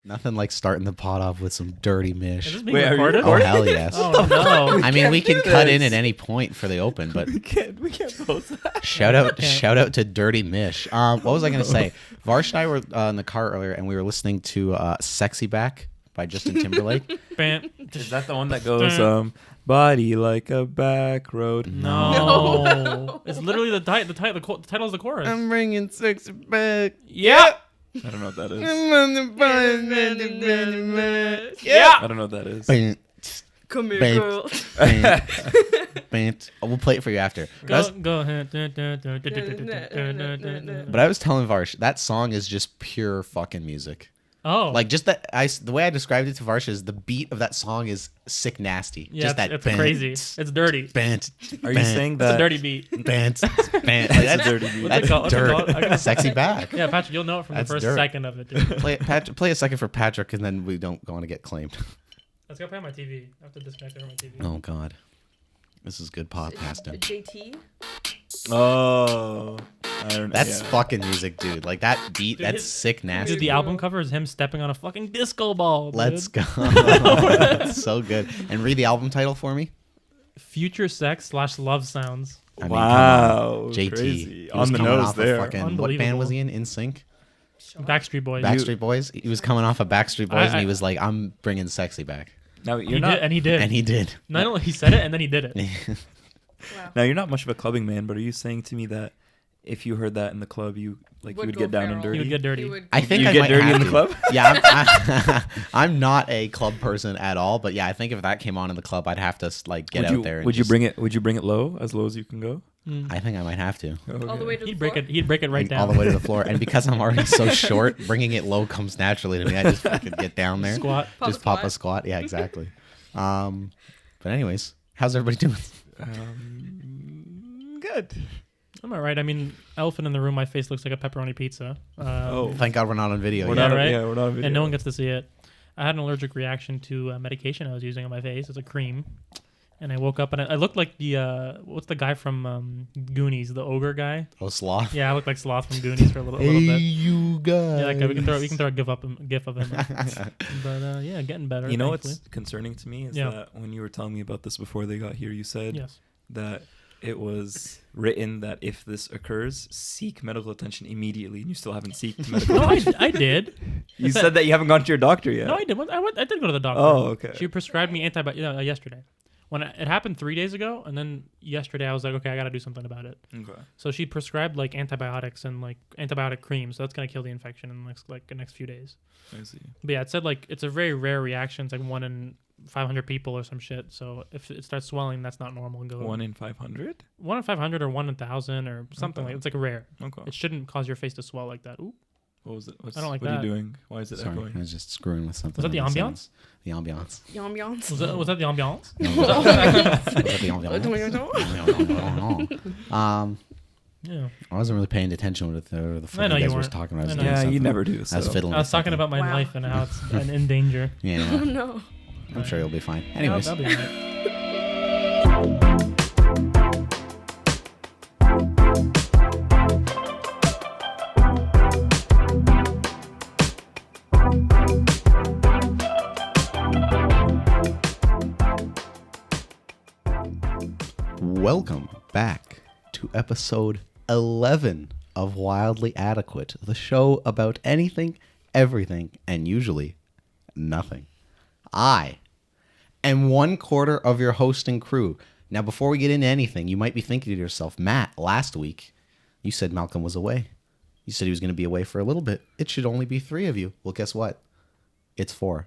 Nothing like starting the pot off with some dirty mish. Is this being recorded? Oh, hell yes. Oh, no. I mean, we can cut in at any point for the open, but we can't post that. shout out to Dirty Mish. What was I going to say? Varshaa and I were in the car earlier, and we were listening to Sexy Back by Justin Timberlake. Is that the one that goes, body like a back road? No. It's literally the title is the chorus. I'm bringing sexy back. Yep. I don't know what that is. Yeah. I don't know what that is. Come here, Bam. girl. We'll play it for you after. Go ahead. But I was telling Varsh, that song is just pure fucking music. Oh. Like just the way I described it to Varsha is the beat of that song is sick nasty. Yeah, just that it's crazy. It's dirty. Are you saying It's that? a dirty beat. Bant. Like, that's dirty beat. What's it called? dirt. Sexy Back. Yeah, Patrick, you'll know it from That's the first dirt. second of it, dude. Play a second for Patrick, and then we don't go on to get claimed. Let's go play on my TV. I have to disconnect it from my TV. Oh God, this is good podcasting. JT. Oh, I don't know. That's fucking music, dude. Like that beat, Dude, that's sick nasty. Dude, the album cover is him stepping on a fucking disco ball. Dude. Let's go. That's so good. And read the album title for me. Future Sex / Love Sounds. I mean, wow, come on. JT crazy. He was On the coming nose off there. Of fucking, what Unbelievable. band was he in? NSYNC? Backstreet Boys. Backstreet Boys. He was coming off of Backstreet Boys, and he was like, "I'm bringing sexy back," Now He you're not. did, and he did. and he did. Not only he said it, and then he did it. Wow. Now you're not much of a clubbing man, but are you saying to me that if you heard that in the club, you Would would go get down and feral. dirty? He would get dirty. He would- I think You I get might dirty have in the to. club? Yeah, I'm not a club person at all, but yeah, I think if that came on in the club, I'd have to like get would out you, there. And Would you just- bring it? Would you bring it low as you can go? I think I might have to. All the way to He'd the break floor? it. He'd break it right down. All the way to the floor. And because I'm already so short, bringing it low comes naturally to me. I just fucking get down there. Squat. Just pop a squat. Yeah, exactly. But anyways, how's everybody doing? Good. I'm all right. I mean, elephant in the room. My face looks like a pepperoni pizza. Thank God we're not on video We're yet. not. right? Yeah, we're not on video. And no one gets to see it. I had an allergic reaction to medication I was using on my face. It's a cream. And I woke up and I looked like the what's the guy from Goonies, the ogre guy? Oh, sloth. Yeah, I looked like Sloth from Goonies for a little bit. you guys. Yeah, that guy. We can throw a gif of him. But yeah, getting better. You know thankfully. what's concerning to me is Yeah. that when you were telling me about this before they got here, you said Yes. that it was written that if this occurs, seek medical attention immediately, and you still haven't sought medical No, attention. I did. You said that you haven't gone to your doctor yet. No, I did. I did go to the doctor. Oh, okay. She prescribed me antibiotics yesterday. When it happened 3 days ago, and then yesterday I was like, okay, I got to do something about it. Okay. So she prescribed like antibiotics and like antibiotic cream, so that's gonna kill the infection in the next few days. I see. But yeah, it said like it's a very rare reaction. It's like 1 in 500 people or some shit. So if it starts swelling, that's not normal. And go 1 in 500? 1 in 500 or 1 in 1,000 or something Okay. like it's like rare. Okay. It shouldn't cause your face to swell like that. Ooh, What was it? I don't like what are that. you doing? Why is it Sorry, I echoing? was just screwing with something. Was that the on ambiance? sentence. The ambiance. Yambiance. was that the ambiance? Was that the ambiance? Yeah. I wasn't really paying attention to the I fuck know you you guys were weren't. talking about. I was I know. doing Yeah, you something. never do. I was So. fiddling. I was with talking something. about my Wow. life and how it's in danger. Oh Yeah, no. I'm sure you'll be fine. Anyways, That'll be all right. welcome back to episode 11 of Wildly Adequate, the show about anything, everything, and usually nothing. I am 1/4 of your hosting crew. Now, before we get into anything, you might be thinking to yourself, Matt, last week, you said Malcolm was away. You said he was going to be away for a little bit. It should only be 3 of you. Well, guess what? It's 4.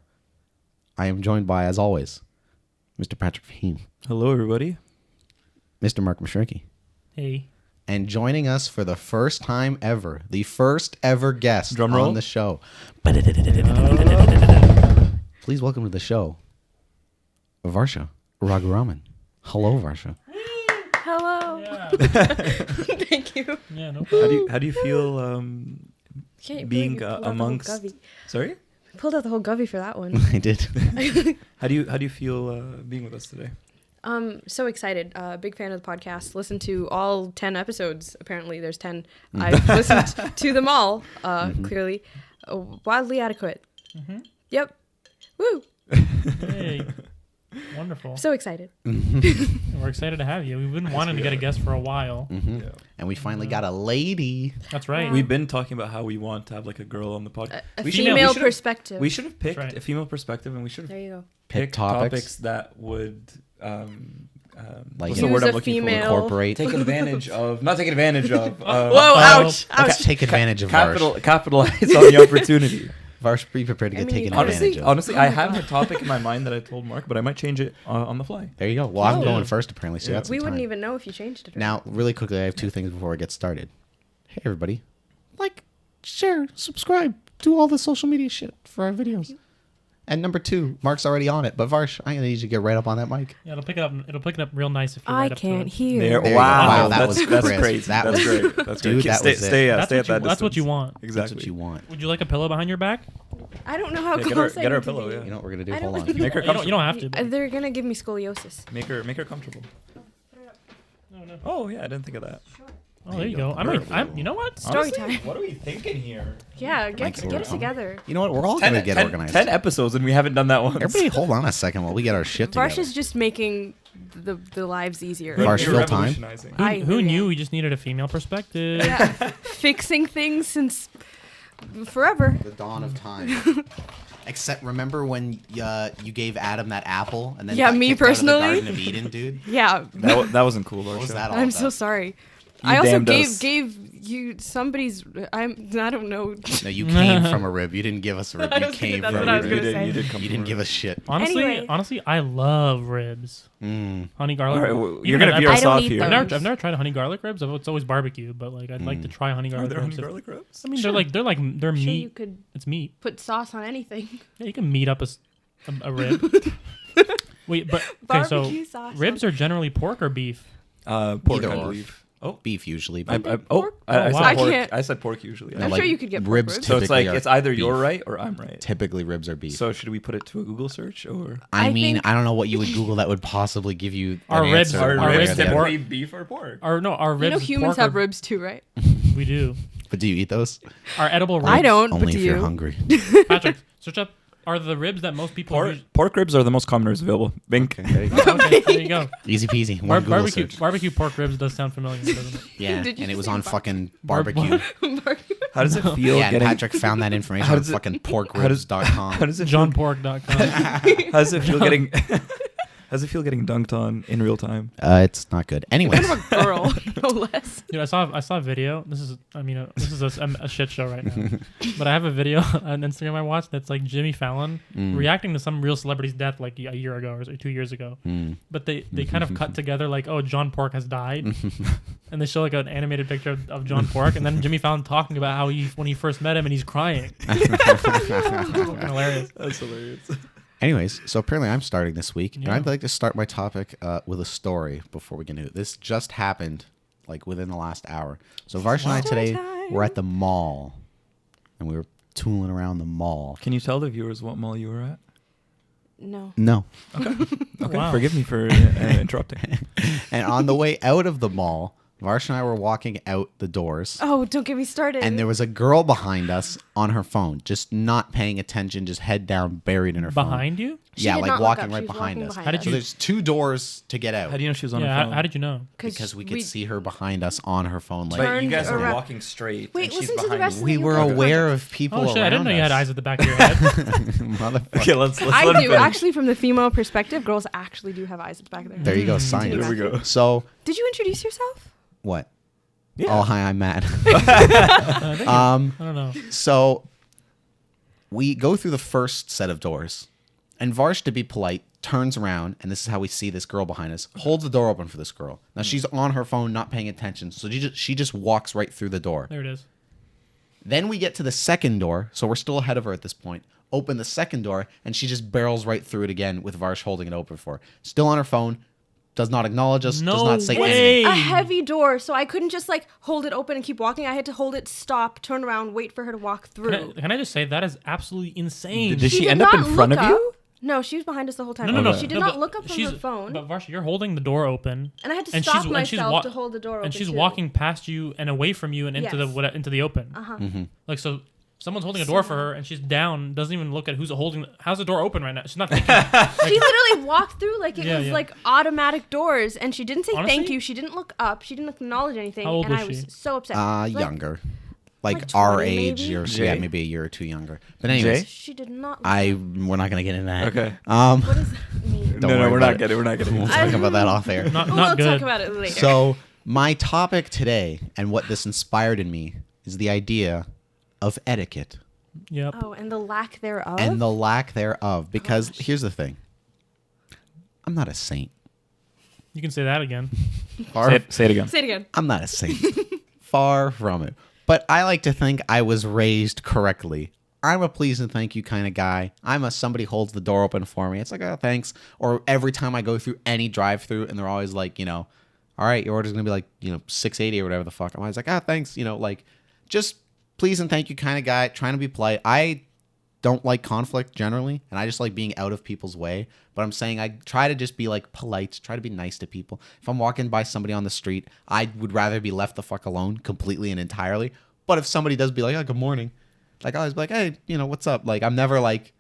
I am joined by, as always, Mr. Patrick Fahim, Hello, everybody. Mr. Mark Mashirky, Hey. and joining us for the first time ever, the first ever guest Drum roll. on the show. Please welcome to the show, Varshaa Raghuraman. Hello, Varshaa. Hello. Yeah. Thank you. Yeah. No problem. How do you feel Can't being believe you pulled out the whole amongst? govy. Sorry. Pulled out the whole govy for that one. I did. How do you feel being with us today? So excited. Big fan of the podcast. Listened to all 10 episodes. Apparently there's 10. I've listened to them all, clearly. Wildly Adequate. Yep. Woo! Hey, wonderful. So excited. We're excited to have you. We've been wanting to get a guest for a while. Yeah. And we finally got a lady. That's right. We've been talking about how we want to have like a girl on the podcast. A We female should've- perspective. We should have picked That's right. a female perspective, and we should There have you go. picked topics. topics that would Like what's the Use word a I'm looking female- for? Incorporate. Take advantage of, not take advantage of. Whoa! Ouch! Ouch! Take advantage of Varsh. Capitalize on the opportunity. Varsh, be prepared to get I mean, taken you could- advantage of. Honestly, I have a topic in my mind that I told Mark, but I might change it on the fly. There you go. Well, I'm Oh. going first apparently, so Yeah. that's We some wouldn't time. even know if you changed it. Or Now, really quickly, I have two things before we get started. Hey, everybody. Like, share, subscribe, do all the social media shit for our videos. And number two, Mark's already on it, but Varsh, I'm going to need you to get right up on that mic. Yeah, it'll pick it up. It'll pick it up real nice if you're I right up to can't it. hear. There, There you go. Wow, that that's was that's crisp. crazy. That That's was- great. That's Dude, great. that Stay, was it. stay, That's stay what at that That's what you distance. want. That's Exactly. what you want. Would you like a pillow behind your back? I don't know how Yeah, close get her I a need to pillow, be. yeah. You know what we're going to do? I Hold don't on. think Make her You don't have to. but- They're gonna give me scoliosis. Make her comfortable. No, no. Oh yeah, I didn't think of that. Oh, there you go. You know what? Story Honestly, time. What are we thinking here? Yeah, get Mike's it over. together. You know what? We're all going to get organized. 10 episodes and we haven't done that once. Everybody hold on a second while we get our shit together. Varsha's just making the lives easier. Varsh, You're fill time. revolutionizing. Who, I who really knew am. we just needed a female perspective? Yeah, fixing things since forever. The dawn of time. Except remember when you gave Adam that apple and then Yeah, got me kicked out of the personally? Garden of Eden, dude? Yeah, That wasn't cool, What was Varsha. that all I'm about? so sorry. You I also damned us. gave you somebody's. I don't know. No, you came from a rib. You didn't give us a rib. I You was came gonna- from that's a what I was rib. You gonna did, say. you did come You didn't from give it. us shit. Anyway. Honestly, I love ribs. Honey garlic. All right, well, Even you're gonna though veer I've- us I don't off eat here. those. I've never tried honey garlic ribs. It's always barbecue, but like I'd like to try honey Are garlic there ribs. honey garlic ribs? I mean, Sure. they're I'm sure meat. you could It's meat. put sauce on anything. Yeah, you can meat up a rib. Wait, but okay, so Barbecue sauce. ribs are generally pork or beef? Pork, Either I or. believe. Oh, Beef usually. I But pork? said wow. I pork. can't- I said pork usually. No, I'm like, sure you could get pork ribs ribs. So it's like typically it's are either you're beef. right or I'm right. Typically, ribs are beef. So should we put it to a Google search or I I mean, think- I don't know what you would Google that would possibly give you Our an ribs answer are- one our way or ribs the other. pork. typically beef or pork? Our ribs. You know humans pork have are- ribs too, right? We do. But do you eat those? Our edible ribs. I don't, Only but if do you're you? hungry. Patrick, search up. Are the ribs that most people use? Pork ribs are the most common ribs available. Bink. Okay, there you go. Oh, okay, there you go. Easy peasy. One Google Barbecue search. barbecue pork ribs does sound familiar, doesn't it? Yeah, Did you and it just was say on bar- fucking barbecue. How does it feel Yeah, and getting? Patrick found that information How on does it- fucking How porkribs.com. does it feel? JohnPork.com. How does it feel getting? How does it feel getting dunked on in real time? It's not good. Anyways, Kind of a girl, no less. Dude, I saw a video. This is a shit show right now. But I have a video on Instagram I watched that's like Jimmy Fallon reacting to some real celebrity's death like a year ago or 2 years ago. But they kind of cut together like, oh, John Pork has died, and they show like an animated picture of John Pork, and then Jimmy Fallon talking about how when he first met him and he's crying. Fucking hilarious. That's hilarious. anyways, so apparently I'm starting this week, and Yeah. I'd like to start my topic with a story before we get into it. This just happened like within the last hour. So Varsha and I Story today time. were at the mall, and we were tooling around the mall. Can you tell the viewers what mall you were at? No. No. Okay, Wow. forgive me for interrupting. And on the way out of the mall, Varsha and I were walking out the doors. Oh, don't get me started. And there was a girl behind us on her phone, just not paying attention, just head down, buried in her phone. Behind you? She Yeah, did like not look walking up. right She was behind walking us. behind How did So you- there's 2 doors to get out. How do you know she was on Yeah. her phone? How did you know? Because we could see her behind us on her phone. Like But you guys Turned were around. walking straight. Wait, and she's listen to the behind rest you. of we the were Okay. aware of people Oh shit! I didn't know you had around eyes at the back of your head. Motherfucker. Okay, let's I let him do. finish. Actually, from the female perspective, girls actually do have eyes at the back of their head. There you go, Continue, science. There we go. So Did you introduce yourself? what? Yeah. Oh, hi, I'm Matt. I don't know. So we go through the first set of doors, and Varsh, to be polite, turns around, and this is how we see this girl behind us, holds the door open for this girl. Now she's on her phone, not paying attention, so she just walks right through the door. There it is. Then we get to the second door, so we're still ahead of her at this point. Open the second door, and she just barrels right through it again with Varsh holding it open for her. Still on her phone, does not acknowledge us, does No not say way. anything. A heavy door, so I couldn't just like hold it open and keep walking. I had to hold it, stop, turn around, wait for her to walk through. Can I just say that is absolutely insane? Did she did end up not in front look of you? up. No, she was behind us the whole time. No. She did No, not but look up from she's- her phone, But Varsha, you're holding the door open, and I had to and stop she's- and she's myself wa- to hold the door open. and she's too. walking past you and away from you and into Yes. into the open. Uh-huh. Mm-hmm. Like so, Someone's holding a door for her, and she's down. Doesn't even look at who's holding. How's the door open right now? She's not thinking. She literally walked through like it was yeah. like automatic doors, and she didn't say Honestly? thank you. She didn't look up. She didn't acknowledge anything. How old and was I was she? so upset. Like, Younger. Like like our 20 age, maybe? or Jay? yeah, maybe a year or two younger. But anyways, Jay? She did not. Look we're not gonna get into that. Okay. What does that mean? Don't no, worry we're about not it. getting. We're not getting. We'll into talk it. about that off air. Not We'll good. talk about it later. So my topic today and what this inspired in me is the idea of etiquette Yep. Oh, and the lack thereof. and the lack thereof. Because Gosh. here's the thing. I'm not a saint. You can say that again. Say it again. Say it again. I'm not a saint. Far from it. But I like to think I was raised correctly. I'm a please and thank you kind of guy. I'm a somebody holds the door open for me. It's like, oh, thanks. Or every time I go through any drive-through and they're always like, you know, all right, your order's going to be like, you know, $6.80 or whatever the fuck. I'm always like, ah, thanks. You know, like just please and thank you kind of guy, trying to be polite. I don't like conflict generally, and I just like being out of people's way. But I'm saying I try to just be like polite, try to be nice to people. If I'm walking by somebody on the street, I would rather be left the fuck alone completely and entirely. But if somebody does be like, oh, good morning, like I always be like, hey, you know, what's up? Like I'm never like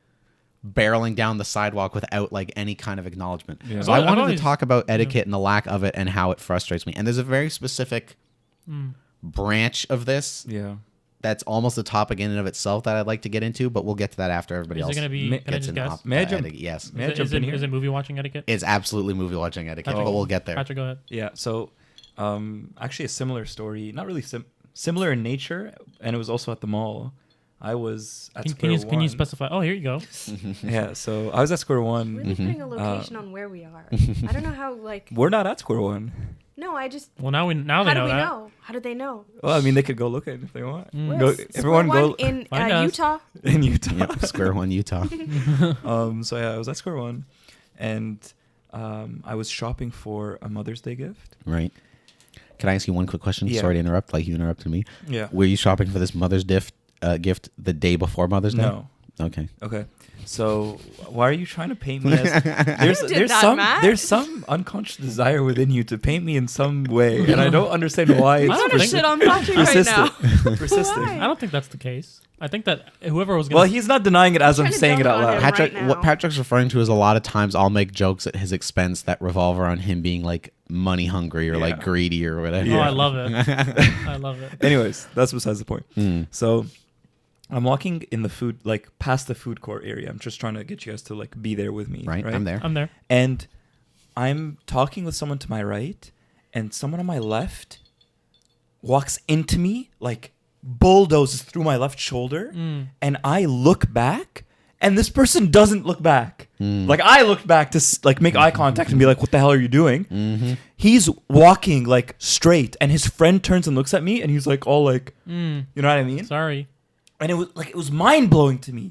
barreling down the sidewalk without like any kind of acknowledgement. Yeah. So I I've wanted always- to talk about etiquette and the lack of it and how it frustrates me. And there's a very specific branch of this Yeah. that's almost a topic in and of itself that I'd like to get into, but we'll get to that after everybody Is else it going to be? Ma- Can I gets just into guess? May I jump- etiquette. Yes. May I Is jump it, in here? is it movie watching etiquette? It's absolutely movie watching etiquette, Patrick- but we'll get there. Patrick, go ahead. Yeah. So, actually, a similar story. Not really similar in nature, and it was also at the mall. I was at Can square you one. can you specify? Oh, here you go. Yeah. So I was at square one. Really putting a location on where we are. I don't know how. Like, We're not at square one. no, I just. Well, now they How do know we that. know? How did they know? Well, I mean, they could go look at it if they want. Where's Go, Square everyone One go in Find us. Utah. in Utah. Yep, Square One, Utah. So yeah, I was at square one, and I was shopping for a Mother's Day gift. Right. Can I ask you one quick question? Yeah. Sorry to interrupt, like you interrupted me. Yeah. Were you shopping for this Mother's gift the day before Mother's Day? No. Okay. Okay. So why are you trying to paint me as You did that, Matt. there's some unconscious desire within you to paint me in some way, and I don't understand why it's I don't I'm gonna think- shit on Patrick right persistent. now. persisting. Why? I don't think that's the case. I think that whoever was going Well, he's not denying it as I'm trying to saying it dunk out on loud. him. Patrick, right what now. Patrick's referring to is a lot of times I'll make jokes at his expense that revolve around him being like money hungry or like Yeah. greedy or whatever. Oh, Yeah. I love it. I love it. Anyways, that's besides the point. Mm. So I'm walking in the food, like past the food court area. I'm just trying to get you guys to like be there with me. Right, I'm there. I'm there. And I'm talking with someone to my right, and someone on my left walks into me, like bulldozes through my left shoulder, and I look back, and this person doesn't look back. Like I looked back to like make eye contact and be like, "What the hell are you doing?" Mm-hmm. He's walking like straight, and his friend turns and looks at me, and he's like, all like, you know what I mean? Sorry. And it was mind blowing to me.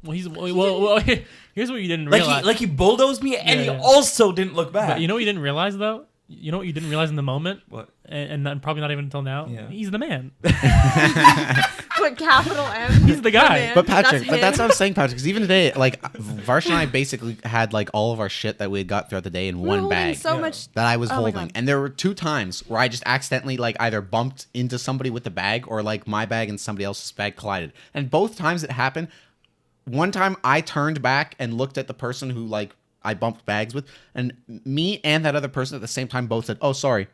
Well, here's what you didn't realize. Like he bulldozed me, and Yeah, he yeah. also didn't look back. But you know what you didn't realize though? You know what you didn't realize in the moment, What? and then probably not even until now. Yeah. He's the man. Put capital M. He's the guy. man. But Patrick, That's that's him. what I'm saying, Patrick. Because even today, like Varshaa and I basically had like all of our shit that we had got throughout the day in We were one holding bag So Yeah. much. that I was Oh my holding, God. and there were 2 times where I just accidentally like either bumped into somebody with the bag or like my bag and somebody else's bag collided. And both times it happened. One time I turned back and looked at the person who like I bumped bags with, and me and that other person at the same time both said, "Oh, sorry."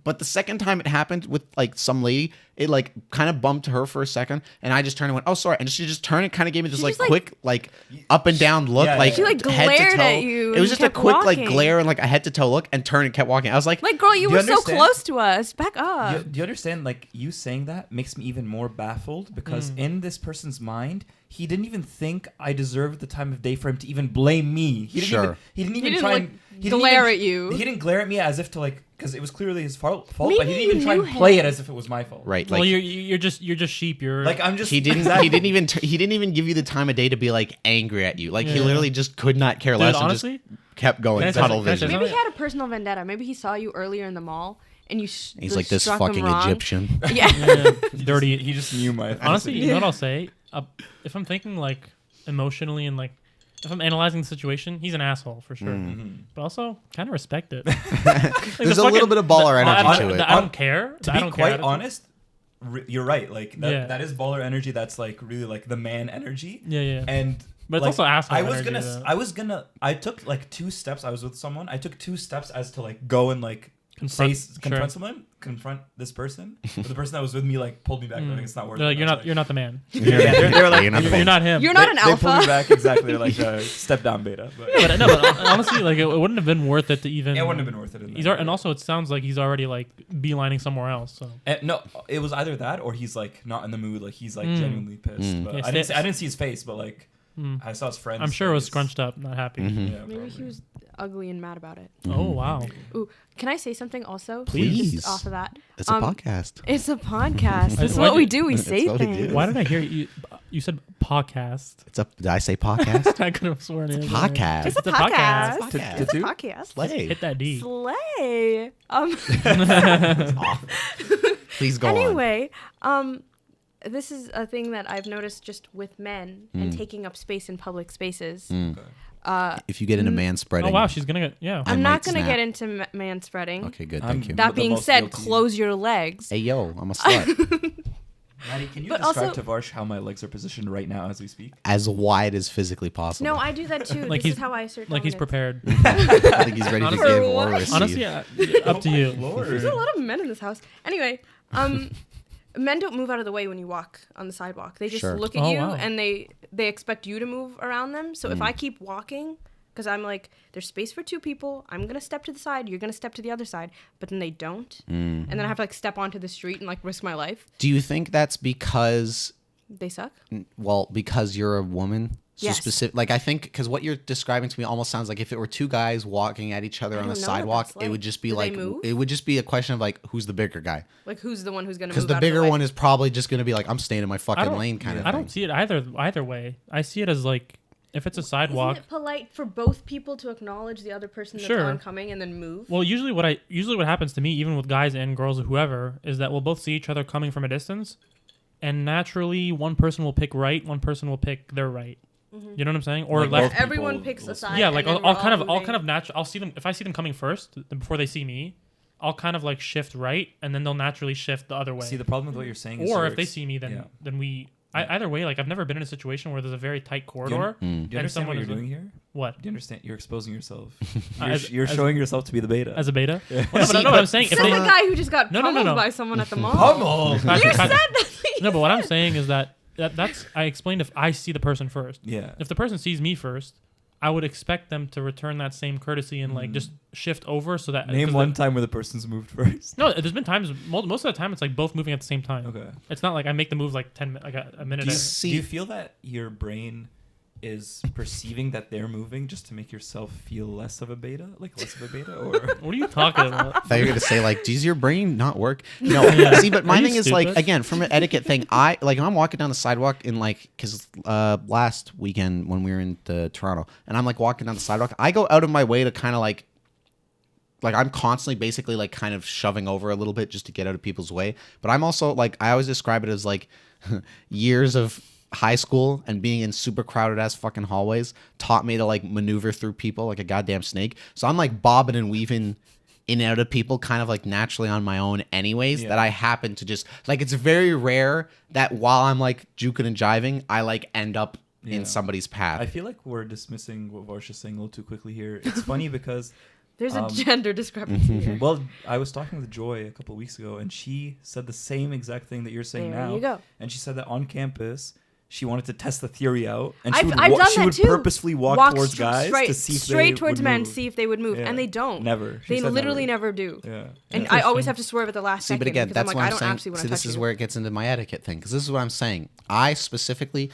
But the second time it happened with like some lady, it like kind of bumped her for a second, and I just turned and went, "Oh, sorry," and she just turned and kind of gave me this She like just, like- quick like up and down look, Yeah, like She, like, head to glared toe. at you It was and just a kept quick like walking. glare and like a head to toe look, and turned and kept walking. I was like, Like, girl, you Do were you so understand? close to us. Back up. Do you understand? Like you saying that makes me even more baffled because in this person's mind, he didn't even think I deserved the time of day for him to even blame me. He didn't Sure. even. He didn't even didn't, try like, and he didn't glare even- at you. He didn't glare at me as if to like because it was clearly his fault. But Maybe he didn't even you try knew and play him. it as if it was my fault. right, Well, like you're just sheep. You're Like I'm just. he didn't Exactly. he didn't even give you the time of day to be like angry at you. Like he Yeah. literally just could not care Dude, less honestly, and just kept going. Can I say Tunnel something? Can I say vision. Maybe he had a personal vendetta. Maybe he saw you earlier in the mall and you. He's like this struck him fucking wrong. Egyptian. Yeah. yeah. dirty. He just knew my. Honestly, ethnicity. you know what I'll say? If I'm thinking like emotionally and like if I'm analyzing the situation, he's an asshole for sure. But also kind of respect it. Like, There's the a little bit of baller the- energy I to it. I don't care. To I be don't quite care. honest, you're right. Like that, Yeah. that is baller energy. That's like really like the man energy. Yeah. And But it's like, also asshole I was energy, gonna. I took like 2 steps. I was with someone. I took 2 steps as to like go and like Confront- confront someone, confront this person. But the person that was with me like pulled me back. Like, it's not worth They're it. like, I was you're not the man. Yeah, they're like, You're not the You're man. not him. You're not an they pulled me alpha. back exactly. They're like step down beta. But But no, but honestly, like it wouldn't have been worth it to even. it wouldn't have been worth it. In He's that. and also it sounds like he's already like beelining somewhere else. So No, it was either that or he's like not in the mood. Like he's like genuinely pissed. But Yeah, I didn't see his face, but like I saw his friends. I'm sure it was face. scrunched up, not happy. Yeah, Maybe probably. he was ugly and mad about it. Oh wow. Ooh, can I say something also? Please. Just off of that. It's a podcast. It's a podcast. This is Why'd what we you- do. We That's say what we do. things. Why did I hear you? You said podcast. It's a. Did I say podcast? I could have sworn it. Podcast. It's a It's a podcast. podcast. It's a Two? podcast. Slay. Hit that D. Slay. Please go on. Anyway, this is a thing that I've noticed just with men and taking up space in public spaces. If you get into man spreading. Oh wow, she's gonna get I I'm might not going to snap. get into man spreading. Okay, good. I'm Thank you. that- That the being most said, guilty. close your legs. Hey yo, I'm a slut. Maddie, can you But describe also- to Varsh how my legs are positioned right now as we speak? As wide as physically possible. No, I do that too. Like This he's- is how I assert like he's dominance. prepared. I think he's ready to Honestly- give For or what? receive. Honestly, up to you. There's a lot of men in this house. Anyway, men don't move out of the way when you walk on the sidewalk. They just Sure. look at Oh, you wow. and they expect you to move around them. So if I keep walking, because I'm like, there's space for 2 people, I'm gonna step to the side, you're gonna step to the other side, but then they don't, and then I have to like step onto the street and like risk my life. Do you think that's because, They suck. well, because you're a woman? So Yes. specific, like I think, because what you're describing to me almost sounds like if it were 2 guys walking at each other I on the don't know what sidewalk, that's it would like. just be Do they like, move? it would just be a question of like, who's the bigger guy? Like who's the one who's gonna move? Because the out of bigger way? one is probably just going to be like, I'm staying in my fucking lane kind of I thing. don't see it either way. I see it as like if it's a sidewalk. Isn't it polite for both people to acknowledge the other person that's Sure. oncoming and then move? Well, usually what happens to me, even with guys and girls or whoever, is that we'll both see each other coming from a distance, and naturally one person will pick right, one person will pick their right. You know what I'm saying? Or Like left. both Everyone people picks will a see. side. Yeah, and like then I'll we're kind all of moving. natural. I'll see them if I see them coming first before they see me. I'll kind of like shift right, and then they'll naturally shift the other way. See, the problem with what you're saying is Or you're if they see me, then we. Either way, like I've never been in a situation where there's a very tight corridor. Do you and understand someone what is you're doing here? What? Do you understand? You're exposing yourself. As- You're as- showing yourself to be the beta. As a beta? Yeah. Well, no, but I know what I'm saying. If Said they, the guy who just got No, no, no, pummeled no. by someone at the mall. Pummel. You said that. No, but what I'm saying is that's I explained if I see the person first. Yeah. If the person sees me first, I would expect them to return that same courtesy and like just shift over so that Name 'cause one time where the person's moved first. No, there's been times. Most of the time, it's like both moving at the same time. Okay. It's not like I make the move like a minute. Do you, See- do you feel that your brain is perceiving that they're moving just to make yourself feel less of a beta, or What are you talking about? I thought you were gonna say like, does your brain not work? No. Yeah. See, but my Are you thing is like, stupid? again, from an etiquette thing, I like when I'm walking down the sidewalk in like, because last weekend when we were in Toronto, and I'm like walking down the sidewalk, I go out of my way to kind of like I'm constantly basically like kind of shoving over a little bit just to get out of people's way. But I'm also like, I always describe it as like years of high school and being in super crowded ass fucking hallways taught me to like maneuver through people like a goddamn snake. So I'm like bobbing and weaving in and out of people kind of like naturally on my own anyways, Yeah. that I happen to just like, it's very rare that while I'm like juking and jiving, I like end up Yeah. in somebody's path. I feel like we're dismissing what Varsha's saying a little too quickly here. It's funny because There's a gender discrepancy here. well, I was talking with Joy a couple of weeks ago, and she said the same exact thing that you're saying There now. you go. And she said that on campus, she wanted to test the theory out, and I've done she that would too. purposefully walk towards guys straight, to see if straight they towards would men, move. see if they would move, Yeah. and they don't. Never. She They said literally never do. Yeah. And I always have to swerve at the last See, second but again, because I'm that's like, what I I'm don't saying. actually want See, to this touch is you. where it gets into my etiquette thing, because this is what I'm saying. I specifically,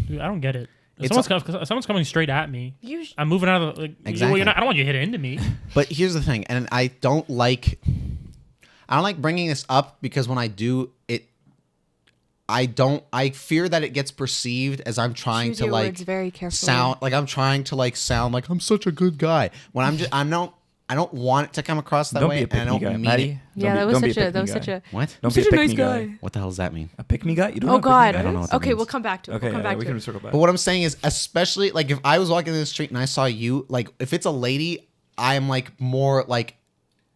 Dude, I don't get it. If It's someone's coming straight at me, You sh- I'm moving out of the like. Exactly. I don't want you to hit into me. but here's the thing, and I don't like bringing this up because when I do it, I fear that it gets perceived as I'm trying Choose to your like words very carefully. sound like I'm trying to like sound like I'm such a good guy when I don't want it to come across that Don't way, be a and I pick don't me guy, mean Maddie. it. Yeah, that was such a What? Don't such be a a nice pick me guy. What the hell does that mean? A pick me guy? You don't Oh know what a God. pick me I don't know what that Okay, means. we'll come back to it. Okay, We'll come back we to can it. circle back. But what I'm saying is, especially like if I was walking in the street and I saw you, like if it's a lady, I am like more like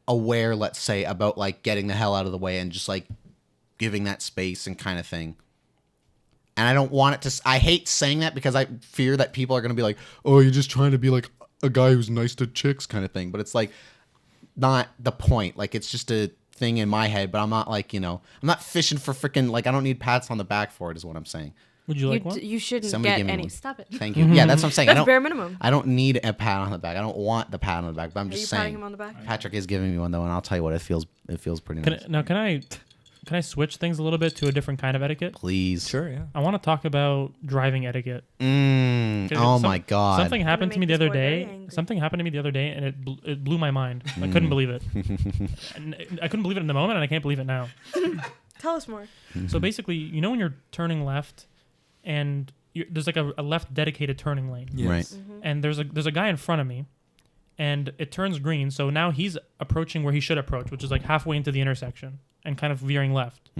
aware, let's say, about like getting the hell out of the way and just like giving that space and kind of thing. And I don't want it to. I hate saying that because I fear that people are going to be like, "Oh, you're just trying to be like a guy who's nice to chicks," kind of thing. But it's like not the point. Like it's just a thing in my head. But I'm not like I'm not fishing for freaking like I don't need pats on the back for it. Is what I'm saying. Would you like one? You shouldn't Somebody get give me any. one. Stop it. Thank you. Yeah, that's what I'm saying. That's bare minimum. I don't need a pat on the back. I don't want the pat on the back. But I'm Are just you saying. patting him on the back? Patrick is giving me one though, and I'll tell you what, it feels pretty nice. Can I switch things a little bit to a different kind of etiquette? Please. Sure, yeah. I want to talk about driving etiquette. Oh my god. Something happened to me the make this other boy very day. angry. Something happened to me the other day, and it blew my mind. I couldn't believe it. And I couldn't believe it in the moment, and I can't believe it now. Tell us more. So basically, when you're turning left, and there's like a left dedicated turning lane, Yes. Right. Mm-hmm. and there's a guy in front of me, and it turns green. So now he's approaching where he should approach, which is like halfway into the intersection, and kind of veering left.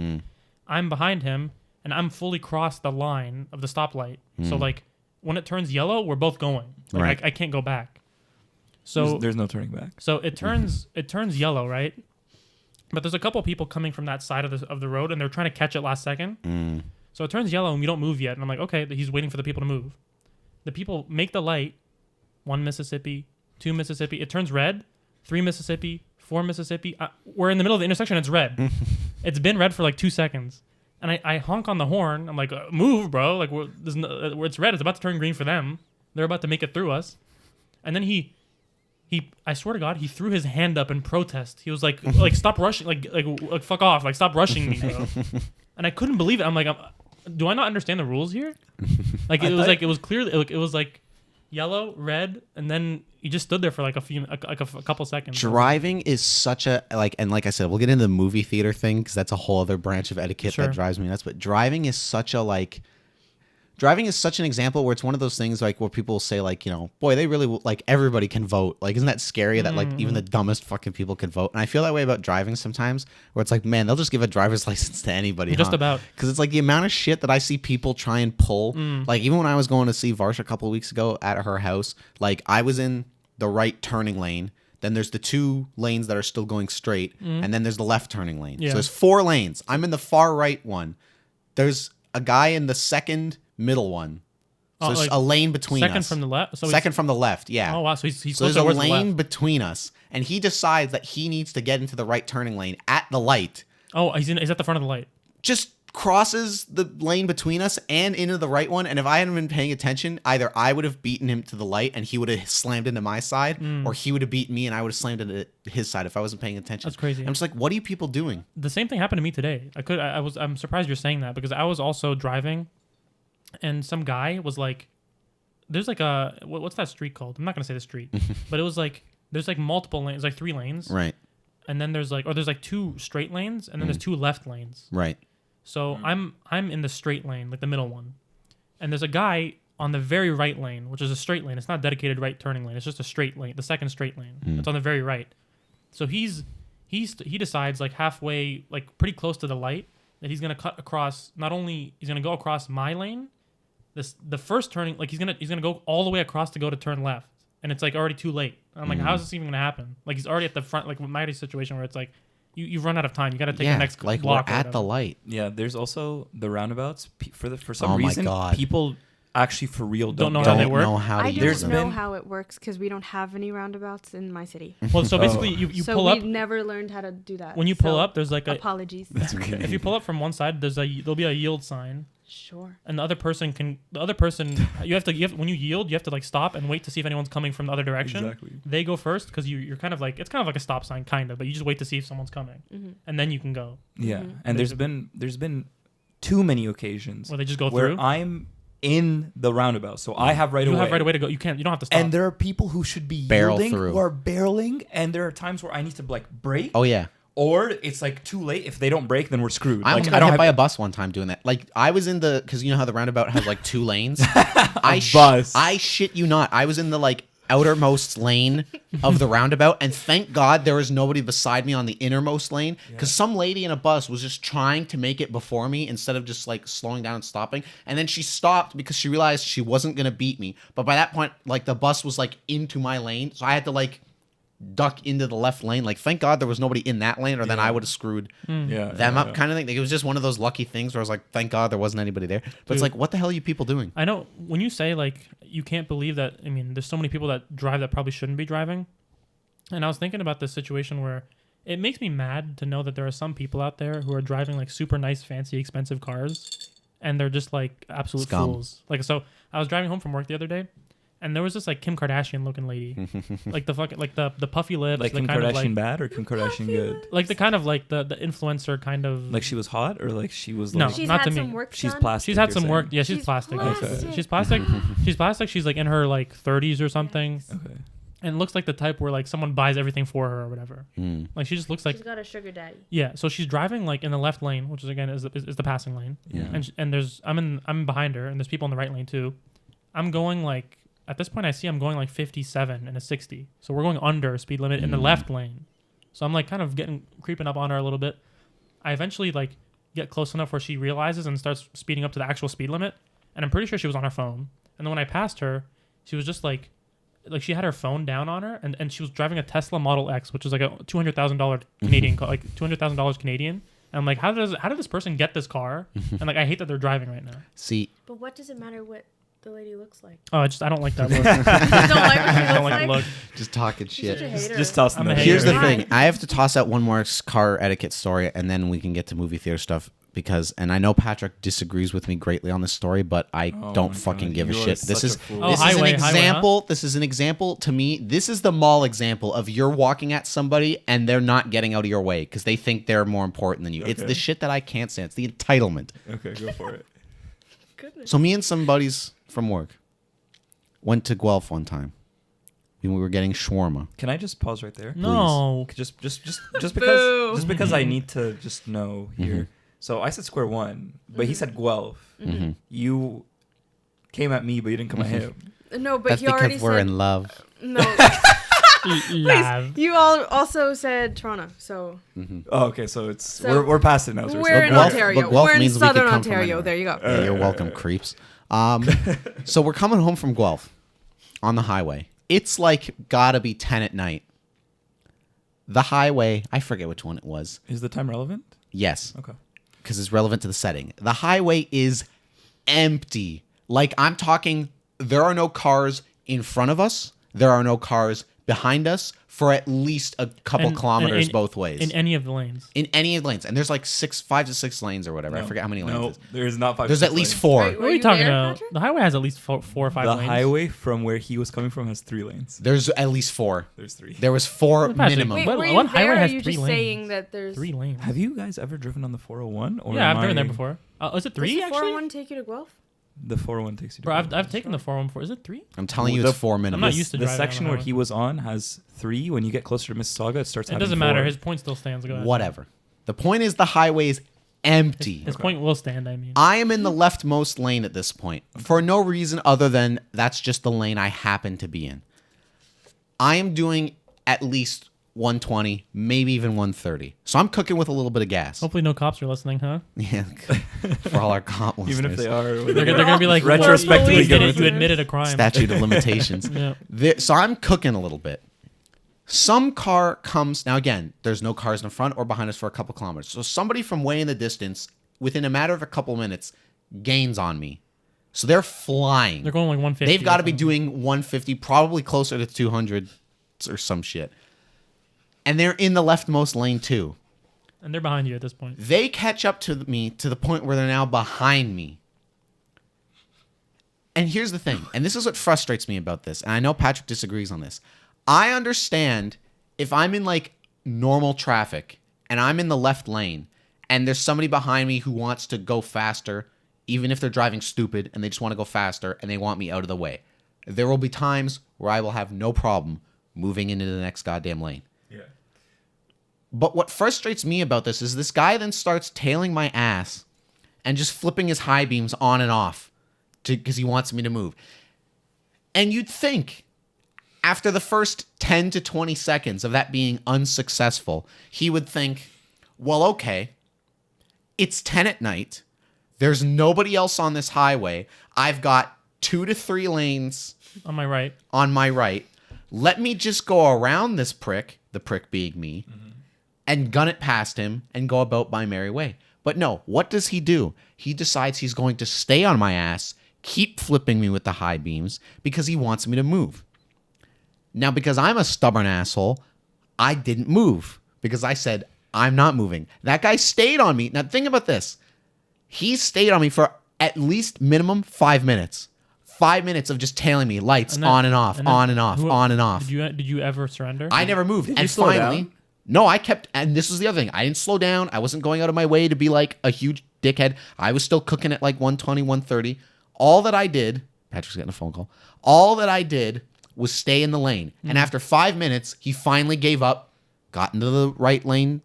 I'm behind him, and I'm fully crossed the line of the stoplight. So like when it turns yellow, we're both going. Like Right. I can't go back. So There's no turning back. so it turns yellow, right? But there's a couple people coming from that side of the road, and they're trying to catch it last second. So it turns yellow, and we don't move yet. And I'm like, okay, he's waiting for the people to move. The people make the light. 1 Mississippi, 2 Mississippi. It turns red. 3 Mississippi, 4 Mississippi. We're in the middle of the intersection. It's red. It's been red for like 2 seconds. And I honk on the horn. I'm like, move, bro. Like, it's red. It's about to turn green for them. They're about to make it through us. And then he I swear to God, he threw his hand up in protest. He was like stop rushing, like fuck off, like stop rushing me, bro. And I couldn't believe it. I'm like, do I not understand the rules here? Like it was clearly it was like yellow, red, and then he just stood there for like a couple seconds. Driving is such a and like I said, we'll get into the movie theater thing because that's a whole other branch of etiquette Sure. that drives me nuts. But driving is such an example where it's one of those things like where people will say like boy, they really like everybody can vote. Like isn't that scary that like even the dumbest fucking people can vote? And I feel that way about driving sometimes where it's like man, they'll just give a driver's license to anybody. Just about. Because it's like the amount of shit that I see people try and pull. Like even when I was going to see Varshaa a couple of weeks ago at her house, like I was in the right turning lane. Then there's the 2 lanes that are still going straight, and then there's the left turning lane. Yeah. So there's 4 lanes. I'm in the far right one. There's a guy in the second middle one. So there's like a lane between second us. from the left. So Second from the left, yeah. Oh wow, so he's So there's closer a towards the lane left. between us, and he decides that he needs to get into the right turning lane at the light. Oh, he's at the front of the light. Just crosses the lane between us and into the right one. And if I hadn't been paying attention, either I would have beaten him to the light and he would have slammed into my side, or he would have beaten me and I would have slammed into his side if I wasn't paying attention. That's crazy. I'm just like, what are you people doing? The same thing happened to me today. I'm surprised you're saying that because I was also driving, and some guy was like, "There's like what's that street called? I'm not gonna say the street, but it was like there's like multiple lanes, like 3 lanes, Right, and then there's like 2 straight lanes, and then there's 2 left lanes. right. So I'm in the straight lane, like the middle one, and there's a guy on the very right lane, which is a straight lane. It's not dedicated right turning lane. It's just a straight lane, the second straight lane. It's on the very right. So he decides like halfway, like pretty close to the light, that he's gonna cut across. Not only he's gonna go across my lane, the first turning, like he's gonna go all the way across to go to turn left, and it's like already too late. And I'm like, how is this even gonna happen? Like he's already at the front, like with Matty's situation where it's like you've run out of time. You got to take the next like block. we're or at the whatever. light. Yeah, there's also the roundabouts. For some Oh my reason, God. people actually for real Don't know get how it. they Don't work. know how to I use There's don't them. know been- how it works because we don't have any roundabouts in my city. Well, so Oh. basically you so pull we up. never learned how to do that. When you pull So, up, there's like a. apologies. Okay. If you pull up from one side, there'll be a yield sign, Sure. and the other person you have to when you yield, you have to like stop and wait to see if anyone's coming from the other direction. Exactly. They go first because you're kind of like it's kind of like a stop sign, kind of, but you just wait to see if someone's coming, and then you can go. Yeah, Mhm. and there's been too many occasions Where they just go where through. I'm in the roundabout, so I have right You away. have right away to go. You don't have to stop. And there are people who should be Barrel yielding through. who are barreling, and there are times where I need to like brake, Oh yeah. or it's like too late. If they don't brake, then we're screwed. I almost Like, got hit by a bus one time doing that. Like I was in because you know how the roundabout has like 2 lanes. I shit you not. I was in the like outermost lane of the roundabout, and thank God there was nobody beside me on the innermost lane because some lady in a bus was just trying to make it before me instead of just like slowing down and stopping. And then she stopped because she realized she wasn't gonna beat me. But by that point, like the bus was like into my lane, so I had to like duck into the left lane. Like, thank God there was nobody in that lane, or then I would have screwed them up kind of thing. Like, it was just one of those lucky things where I was like, thank God there wasn't anybody there. But it's like, what the hell are you people doing? I know when you say like you can't believe that. I mean, there's so many people that drive that probably shouldn't be driving. And I was thinking about this situation where it makes me mad to know that there are some people out there who are driving like super nice, fancy, expensive cars, and they're just like absolute fools. Like, so I was driving home from work the other day, and there was this like Kim Kardashian looking lady, like the fucking like the puffy lips, Like the Kim kind Kardashian of like, bad or Kim Kardashian good? like the kind of like the influencer kind of. Like she was hot or like she was No. like She's not had to some me. work she's done. plastic. She's had you're some work. saying. Yeah, she's She's plastic. plastic. She's plastic. She's plastic. She's like in her like 30s or something, Okay. and looks like the type where like someone buys everything for her or whatever. Like she just looks like She's got a sugar daddy. yeah. So she's driving like in the left lane, which is again is the passing lane. Yeah. And there's I'm behind her, and there's people in the right lane too. I'm going like at this point I see I'm going like 57 and a 60. So we're going under speed limit in the left lane. So I'm like kind of creeping up on her a little bit. I eventually like get close enough where she realizes and starts speeding up to the actual speed limit. And I'm pretty sure she was on her phone. And then when I passed her, she was just like she had her phone down on her, and she was driving a Tesla Model X, which is like a $200,000 Canadian, like $200,000 Canadian. And I'm like, how did this person get this car? And like, I hate that they're driving right now. See, But what does it matter what the lady looks like? Oh, I don't like that look. You don't like what she I don't looks like the look. just talking She's such a shit. hater. Just toss them I'm a out. hater. Here's the Why? thing. I have to toss out one more car etiquette story, and then we can get to movie theater stuff. Because, and I know Patrick disagrees with me greatly on this story, but I don't my fucking God, give a you are shit. This such a is fool. Oh, this highway, is an highway, example. This is an example to me. This is the mall example of you're walking at somebody and they're not getting out of your way because they think they're more important than you. It's the shit that I can't stand. It's the entitlement. Okay, go for it. Goodness. So me and some buddies from work went to Guelph one time. We were getting shawarma. Can I just pause right there? No. Just because Boo. just because I need to just know here. So I said square one, but he said Guelph. You came at me, but you didn't come at him. No, but That's he already because we're said in love. no. Lav. Please, you all also said Toronto, so Oh, okay. So it's So we're past it now. so we're in Guelph- Ontario. but Guelph We're in means we could southern come from Ontario. anywhere. There you go. Yeah, you're welcome, creeps. So we're coming home from Guelph on the highway. It's like gotta be 10 at night. The highway, I forget which one it was. Is the time relevant? Yes, Okay. because it's relevant to the setting. The highway is empty. Like, I'm talking, there are no cars in front of us. There are no cars behind us for at least a couple kilometers both ways. In any of the lanes. In any of the lanes. And there's like 5 to 6 lanes or whatever. I forget how many lanes. No, it is. there is not 5. There's to at 6 least lanes. 4. Wait, What are you you talking there, about? Patrick? The highway has at least four or five The lanes. highway from where he was coming from has 3 lanes. There's at least 4. There's 3. There was 4 Patrick, minimum. Wait, What- were what you highway there? Or are has you 3 just lanes? saying that there's 3 lanes. Have you guys ever driven on the 401? Or Yeah, am I've driven I- there before. Is it Does 3 the actually? 401 take you to Guelph? The 401 takes you to Bro, Guelph. I've taken the 401 before. Is it 3? I'm telling you, The- it's 4 minimum. I'm not used to the driving on section the where highway. he was on has 3. When you get closer to Mississauga, it starts It having doesn't 4. matter. His point still stands. Go ahead. Whatever. The point is the highway is empty. His point will stand, I mean. I am in the leftmost lane at this point for no reason other than that's just the lane I happen to be in. I am doing at least 120, maybe even 130. So I'm cooking with a little bit of gas. Hopefully no cops are listening, huh? Yeah, for all our comp Even if they are. They're gonna be like, Retrospectively well, you gonna admitted, you admitted a crime. statute of limitations. Yeah. So I'm cooking a little bit. Some car comes, now again, there's no cars in front or behind us for a couple kilometers. So somebody from way in the distance, within a matter of a couple minutes, gains on me. So they're flying. They're going like 150. They've got to or be something. doing 150, probably closer to 200 or some shit. And they're in the leftmost lane too. And they're behind you at this point. They catch up to me to the point where they're now behind me. And here's the thing, and this is what frustrates me about this, and I know Patrick disagrees on this. I understand if I'm in like normal traffic and I'm in the left lane and there's somebody behind me who wants to go faster, even if they're driving stupid and they just want to go faster and they want me out of the way. There will be times where I will have no problem moving into the next goddamn lane. Yeah. But what frustrates me about this is this guy then starts tailing my ass and just flipping his high beams on and off because he wants me to move. And you'd think after the first 10 to 20 seconds of that being unsuccessful, he would think, well, okay, it's 10 at night. There's nobody else on this highway. I've got 2 to 3 lanes On my right. on my right. let me just go around this prick, the prick being me, and gun it past him and go about my merry way. But no, what does he do? He decides he's going to stay on my ass, keep flipping me with the high beams because he wants me to move. Now, because I'm a stubborn asshole, I didn't move because I said, I'm not moving. That guy stayed on me. Now, think about this. He stayed on me for at least minimum 5 minutes. 5 minutes of just tailing me, lights And then- on and off, and then on and off, on and off. Did you ever surrender? I never moved. Did And you slow finally, down? no, I kept, and this was the other thing. I didn't slow down. I wasn't going out of my way to be like a huge dickhead. I was still cooking at like 120, 130. All that I did, Patrick's getting a phone call. All that I did was stay in the lane. And after 5 minutes, he finally gave up, got into the right lane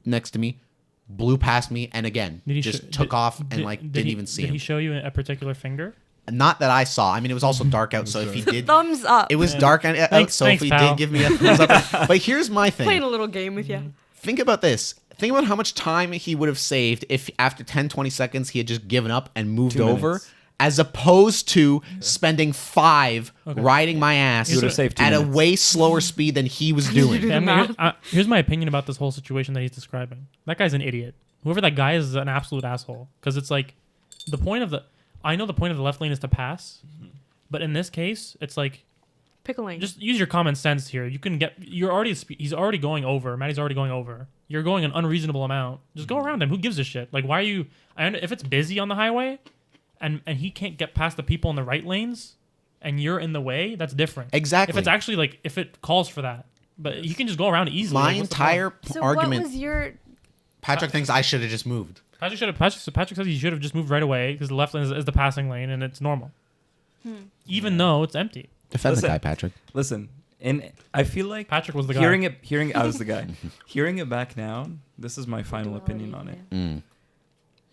next to me, blew past me, and again, just took off and didn't even see him. Did he show you a particular finger? Not that I saw. I mean, it was also dark out, so if he did, Thumbs up. it was dark out. So if Thanks, he pal. did give me a thumbs up, but here's my thing. Playing a little game with you. Think about this. Think about how much time he would have saved if after 10, 20 seconds he had just given up and moved 2 over, minutes. as opposed to spending 5 riding my ass You would have saved 2 at minutes. a way slower speed than he was doing. do Okay, math. here's my opinion about this whole situation that he's describing. That guy's an idiot. Whoever that guy is an absolute asshole. Because it's like, I know the point of the left lane is to pass, but in this case, it's like, Pick a lane. just use your common sense here. He's already going over. Matty's already going over. You're going an unreasonable amount. Just go around him. Who gives a shit? Like, why are you? If it's busy on the highway, and he can't get past the people in the right lanes, and you're in the way, that's different. Exactly. If it's actually like, if it calls for that, but you can just go around easily. My Like, what's the entire so argument. what was your... Patrick thinks I should have just moved. problem? Patrick says he should have just moved right away because the left lane is the passing lane and it's normal, even though it's empty. Defend Listen. the guy, Patrick. Listen, and I feel like Patrick was the guy. hearing I was the guy. Hearing it back now, this is my final opinion on it. Mm.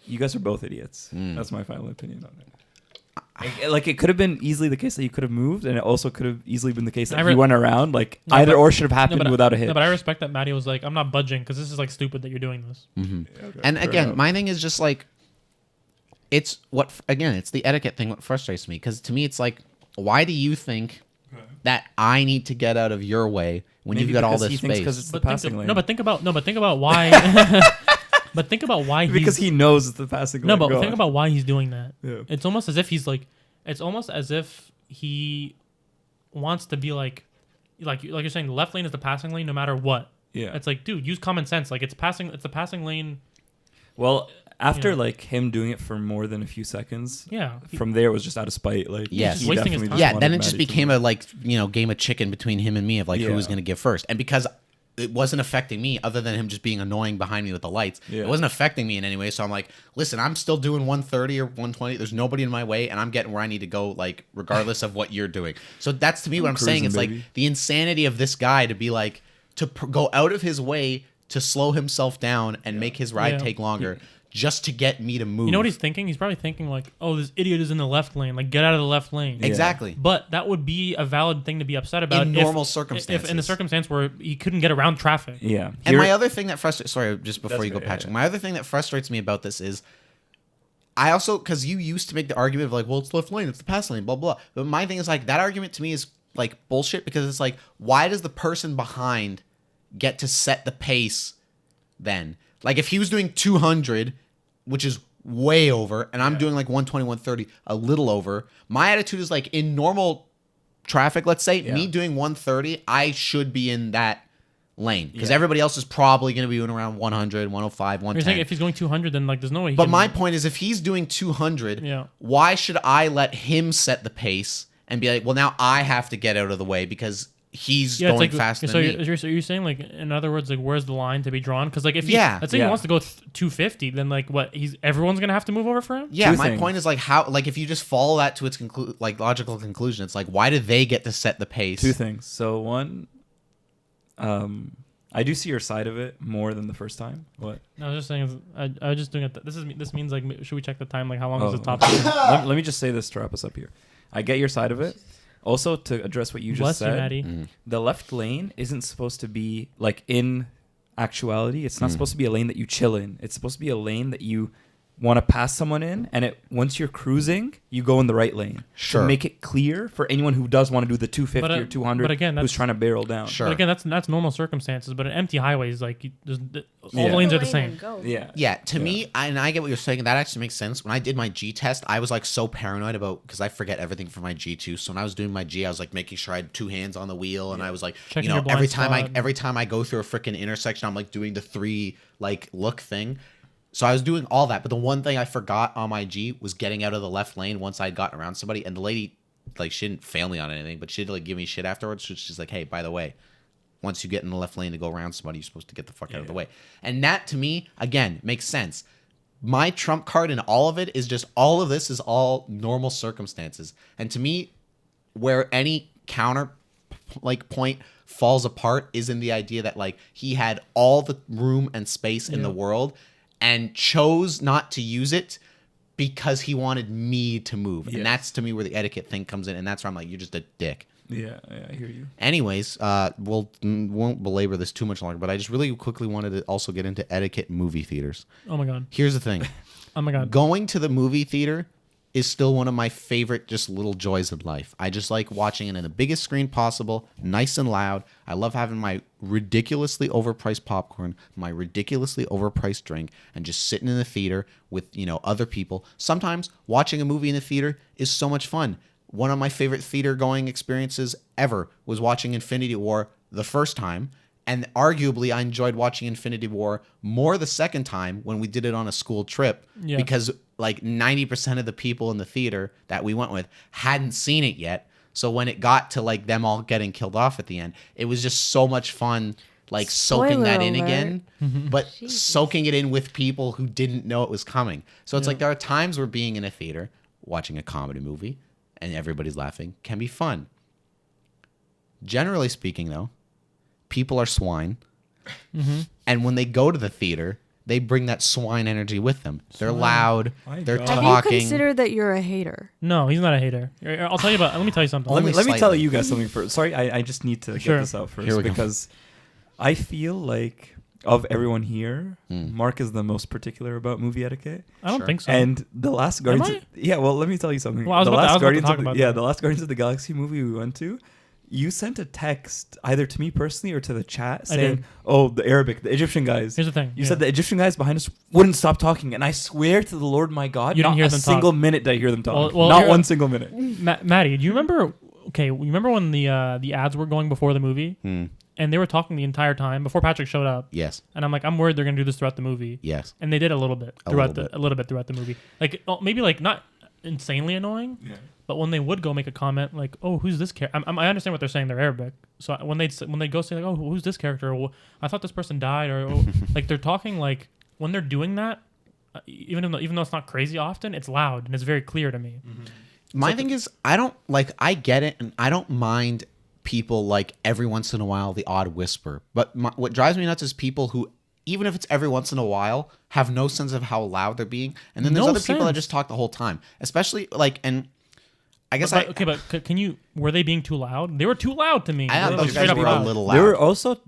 You guys are both idiots. Mm. That's my final opinion on it. Like it could have been easily the case that you could have moved, and it also could have easily been the case that you went around. Like No, either but- or should have happened but- without a hit. No, but I respect that Matty was like, I'm not budging because this is like stupid that you're doing this. Okay, And fair again, enough. my thing is just like, it's the etiquette thing. What frustrates me, because to me, it's like, why do you think that I need to get out of your way when Maybe you've got all because this he thinks 'cause space? it's the passing lane. But think about why. But think about why because he's, he knows it's the passing lane. no, but Go think on. about why he's doing that. Yeah. It's almost as if he's like, it's almost as if he wants to be like you're saying, the left lane is the passing lane no matter what. Yeah. It's like, dude, use common sense. Like it's the passing lane. Well, after Yeah. like him doing it for more than a few seconds, Yeah. from there it was just out of spite. Like Yes. He's wasting his definitely time. Yeah, wanted then it just Matty to became move. a game of chicken between him and me of like who was Yeah. going to give first. And because it wasn't affecting me other than him just being annoying behind me with the lights, Yeah. it wasn't affecting me in any way. So I'm like, listen, I'm still doing 130 or 120. There's nobody in my way, and I'm getting where I need to go, like regardless of what you're doing. So that's to me what I'm saying. cruising, It's like baby. the insanity of this guy to be like go out of his way to slow himself down and make his ride Yeah. take longer. Just to get me to move. You know what he's thinking? He's probably thinking like, "Oh, this idiot is in the left lane. Like, get out of the left lane." Yeah. Exactly. But that would be a valid thing to be upset about In normal circumstances. If in the circumstance where he couldn't get around traffic. Yeah. And my other thing that frustrates, sorry, just before That's you go, okay, Patrick, yeah. my other thing that frustrates me about this is I also, because you used to make the argument of like, well, it's left lane, it's the pass lane, blah, blah. But my thing is like, that argument to me is like bullshit because it's like, why does the person behind get to set the pace then? Like if he was doing 200, which is way over, and I'm doing like 120, 130, a little over, my attitude is like in normal traffic, let's say, me doing 130, I should be in that lane because everybody else is probably going to be doing around 100, 105, You're 110. saying if he's going 200, then like there's no way. He But can, my point is, if he's doing 200, Yeah. why should I let him set the pace and be like, well, now I have to get out of the way because he's it's going like, faster so than me? so you're saying like, in other words, like where's the line to be drawn? Because like if let's say Yeah. he wants to go 250, then like what? Everyone's gonna have to move over for him. Yeah, Two my things. point is like how, like if you just follow that to its logical conclusion, it's like why do they get to set the pace? Two things. So one, I do see your side of it more than the first time. What? No, I was just saying. I was just doing it. This means like, should we check the time? Like, how long Oh, is the topic? let me just say this to wrap us up here. I get your side of it. Also, to address what you just Bless you, said, Matty. the left lane isn't supposed to be like in actuality. It's not supposed to be a lane that you chill in. It's supposed to be a lane that you want to pass someone in, and once you're cruising, you go in the right lane. Sure. To make it clear for anyone who does want to do the 250 or 200, but again, who's trying to barrel down. Sure. But again, that's normal circumstances. But an empty highway is like all Yeah. the lanes are the Lane same. and go. Yeah. Yeah, to me, and I get what you're saying, and that actually makes sense. When I did my G test, I was like so paranoid about, because I forget everything from my G2. So when I was doing my G, I was like making sure I had 2 hands on the wheel, and I was like, Checking you know, your blind spot. every time I go through a freaking intersection, I'm like doing the 3 like look thing. So I was doing all that, but the one thing I forgot on my G was getting out of the left lane once I'd gotten around somebody, and the lady, like, she didn't fail me on anything, but she'd like give me shit afterwards. So she's like, hey, by the way, once you get in the left lane to go around somebody, you're supposed to get the fuck out of the way. And that, to me, again, makes sense. My trump card in all of it is just all of this is all normal circumstances. And to me, where any counter like point falls apart is in the idea that like he had all the room and space in the world and chose not to use it because he wanted me to move. Yes. And that's to me where the etiquette thing comes in. And that's where I'm like, you're just a dick. Yeah, I hear you. Anyways, won't belabor this too much longer, but I just really quickly wanted to also get into etiquette in movie theaters. Oh my god. Here's the thing. Oh my god. Going to the movie theater is still one of my favorite just little joys of life. I just like watching it in the biggest screen possible, nice and loud. I love having my ridiculously overpriced popcorn, my ridiculously overpriced drink, and just sitting in the theater with, you know, other people. Sometimes watching a movie in the theater is so much fun. One of my favorite theater going experiences ever was watching Infinity War the first time. And arguably, I enjoyed watching Infinity War more the second time when we did it on a school trip because like 90% of the people in the theater that we went with hadn't seen it yet. So when it got to like them all getting killed off at the end, it was just so much fun, like soaking that in Spoiler again, but Jesus. soaking it in with people who didn't know it was coming. So it's like there are times where being in a theater, watching a comedy movie, and everybody's laughing can be fun. Generally speaking, though, people are swine. And when they go to the theater, they bring that swine energy with them. They're loud. My They're God. Have talking. you considered that you're a hater? No, he's not a hater. I'll tell you about. Let me tell you something. Only Let me tell slightly. you guys something first. Sorry, I just need to Sure. get this out first Here we go. because I feel like of everyone here, Mark is the most particular about movie etiquette. I don't Sure. think so. And the last Guardians, I? yeah. Well, let me tell you something. Well, I was the about to- I last was about to Guardians, talk of the, about yeah, that. the last Guardians of the Galaxy movie we went to, you sent a text either to me personally or to the chat I saying, did. "Oh, the Egyptian guys." Here's the thing. You said the Egyptian guys behind us wouldn't stop talking, and I swear to the Lord, my God, You didn't not hear a them single talk. minute did I hear them talk. Well, not here- one single minute. Matty, do you remember? Okay, you remember when the ads were going before the movie, and they were talking the entire time before Patrick showed up, Yes. and I'm like, I'm worried they're gonna do this throughout the movie. Yes. And they did a little bit A throughout little bit. a little bit throughout the movie. Like maybe like not insanely annoying, but when they would go make a comment like, "Oh, who's this character?" I understand what they're saying. They're Arabic, so when they go say like, "Oh, who's this character?" Or, I thought this person died, or like they're talking like when they're doing that, even though it's not crazy often, it's loud and it's very clear to me. My thing is, I get it, and I don't mind people like every once in a while the odd whisper. But what drives me nuts is people who, even if it's every once in a while, have no sense of how loud they're being. And then there's No other people that sense. just talk the whole time. Especially like, and I guess But can you? Were they being too loud? They were too loud to me. I They thought were those straight guys up were a loud. little loud.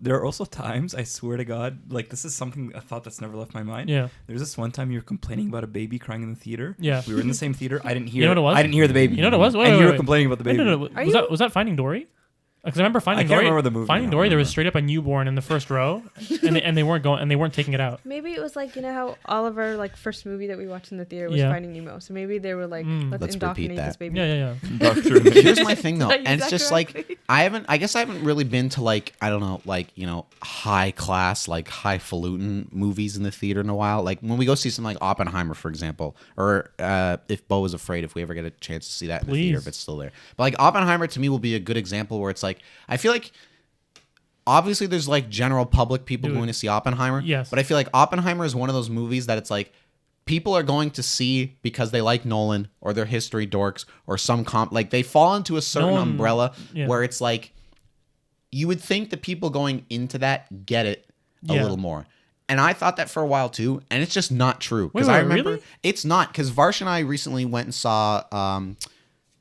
There are also times, I swear to God, like this is something, a thought that's never left my mind. Yeah. There's this one time you were complaining about a baby crying in the theater. Yeah. We were in the same theater. I didn't hear. You know what it was? I didn't hear the baby. You know what it was? Wait, and wait, you were wait. complaining about the baby. No. Are Was that Finding Dory? Because I remember Finding I can't Dory. remember the movie. Finding I Dory, don't there was remember. straight up a newborn in the first row, and they weren't taking it out. Maybe it was like, you know how Oliver, like first movie that we watched in the theater was Yeah. Finding Nemo. So maybe they were like, let's Let's repeat indoctrinate that. this baby. Yeah. Here's my thing though, Did I use and it's that just correctly? like I guess I haven't really been to like, I don't know, like, you know, high class, like highfalutin movies in the theater in a while. Like when we go see something like Oppenheimer, for example, or if Bo is afraid, if we ever get a chance to see that in the theater, Please. if it's still there. But like Oppenheimer to me will be a good example where it's like, I feel like obviously there's like general public people Dude. going to see Oppenheimer. Yes. But I feel like Oppenheimer is one of those movies that it's like, people are going to see because they like Nolan or they're history dorks or some like they fall into a certain Nolan- umbrella yeah. where it's like you would think the people going into that get it a Yeah. little more. And I thought that for a while too, and it's just not true. Because Wait, I remember really? it's not, because Varshaa and I recently went and saw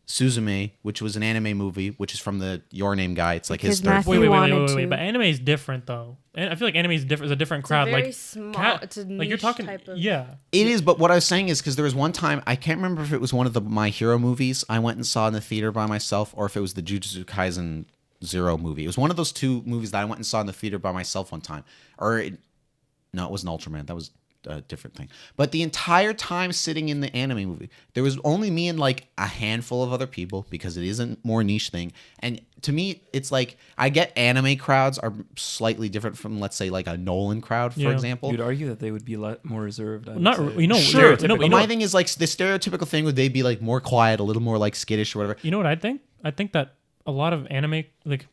Suzume, which was an anime movie, which is from the Your Name guy. It's like his Because third. Matthew- Wait. But anime is different though. And I feel like anime is different. It's a different crowd. It's a very like small. It's a niche like you're talking. type of. Yeah. It is, but what I was saying is because there was one time, I can't remember if it was one of the My Hero movies I went and saw in the theater by myself, or if it was the Jujutsu Kaisen Zero movie. It was one of those two movies that I went and saw in the theater by myself one time. No, it wasn't Ultraman. That was a different thing. But the entire time sitting in the anime movie, there was only me and like a handful of other people because it is a more niche thing. And to me, it's like I get anime crowds are slightly different from, let's say, like a Nolan crowd, for example. You'd argue that they would be more reserved. Not say. you know. Sure, No, but my thing is like the stereotypical thing would they be like more quiet, a little more like skittish or whatever. You know what I think? I think that a lot of anime, like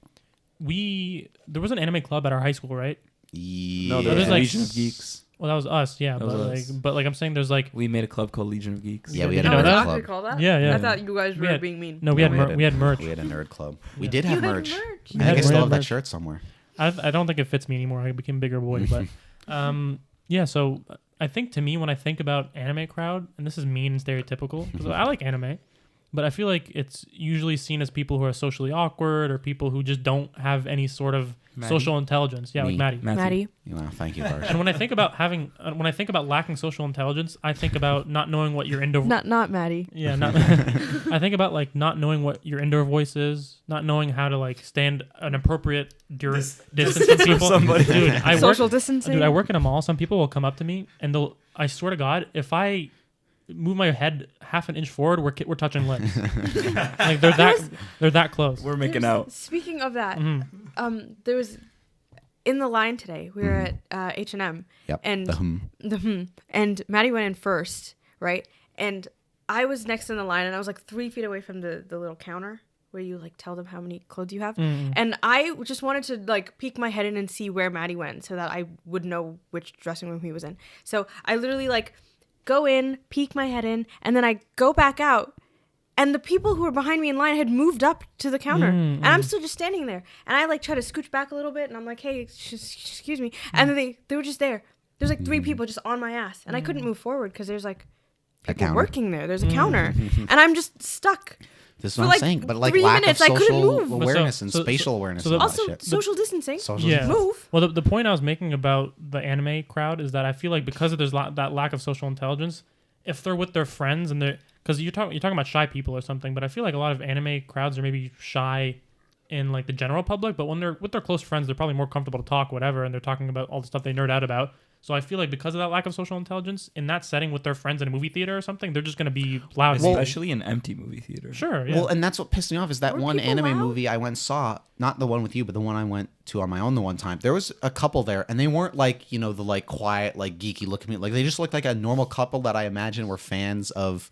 there was an anime club at our high school, right? Yeah. No, there's There's a like- Legion of Geeks. Well, that was us, yeah. That was us. But I'm saying there's like We made a club called Legion of Geeks. Yeah, we had You a know nerd that? What club. we call that? Yeah. I thought you guys We were had- being mean. No, we had merch. We had a nerd club. We Yeah. did have You had merch. merch. I think We I had still have that merch. shirt somewhere. I don't think it fits me anymore. I became a bigger boy, but yeah. So I think to me when I think about anime crowd, and this is mean and stereotypical because I like anime, but I feel like it's usually seen as people who are socially awkward or people who just don't have any sort of Matty? social intelligence. Yeah, Me. like Matty. Maddie. Thank you, Varshaa. And when I think about when I think about lacking social intelligence, I think about not knowing what your indoor. Not Maddie. Yeah, not. I think about like not knowing what your indoor voice is, not knowing how to like stand an appropriate distance from people. somebody. Dude, Social distancing. Dude, I work in a mall. Some people will come up to me and they'll. I swear to God, if I move my head half an inch forward, we're touching lips. Like they're that close. We're making There's- out. Speaking of that, Mhm. there was in the line today. We were at H&M, Yep. and and Maddie went in first, right? And I was next in the line, and I was like 3 feet away from the little counter where you like tell them how many clothes you have. And I just wanted to like peek my head in and see where Maddie went, so that I would know which dressing room he was in. So I literally like go in, peek my head in, and then I go back out. And the people who were behind me in line had moved up to the counter, and I'm still just standing there. And I like try to scooch back a little bit, and I'm like, "Hey, excuse me." And then they were just there. There's like 3 people just on my ass, and I couldn't move forward because there's like A people counter. working there. There's a counter, and I'm just stuck. This is For, what I'm like, saying. But like 3 lack minutes, of I couldn't social move. awareness and So- spatial awareness so and the- all that Also, shit. social distancing. Social Yeah. Move. Well, the point I was making about the anime crowd is that I feel like because of that lack of social intelligence, if they're with their friends and they're because you're talking about shy people or something, but I feel like a lot of anime crowds are maybe shy in like the general public, but when they're with their close friends, they're probably more comfortable to talk, whatever, and they're talking about all the stuff they nerd out about. So I feel like because of that lack of social intelligence in that setting with their friends in a movie theater or something, they're just going to be loud. Especially an empty movie theater. Sure, yeah. Well, and that's what pissed me off is that Were one people anime loud? movie I went and saw, not the one with you, but the one I went to on my own the one time. There was a couple there, and they weren't like, the like quiet, like geeky look at me. Like they just looked like a normal couple that I imagine were fans of,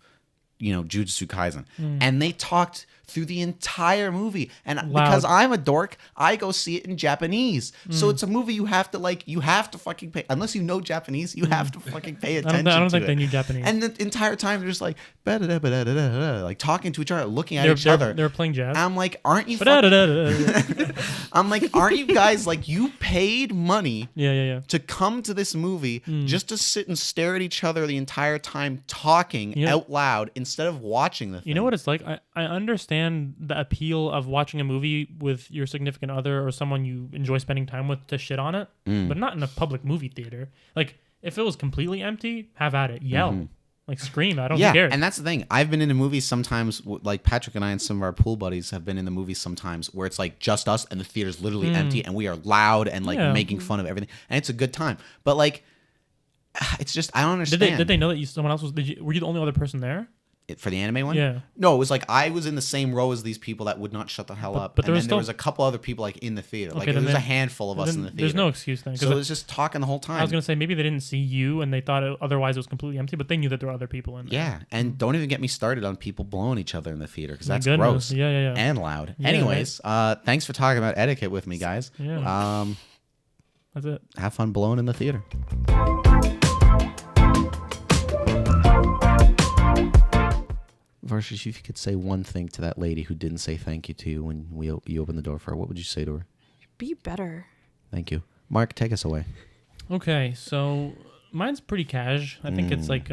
Jujutsu Kaisen. And they talked through the entire movie. And because I'm a dork, I go see it in Japanese. So it's a movie you have to fucking pay. Unless you know Japanese, you have to fucking pay attention I don't to think it. they knew Japanese. And the entire time they're just like, "Ba-da-da-ba-da-da-da-da," like talking to each other, looking at each They other. were playing jazz. I'm like, aren't you? I'm like, aren't you guys like you paid money Yeah. to come to this movie just to sit and stare at each other the entire time talking Yeah. out loud instead of watching the thing? You know what it's like? I understand the appeal of watching a movie with your significant other or someone you enjoy spending time with to shit on it, but not in a public movie theater. Like, if it was completely empty, have at it. Yell. Like, scream. I don't care. And that's the thing. I've been in the movies sometimes, like Patrick and I and some of our pool buddies have been in the movies sometimes where it's like just us and the theater's literally empty and we are loud and like Yeah. making fun of everything. And it's a good time. But like, it's just, I don't understand. Did they know that someone else was? Were you the only other person there? For the anime one? Yeah. No, it was like I was in the same row as these people that would not shut the hell up. but there and was then there was a couple other people like in the theater. Like Okay, there then was a they- handful of us in the theater. There's no excuse then. 'cause So it was just talking the whole time. I was gonna say maybe they didn't see you and they thought otherwise it was completely empty, but they knew that there were other people in there. Yeah, and don't even get me started on people blowing each other in the theater because My that's goodness. gross. Yeah. And loud. Yeah, Anyways, thanks for talking about etiquette with me, guys. Yeah. That's it. Have fun blowing in the theater. Varshaa, if you could say one thing to that lady who didn't say thank you to you when you opened the door for her, what would you say to her? Be better. Thank you. Mark, take us away. Okay, so mine's pretty cash. I think it's like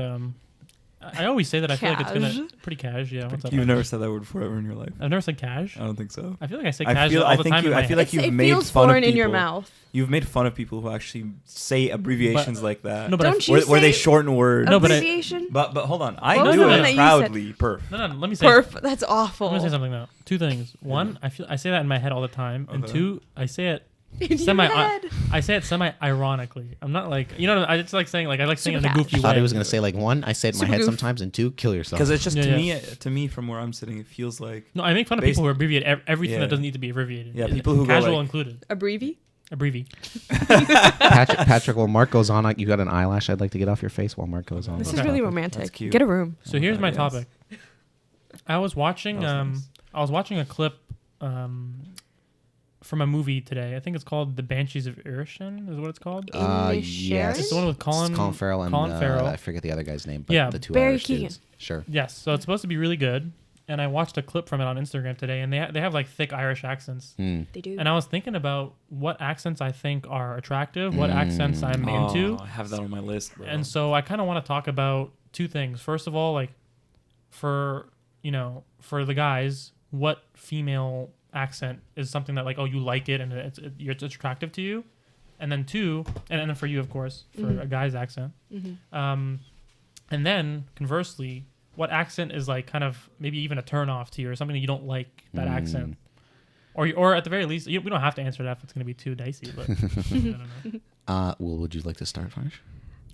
I always say that I feel like it's gonna Cash. pretty cash. Yeah. What's up? You've man? never said that word before ever in your life. I've never said cash. I don't think so. I feel like I say I cash feel- all I the think time. you- in I my feel head. like you've it made feels fun of foreign in your people. mouth. You've made fun of people who actually say abbreviations like that. No, but Don't you where they say shorten words. No, but I- abbreviation? But hold on, I What was do the one it that you proudly. Perf. No. Let me say. Perf. That's awful. I'm gonna say something though. Two things. One, I say that in my head all the time, and Okay. two, I say it In your semi. head. I say it semi-ironically. I'm not like I just like saying like I like saying it in a Super goofy I way. thought he was going to say, like, one, I say it in my Super head goof. sometimes, and two, kill yourself. Because it's just Yeah, to me, from where I'm sitting, it feels like No, I make fun of Based- people who abbreviate everything Yeah. that doesn't need to be abbreviated. Yeah, people who go casual like- included. Abbrevi? Abbrevi. Patrick, while Mark goes on, you got an eyelash I'd like to get off your face while Mark goes on. This Okay. is really That's romantic. cute. Get a room. So here's my yes. topic. I was watching That was nice. I was watching a clip from a movie today. I think it's called The Banshees of Inisherin, is what it's called. Yes. It's the one with Colin Farrell and Colin Farrell. I forget the other guy's name, but Yeah. the two Barry Irish Keoghan. dudes. Sure. Yes, so it's supposed to be really good. And I watched a clip from it on Instagram today, and they have like thick Irish accents. Hmm. They do. And I was thinking about what accents I think are attractive, what accents I'm into. I have that on my list, bro. And so I kind of want to talk about two things. First of all, like for the guys, what female accent is something that like, oh, you like it and it's attractive to you? And then two, and then for you, of course, for a guy's accent. And then conversely, what accent is like kind of maybe even a turn off to you or something that you don't like that accent? Or at the very least, we don't have to answer that if it's going to be too dicey, but I don't know. Well, would you like to start, Farsh?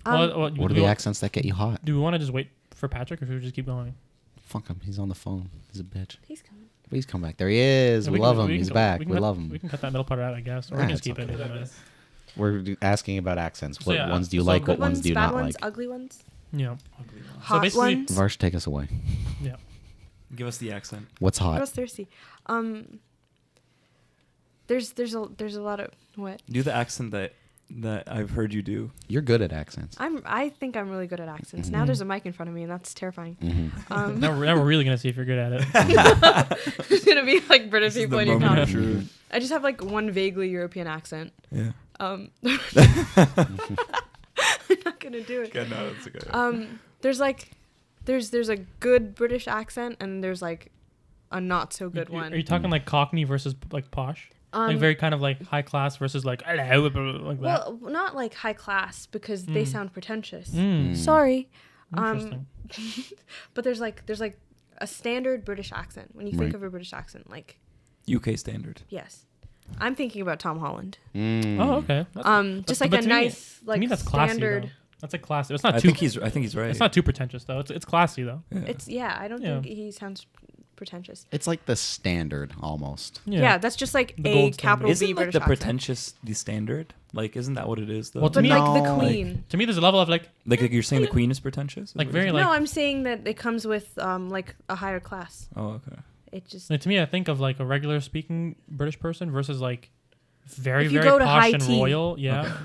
What are the accents that get you hot? Do we want to just wait for Patrick or should we just keep going? Fuck him. He's on the phone. He's a bitch. He's coming. Please come back. There he is. Yeah, We can- love him. can He's cut- back. can We cut- love him. We can cut that middle part out, I guess. Or we Ah, can just it's keep it. okay. Either way. We're asking about accents. So, What yeah, ones do you so like? good What ones do you bad not ones, like? ugly ones, Yeah. hot basically- ones. Varsh, take us away. Yeah. Give us the accent. What's I hot? was thirsty. There's a lot of what? Do the accent that I've heard you do. You're good at accents. I think I'm really good at accents. Now there's a mic in front of me, and that's terrifying. Now we're really gonna see if you're good at it. There's gonna be like British This is people the in your moment of comments. truth. I just have like one vaguely European accent. Yeah. I'm not gonna do it. Okay, no, that's okay. There's a good British accent, and there's like a not so good one. Are you talking like Cockney versus like posh? Like very kind of like high class versus like hello, like that. Well, not like high class because they sound pretentious. Mm. Sorry. Interesting. But there's like a standard British accent. When you think Right. of a British accent, like UK standard. yes. I'm thinking about Tom Holland. Oh, okay. Just like but a to me- nice to like me, that's classy. standard. Though. That's like classy. It's not I too. think he's right. It's not too pretentious though. It's classy though. Yeah. It's I don't think he sounds pretentious. It's like the standard almost. Yeah, that's just like The a gold capital Isn't B like British the accent. pretentious the standard? Like, isn't that what it is though? Well, to But me- like the No. queen. To me, there's a level of like like you're saying the queen is pretentious? Is Like what very you're like no, I'm saying that it comes with like a higher class. saying? Oh, okay. It just to me, I think of like a regular speaking British person versus like very If you very go to posh high and tea. royal,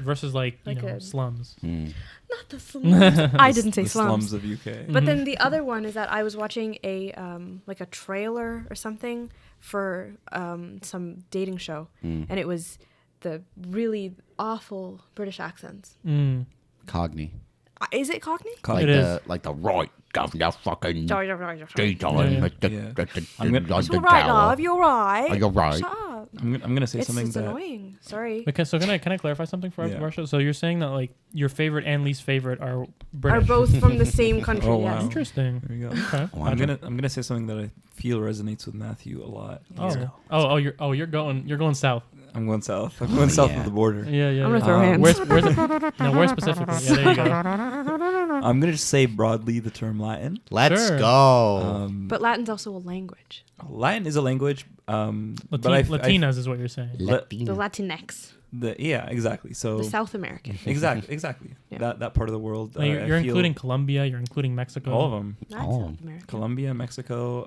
versus like Like a- slums. not the slums. I didn't say the slums. of UK. But then the other one is that I was watching a like a trailer or something for some dating show, and it was the really awful British accents. Mm. Cockney. Is it Cockney? Like It is. like the right governor fucking Sorry. Yeah. You're right, love. You're right. Oh, you're right. Shut up. I'm gonna say It's something that annoying. Sorry. Okay, so can I clarify something for Yeah. Varshaa? So you're saying that like your favorite and least favorite are British. Are both from the same country? Oh, yes. wow. Interesting. there you go. Okay. I'm gonna say something that I feel resonates with Matthew a lot. You're going south. I'm going south. I'm going south yeah. of the border. Yeah. I'm gonna throw hands. Where specifically? Yeah, there you go. I'm gonna just say broadly the term Latin. Let's Sure. go. But Latin's also a language. Latin is a language, but I Latinas is what you're saying. The Latino. Latinx. yeah, exactly. So The South American. exactly. Yeah. That part of the world. Now, you're I feel including Colombia. You're including Mexico. all of them. That's Oh. South American. Colombia, Mexico,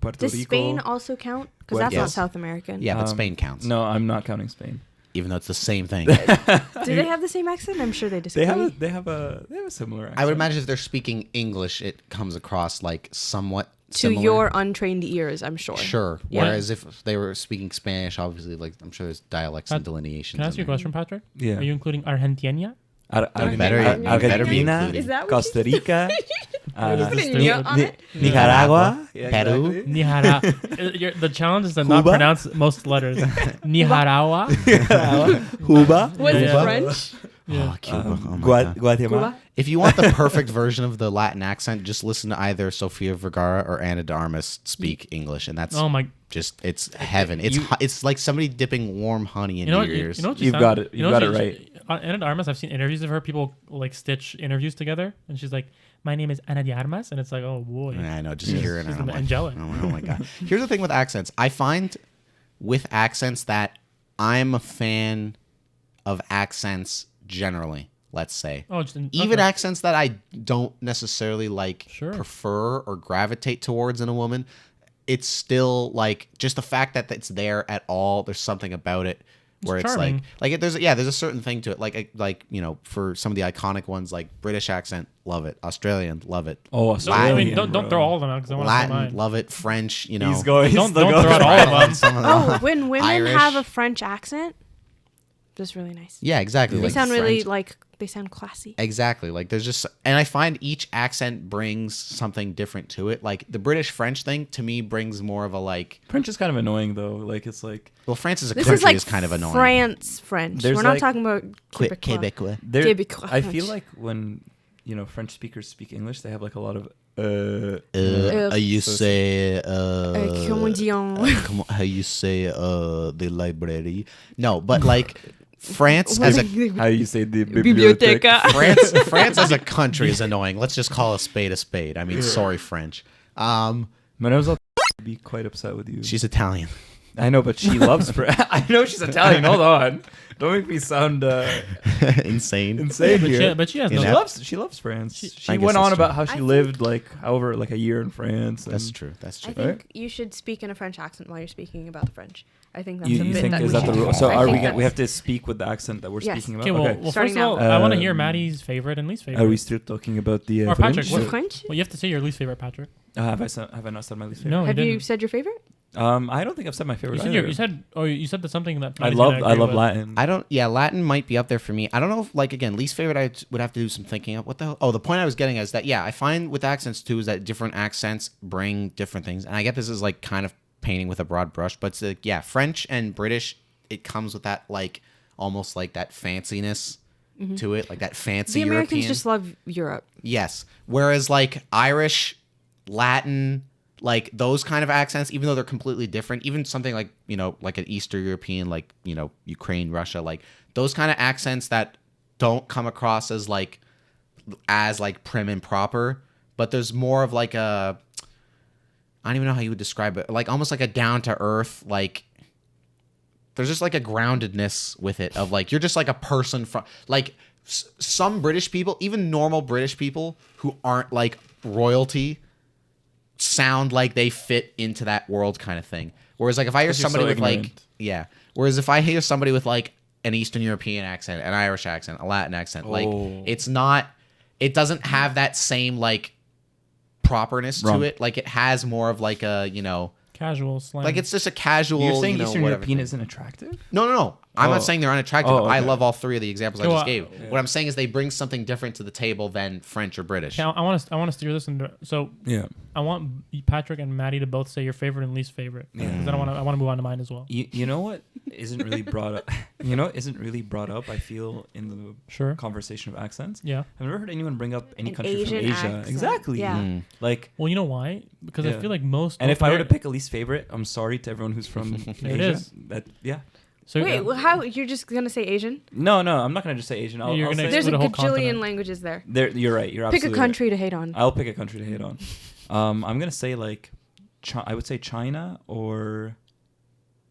Puerto Does Rico. Spain also count? Because Well, that's not yes. South American. Yeah, but Um, Spain counts. No, I'm not counting Spain. Even though it's the same thing. Do they have the same accent? I'm sure they disagree. They have a similar accent. I would imagine if they're speaking English, it comes across like somewhat to similar. your untrained ears, I'm sure. Sure. Yeah. Whereas if they were speaking Spanish, obviously, like I'm sure there's dialects and delineations. Can I ask you a in there. question, Patrick? Yeah. Are you including Argentina? better be Argentina, included. Is that what Costa Rica, Put Just a do nya it. on it? Nicaragua, Peru. exactly. Nihara. The challenge is to not Cuba? pronounce most letters. Nicaragua. Cuba, Was it Yeah. French? Yeah. Oh, Cuba. Oh my God. Guatemala. Cuba? If you want the perfect version of the Latin accent, just listen to either Sofia Vergara or Ana de Armas speak English, and that's Oh my. it's heaven. It's like somebody dipping warm honey into You know what? your ears. You know what You've got it. You've got it right. Ana de Armas, I've seen interviews of her. People like stitch interviews together, and she's like, "My name is Ana de Armas," and it's like, "Oh boy." I know, just hearing it. She's I'm like, angelic. oh my God. Here's the thing with accents. I find with accents that I'm a fan of accents generally, let's say. Oh, Even accents that I don't necessarily like Sure. prefer or gravitate towards in a woman, it's still like just the fact that it's there at all. There's something about it where it's charming. there's a certain thing to it. Like you know, for some of the iconic ones, like British accent, love it. Australian, love it. Oh, I Australian, mean, don't throw all of them out because I want to Latin, mine. love it. French, you know. He's going. Don't still throw going. out all of them. Some of them. Oh, when women Irish. have a French accent, that's really nice. Yeah, exactly. They like sound really French. like they sound classy. Exactly. Like there's just, and I find each accent brings something different to it. Like the British French thing to me brings more of a like. French is kind of annoying though. Like it's like Well, France as a This country is like is kind of annoying. France French. There's We're not like- talking about Quebecois. Quebecois. there. Québécois I feel French. like when French speakers speak English, they have like a lot of You say Comment dit en- how you say the library? No, but like France as a how you say the Biblioteca. France as a country is annoying. Let's just call a spade a spade. I mean, sorry, French. Mademoiselle would be quite upset with you. She's Italian. I know, but she loves French. I know she's Italian. Hold on, don't make me sound Insane. insane here. But she has You no. know? She loves France. I She guess went on that's about true. how she I lived like a year in France. That's and- true. That's I true. think you should speak in a French accent while you're speaking about the French. I think that's You, a you bit think that is we that the should rule? do. So I are we? think We have that's- to speak with the accent that we're Yes. speaking about. Okay, well, Okay. well Starting first of all, now. I want to hear Um, Maddie's favorite and least favorite. Are we still talking about the Or Patrick, French? what- The French? Well, you have to say your least favorite, Patrick. Have I not said my least favorite? No, Have you you didn't. said your favorite? I don't think I've said my favorite. You said that's something that I Maddie's love gonna I agree love with. Latin. I don't. Yeah, Latin might be up there for me. I don't know if, like, again, least favorite. I would have to do some thinking of what the hell. Oh, the point I was getting is that I find with accents too is that different accents bring different things, and I get this is like kind of painting with a broad brush, but it's like, French and British, it comes with that like almost like that fanciness to it, like that fancy The Americans European. just love Europe. Yes. Whereas like Irish, Latin, like those kind of accents, even though they're completely different, even something like, like an Eastern European, like, Ukraine, Russia, like those kind of accents that don't come across as prim and proper, but there's more of like a, I don't even know how you would describe it, like almost like a down to earth, like there's just like a groundedness with it of like, you're just like a person from like some British people, even normal British people who aren't like royalty, sound like they fit into that world kind of thing. Whereas like if I hear 'Cause you're somebody so with like, ignorant. whereas if I hear somebody with like an Eastern European accent, an Irish accent, a Latin accent, like it's not, it doesn't have that same like properness Wrong. to it. Like it has more of like a, Casual slang. like it's just a casual. You're saying Eastern whatever European thing. isn't attractive? No. I'm Oh. not saying they're unattractive. Oh, I okay. love all three of the examples I Well, just gave. What I'm saying is they bring something different to the table than French or British. Okay, I want to steer this into. So Yeah. I want Patrick and Maddie to both say your favorite and least favorite. Yeah. 'Cause I want to move on to mine as well. You know what isn't really brought up? You know what isn't really brought up? I feel in the Sure. conversation of accents. Yeah. I've never heard anyone bring up any An country Asian from Asia. accent. Exactly. Yeah. Mm. Like, Well, you know why? Because I Yeah. feel like most. and if I were to Ameri- pick a least favorite, I'm sorry to everyone who's from Asia. It is. Yeah. So Wait, well, how you're just gonna say Asian? No, I'm not gonna just say Asian. You're I'll gonna say There's a the whole gajillion continent. languages there. You're right. You're Pick absolutely a country to hate on. Right. I'll pick a country to hate on. I'm gonna say like, I would say China or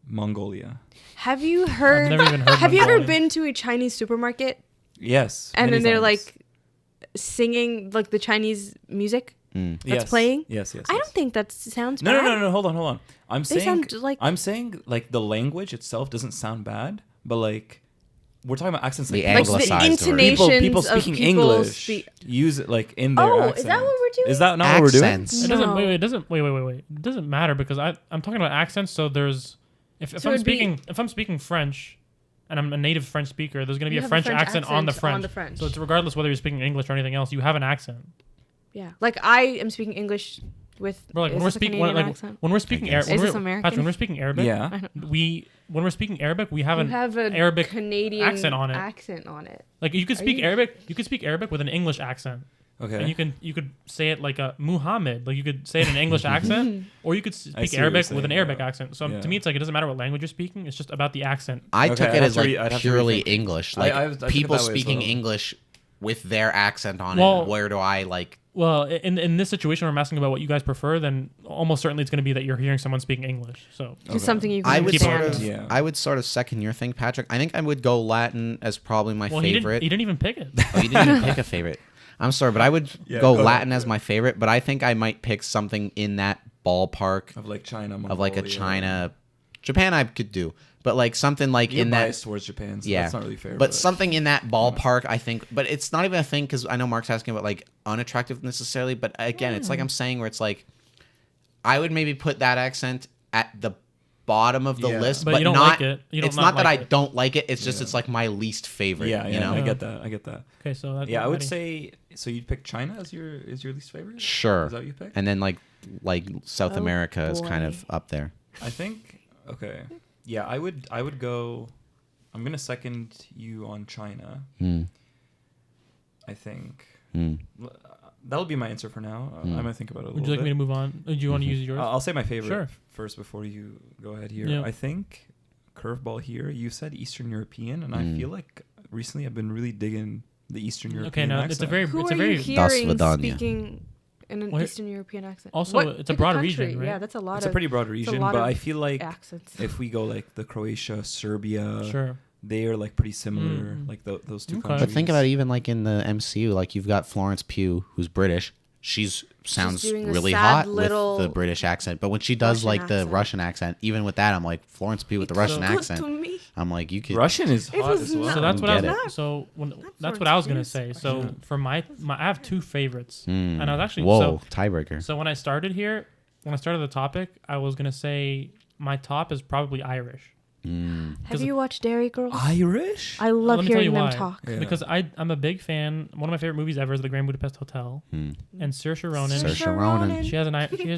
Mongolia. Have you heard? never even heard Have you ever Mongolian. been to a Chinese supermarket Yes. and many then they're times. like singing like the Chinese music Mm. that's Yes. playing? Yes. I don't think that sounds No, bad. no. Hold on. I'm They saying sound like I'm saying like the language itself doesn't sound bad, but like we're talking about accents The like anglicized the version. intonations people of speaking people English speak- use it like in their Oh, accent. is that what we're doing? Is that not what we're doing? Accents. It doesn't. No. Wait. It doesn't. Wait. It doesn't matter because I'm talking about accents. So there's if So I'm it'd be- speaking if I'm speaking French, and I'm a native French speaker, there's going to be You a have French accent on the on the French. French. So it's regardless whether you're speaking English or anything else, you have an accent. Yeah, like I am speaking English with. Bro, like is when we're this a speaking, Canadian accent? when we're speaking guess. Arabic, Is this American? Patrick, when we're speaking Arabic, Yeah. when we're speaking Arabic, we have You an have an Arabic Canadian accent on it. Accent on it. Like you could Are speak you- Arabic. You could speak Arabic with an English accent, Okay. and you could say it like a Muhammad. Like you could say it in an English accent, or you could see speak what you're Arabic with an saying, Arabic yeah. accent. So Yeah. to me, it's like it doesn't matter what language you're speaking. It's just about the accent. I Okay, took I'd it have as to like re- I'd have to purely rethink. English. Like I took it people that way as speaking well. English with their accent on Well- it. Where do I like? Well, in this situation where I'm asking about what you guys prefer, then almost certainly it's going to be that you're hearing someone speaking English. So Just something you can I would keep sort understand. of, Yeah. I would sort of second your thing, Patrick. I think I would go Latin as probably my well, favorite. he didn't even pick it. Oh, you didn't even pick a favorite. I'm sorry, but I would Yeah, go go ahead. Latin as my favorite. But I think I might pick something in that ballpark Of like China, of like a Mongolia. China, Japan. I could do, but like something like You're in that. biased towards Japan, so Yeah, that's not really fair. but something in that ballpark, I think. But it's not even a thing because I know Mark's asking about like unattractive necessarily. But again, it's like I'm saying where it's like I would maybe put that accent at the bottom of the Yeah. list, But but you don't not. like it. You don't It's not not that like I it. don't like it. It's just Yeah. it's like my least favorite. yeah, you know. I get that. I get that. Okay, so that's Yeah, I would Matty. say. So you'd pick China as your least favorite? Sure. Is that what you pick? And then like South Oh, America is kind boy. of up there. I think. Okay. Yeah, I would go. I'm gonna second you on China. Hmm. I think Hmm. that'll be my answer for now. I'm gonna think about it a Would you little like me to bit. move on? Do you want to use yours? I'll say my favorite Sure. first before you go ahead here. Yeah. I think curveball here. You said Eastern European, and I Mm. feel like recently I've been really digging the Eastern European. Okay, now it's a accent. very, Who it's are a you very. hearing Vidanya. speaking in an Well, Eastern European accent? Also, What- it's a pick broad country. region, right? Yeah, that's a lot It's of a pretty broad region, lot but of I feel like accents. if we go like the Croatia, Serbia, Sure. they are like pretty similar. Mm. Like those two Okay. countries. But think about it, even like in the MCU, like you've got Florence Pugh, who's British. She's sounds doing a really sad hot little with the British accent, but when she does Russian like the accent. Russian accent, even with that, I'm like Florence Pugh with the Russian So- Good accent. to me. I'm like you could. Russian is It hot was as well. not- So that's what I Get was. it. So when, that's Florence what I was gonna Pugh's say. So Russian. for my I have two favorites, Mm. and I was actually whoa tiebreaker. So when I started here, when I started the topic, I was gonna say my top is probably Irish. Mm. Have you watched Dairy Girls? Irish. I love Let me tell hearing you them why. talk. Yeah. Because I'm a big fan. One of my favorite movies ever is The Grand Budapest Hotel, Mm. and Saoirse Ronan. Saoirse Ronan. She has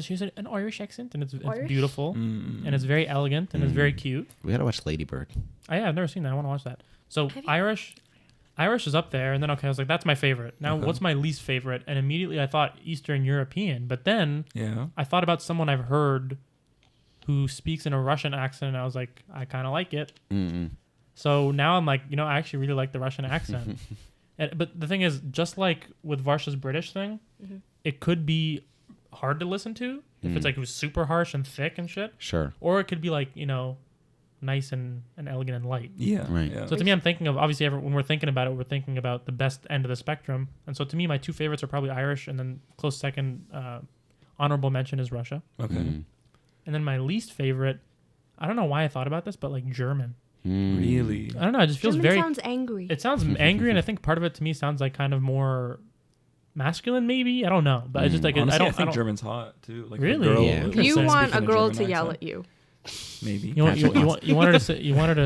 she has an Irish accent, and it's Irish? beautiful, Mm. and it's very elegant, and it's very cute. We gotta watch Lady Bird. I've never seen that. I want to watch that. So Have you- Irish is up there, and then I was like, that's my favorite. Now, Okay. what's my least favorite? And immediately I thought Eastern European, but then Yeah. I thought about someone I've heard who speaks in a Russian accent, and I was like, I kind of like it. Mm-mm. So now I'm like, I actually really like the Russian accent. But the thing is, just like with Varshaa's British thing, it could be hard to listen to if it's like it was super harsh and thick and shit, Sure. or it could be like nice and elegant and light. Yeah. Right. Yeah. So to me, I'm thinking of obviously when we're thinking about it, we're thinking about the best end of the spectrum. And so to me, my two favorites are probably Irish, and then close second, honorable mention is Russia. Okay. Mm. And then my least favorite, I don't know why I thought about this, but like German. Mm. Really. I don't know. It just feels German very. sounds angry. It sounds angry, and I think part of it to me sounds like kind of more masculine, maybe. I don't know, but I just like Honestly, I I think don't. German's hot too. Like Really? The girl, Yeah. like, you Interesting. want a speaking girl German to yell accent. at you. Maybe. You wanted to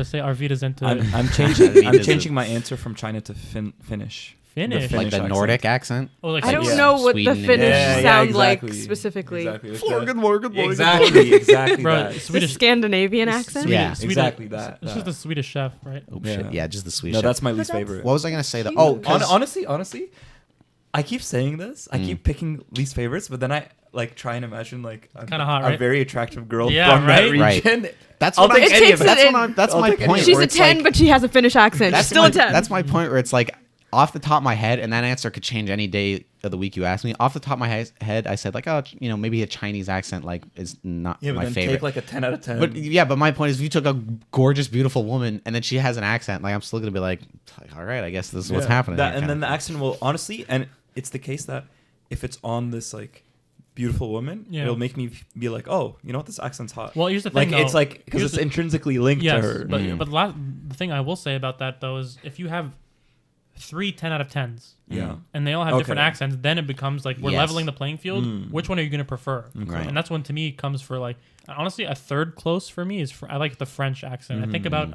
say Arvidas into I'm changing. I'm Arvidas. changing my answer from China to Finnish. Finnish. the Like the accent. Nordic accent. Oh, like I don't Yeah. know what Sweden the and- Finnish Yeah, sound like exactly. specifically. Exactly. Like Floor, the- good morning, good morning. Exactly Bro, that. The Swedish. Scandinavian Swedish- accent? Yeah. Swedish- Exactly that. It's just the Swedish chef, right? Oh Yeah. shit! Yeah, just the Swedish. No, chef. that's my least that's- favorite. What was I gonna say though? Cute. Oh, 'cause- honestly, I keep saying this. I keep picking least favorites, but then I like try and imagine like Kinda hot, a right? very attractive girl Yeah, from right? that region. that's I'll what take I'm, any of it. That's, It what takes I'm, that's I'll my take any point. of it. She's where a it's 10, like, but she has a Finnish accent. She's that's still my, a 10. That's my point where it's like off the top of my head, and that answer could change any day of the week you ask me. Off the top of my head, I said like, oh, maybe a Chinese accent like is not Yeah, but my then favorite. take like a 10 out of 10. But yeah, but my point is, if you took a gorgeous, beautiful woman and then she has an accent, like I'm still gonna be like, all right, I guess this is what's Yeah. happening. That, here, and kind then of the thing. accent will honestly, and it's the case that if it's on this like beautiful woman, Yeah. it'll make me be like, oh, you know what, this accent's hot. Well, here's the like thing. it's though. like because Here's it's the- intrinsically linked yes, to her. but Mm. but the thing I will say about that though is if you have 3 10 out of 10s Yeah. and they all have different Okay. accents, then it becomes like we're Yes. leveling the playing field. Mm. Which one are you going to prefer? Right. And that's when to me comes for like honestly a third close for me is I like the French accent. I think about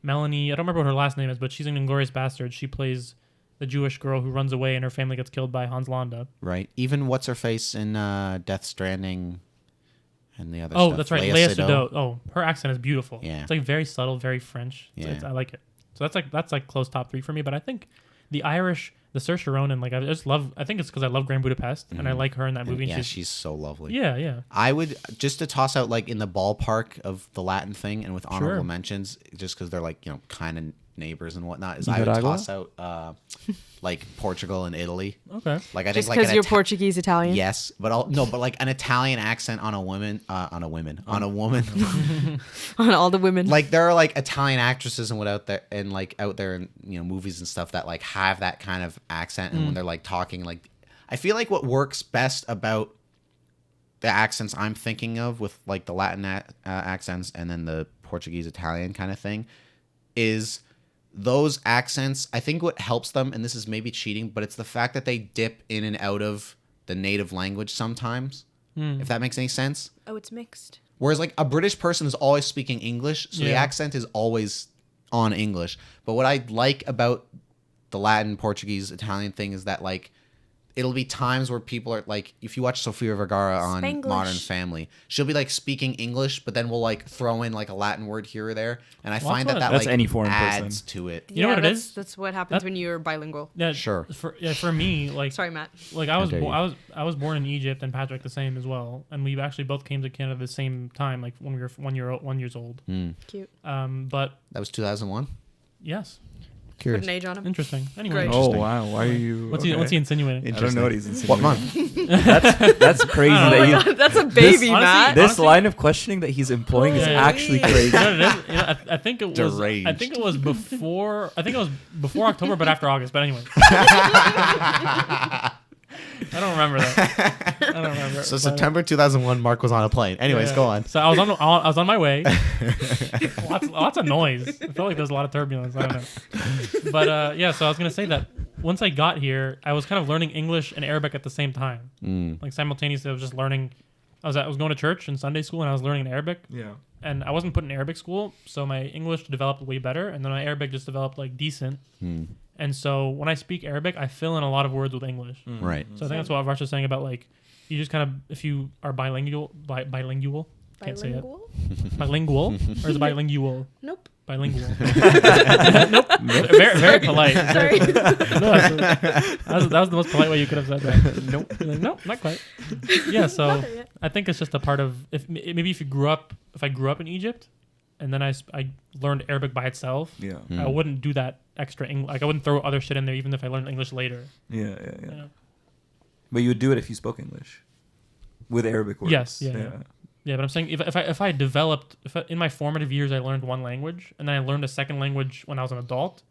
Melanie. I don't remember what her last name is, but she's in Inglourious Basterds. She plays the Jewish girl who runs away and her family gets killed by Hans Landa. Right. Even what's her face in Death Stranding and the other Oh, stuff. that's right. Léa Seydoux. Oh, her accent is beautiful. Yeah. It's like very subtle, very French. I like it. So that's like close top 3 for me. But I think the Irish, the Saoirse Ronan, like I think it's because I love Grand Budapest and I like her in that movie. And And she's so lovely. yeah. I would, just to toss out like in the ballpark of the Latin thing and with honorable Sure. mentions, just because they're like, kind of neighbors and whatnot, is I would toss out like Portugal and Italy. Okay. Like I Just think like because you're Portuguese Italian. Yes, but but like an Italian accent on a woman. On all the women. Like there are like Italian actresses and out there in movies and stuff that like have that kind of accent, and when they're like talking, like I feel like what works best about the accents I'm thinking of with like the Latin accents and then the Portuguese Italian kind of thing is those accents. I think what helps them, and this is maybe cheating, but it's the fact that they dip in and out of the native language sometimes, if that makes any sense. Oh, it's mixed. Whereas like a British person is always speaking English, so the accent is always on English. But what I like about the Latin, Portuguese, Italian thing is that like it'll be times where people are like, if you watch Sofia Vergara on Spanglish. Modern Family, she'll be like speaking English, but then we'll like throw in like a Latin word here or there, and I find that That's like any foreign adds person. to it. You know what it that's, is? That's what happens when you're bilingual. Yeah, Sure. For me, like Sorry, Matt. like How dare you. I was born in Egypt and Patrick the same as well, and we actually both came to Canada at the same time, like when we were 1 years old. Cute. But That was 2001. yes, Put Curious. an age on him. interesting. Anyway, Great. Oh Interesting. wow! Why are you? what's he insinuating? I don't know what he's What insinuating. month? That's crazy. Oh that my you, God. That's a baby, honestly, Matt. this honestly- line of questioning that he's employing is Yeah. actually crazy. You know what it is? I think it was. Deranged. I think it was before. I think it was before October, but after August. But anyway, I don't remember that. I don't remember. So but- September 2001, Mark was on a plane. Anyways, Yeah. go on. So I was on my way. lots of noise. I felt like there was a lot of turbulence. I don't know. But so I was gonna say that once I got here, I was kind of learning English and Arabic at the same time. Like simultaneously, I was just learning. I was going to church and Sunday school, and I was learning Arabic. Yeah. And I wasn't put in Arabic school, so my English developed way better, and then my Arabic just developed like decent. And so when I speak Arabic, I fill in a lot of words with English. Right. So I think that's what Varshaa was saying about like you just kind of if you are bilingual, can't say it. Bilingual or is it bilingual? Nope. Bilingual. Nope. Very, very polite. Sorry. That was the most polite way you could have said that. Nope. Like, nope, not quite. Yeah. So Not there yet. I think it's just a part of if I grew up in Egypt, and then I learned Arabic by itself. Yeah. I wouldn't do that extra like I wouldn't throw other shit in there even if I learned English later. Yeah. Yeah. But you would do it if you spoke English with Arabic words. Yes, yeah. Yeah, but I'm saying if I developed in my formative years I learned one language and then I learned a second language when I was an adult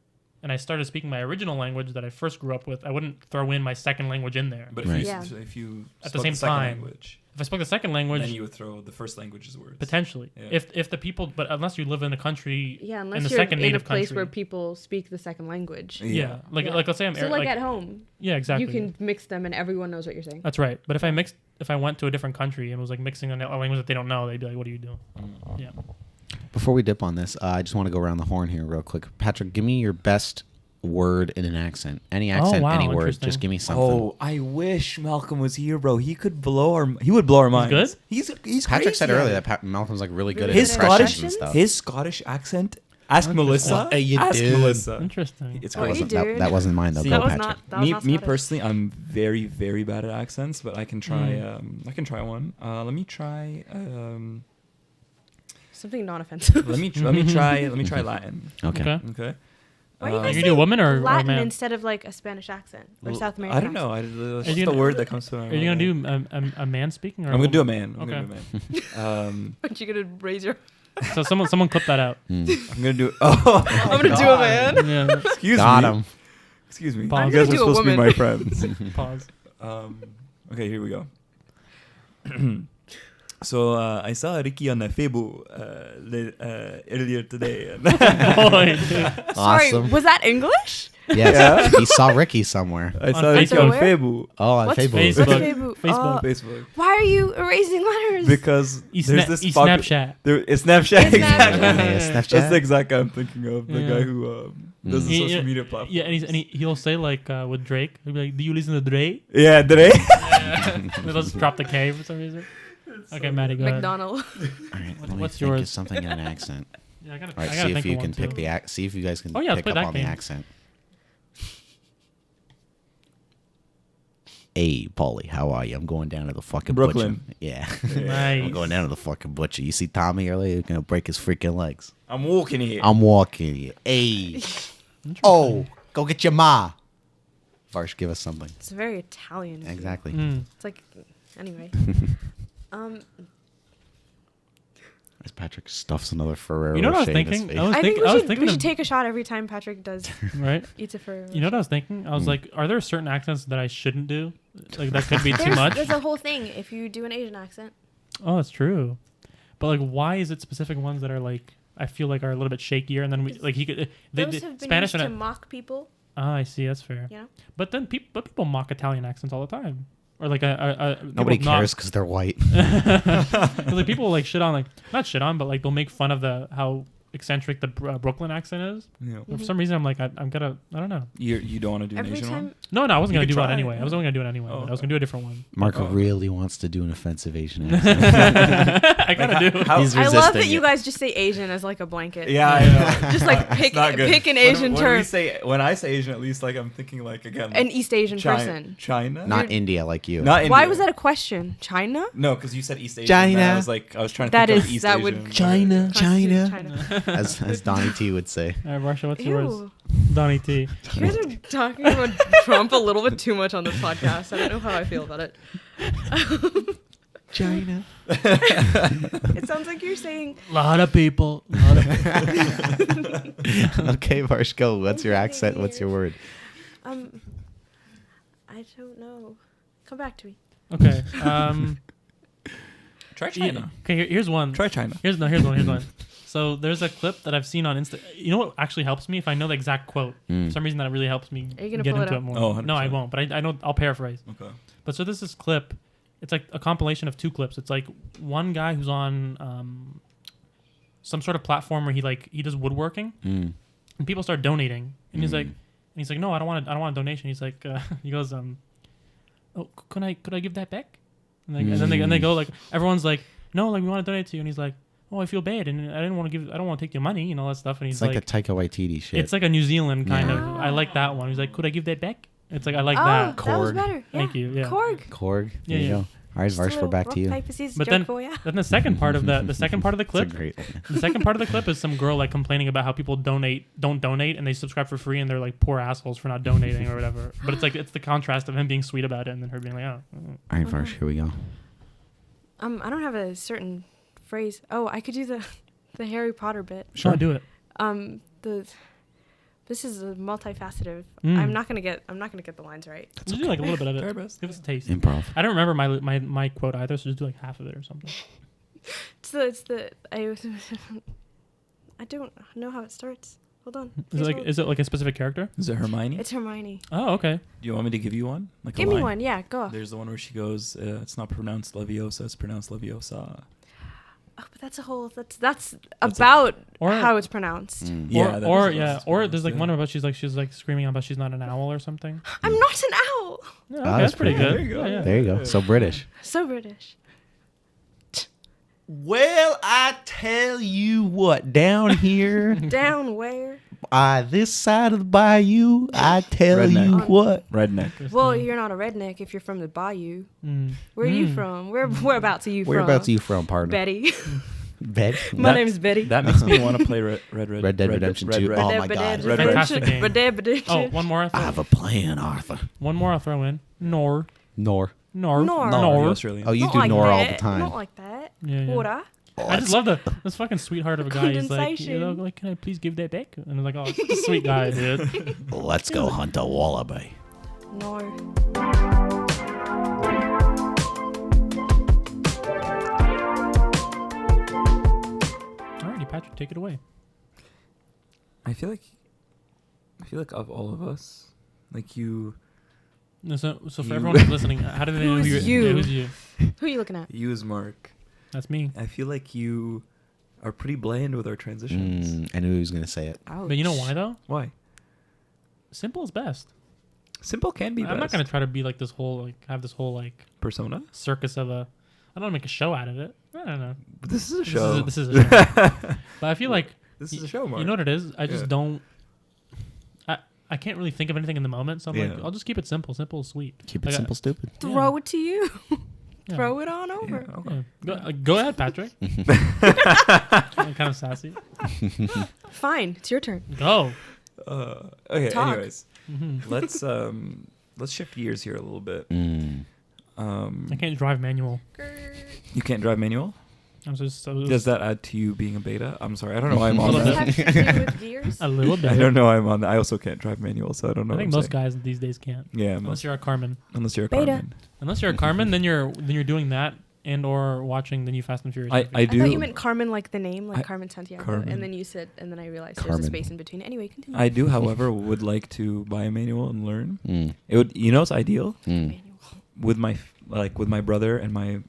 and I started speaking my original language that I first grew up with, I wouldn't throw in my second language in there. But Right. if you At the spoke same second time, language, if I spoke the second language, then you would throw the first language's words. potentially. Yeah. If the people, but unless you live in a country, Yeah, in unless the you're second in a native place country. where people speak the second language. Yeah, like Yeah. let's say I'm So like at home, yeah, exactly. you can mix them and everyone knows what you're saying. That's right. But if I went to a different country and was like mixing a language that they don't know, they'd be like, "What are you doing?" Yeah. Before we dip on this, I just want to go around the horn here real quick. Patrick, give me your best word in an accent. Any accent, wow, any word. interesting. Just give me something. Oh, I wish Malcolm was here, bro. He would blow our minds. good? He's Patrick said crazy earlier at it. that Malcolm's like really good His at impressions Scottish- and stuff. His Scottish accent. Ask Melissa. Hey, you Ask dude. Melissa. Interesting. It's Oh, crazy. you wasn't, dude. that wasn't mine though. See, Go, That was Patrick. not. That was me not me Scottish. personally, I'm very very bad at accents, but I can try. I can try one. Let me try. Something non-offensive. Let me try Latin. Okay. Okay. Why do you You guys can say do a woman or Latin man? instead of like a Spanish accent or South American? I don't know. That's Are you the gonna- word that comes to my Are mind. you gonna do a man speaking or? I'm gonna do a woman? man. I'm gonna do a man. Aren't you gonna raise your? So someone clip that out. I'm gonna do. Oh, I'm gonna do a man. Yeah. excuse Got me. him. Excuse me. I'm You guys gonna are do a supposed to be woman. my friends. Pause. Okay, here we go. So I saw Ricky on the Facebook earlier today. Boy, dude. Sorry, Awesome. was that English? Yes, he saw Ricky somewhere. I On saw Ricky Facebook. on Where? Facebook. Oh, on What's Facebook. Facebook? Facebook? Facebook. Facebook. Why are you erasing letters? Because there's this Snapchat. It's Snapchat. It's Exactly. Yeah, Snapchat. That's the exact guy I'm thinking of. The Yeah. guy who does the He- social yeah, media platform. Yeah, and he'll say like with Drake, he'll be like, "Do you listen to Drake?" Yeah, did They'll just drop the K for some reason. Okay, Maddie, go ahead. McDonald. All right, let me what's think of yours? something in an accent. Yeah, I gotta, All right, I gotta see think if you of can one, pick too. the see if you guys can Oh, yeah, let's pick play up that on the game. accent. Hey, Paulie, how are you? I'm going down to the fucking Brooklyn. butcher. Yeah. Nice. I'm going down to the fucking butcher. You see Tommy earlier? He's going to break his freaking legs. I'm walking here. I'm walking here. Hey. Oh, go get your ma. Varsh, give us something. It's very Italian. of you. Exactly. Mm. It's like, anyway. As Patrick stuffs another Ferrero You know what I was Rocher in his thinking? face. I was I think I was we thinking should of- take a shot every time Patrick does right. eats a Ferrero. You know what I was thinking? I was like, are there certain accents that I shouldn't do? Like that could be too much. There's a whole thing if you do an Asian accent. Oh, that's true. But like, why is it specific ones that are like I feel like are a little bit shakier, and then we like he could Those have been Spanish used to and mock people. I see, that's fair. You know? But then people mock Italian accents all the time, or like a Nobody people not- cares because they're white. 'Cause, like people like shit on like not shit on, but like they'll make fun of the how eccentric the Brooklyn accent is. Yeah. For some reason, I'm like I'm gonna I don't know. You don't want to do an Every Asian time. one? No, I wasn't You gonna could do that try, anyway. yeah. I was only gonna do it anyway. Oh, But I was gonna do a different one. Marco Oh. really wants to do an offensive Asian accent. I gotta do. How- He's I love resisting that you it. guys just say Asian as like a blanket. Yeah, I know. Just like It's pick not good. pick an Asian when term. we say when I say Asian, at least like I'm thinking like again An East Asian China, person. China, Not India like you. not India. Why was that a question? China? No, because you said East Asian. China. and I was trying to That think of is- East that Asian. would- China. Constitute China. As Donnie T would say. All right, Varshaa, what's yours? Ew. Donnie T. You guys are talking about Trump a little bit too much on this podcast. I don't know how I feel about it. China. It sounds like you're saying Lot of people. Okay, Varsh, go. What's your accent? What's your word? I don't know. Come back to me. Okay. Try China. Okay. Here's one. Try China. Here's one. So there's a clip that I've seen on Insta. You know what actually helps me if I know the exact quote. For some reason that really helps me Are you gonna get pull it into it up? more. Oh, no, I 100%. won't. But I know I'll paraphrase. Okay. But so this clip. It's like a compilation of two clips. It's like one guy who's on some sort of platform where he does woodworking, and people start donating, and he's like, no, I don't want a donation. He's like, he goes, oh, could I give that back? And then they go like, everyone's like, no, like we want to donate to you, and he's like, oh, I feel bad, and I don't want to take your money and all that stuff, and he's It's like a Taika Waititi shit. it's like a New Zealand kind of. Yeah. I like that one. He's like, could I give that back? It's like I like Oh, that. that was Korg. better. Thank you, yeah. Korg. Korg. Yeah, There you yeah. go. All right, Just a Varsh, we're little back rock, to you. paper, scissors, But joke then, for ya. then the second part of the It's a clip, great. the second part of the clip is some girl like complaining about how people don't donate, and they subscribe for free, and they're like poor assholes for not donating or whatever. But it's like it's the contrast of him being sweet about it, and then her being like, oh. All right, Varsh, here we go. I don't have a certain phrase. Oh, I could do the Harry Potter bit. Sure, do it. This is a multifaceted. Mm. I'm not gonna get the lines right. Just do like a little bit of Try it. your best. Give us a taste. Improv. I don't remember my quote either, so just do like half of it or something. I don't know how it starts. Hold on. Is it like a specific character? Is it Hermione? It's Hermione. Oh, okay. Do you want me to give you one? Like a Give me line? one. Yeah, go. There's the one where she goes, it's not pronounced Leviosa, it's pronounced Leviosa. Oh, but that's a whole. That's about Or- how it's pronounced. Yeah, that or is- yeah, that's or pronounced, there's like yeah. one about she's like screaming about she's not an owl or something. I'm not an owl. Yeah, that's that's pretty pretty good. good. There you go. Yeah, yeah. There you go. So British. So British. Well, I tell you what, down here, Down where? this side of the bayou, I tell Redneck. you what. Redneck. Well, you're not a redneck if you're from the bayou. Mm. Where are you from? Whereabouts are you from? Whereabouts are you from, partner? Betty. Bed? My That- name's Betty. That makes me want to play Red Dead Redemption 2. Oh my God. Red Fantastic game. Redemption. Oh, one more. I have a plan, Arthur. One more I'll throw in. Nor. Nor. Nor. Nor. The Nor. Australian. Oh, you Not do like Nor all that. the time. Not like that. Yeah, yeah. Water. I just love this fucking sweetheart of a guy. He's like, Condensation. like, can I please give that back? And I'm like, oh, it's a sweet guy, dude. Let's go hunt a wallaby. Nor. Alrighty, Patrick, take it away. I feel like I feel like of all of us, like you, No, so for You- everyone who's listening, how do they know Who's who you're? you? Yeah, who's you? Who are you looking at? you as Mark. That's me. I feel like you are pretty bland with our transitions. I knew he was going to say it. Ouch. But you know why though? Why? Simple is best. Simple can be I'm best. not gonna try to be like this whole have this whole Persona. circus of a. I don't want to make a show out of it. I don't know. But this is a show. This is a show. But I feel like This is a show, Mark. you know what it is. I just Yeah. don't. I can't really think of anything in the moment, so I'm like, Yeah. I'll just keep it simple. Simple is sweet. Keep it Like, simple, stupid. Throw it to you. Yeah. Throw it on over. Yeah, okay. Yeah. Go ahead, Patrick. I'm kind of sassy. Fine, it's your turn. Go. Okay. Talk. Anyways, Mhm. let's shift gears here a little bit. I can't drive manual. You can't drive manual. I'm just so Does that add to you being a beta? I'm sorry. I don't know why I'm on Little Does that. it have to do with gears? a little bit. I don't know why I'm on that. I also can't drive manual, so I don't know. I think what I'm most guys these days can't. saying. Yeah, Unless you're a Carmen. unless you're a Beta. Carmen. Unless you're a Carmen, then you're doing that and or watching the new Fast and Furious. I movie. I do. thought you meant Carmen, like the name, like I- Carmen Santiago. Carmen. And then you said, and then I realized there's Carmen. a space in between. Anyway, continue. I do, however, would like to buy a manual and learn. Mm. It would, you know, it's ideal Mm. with my brother and my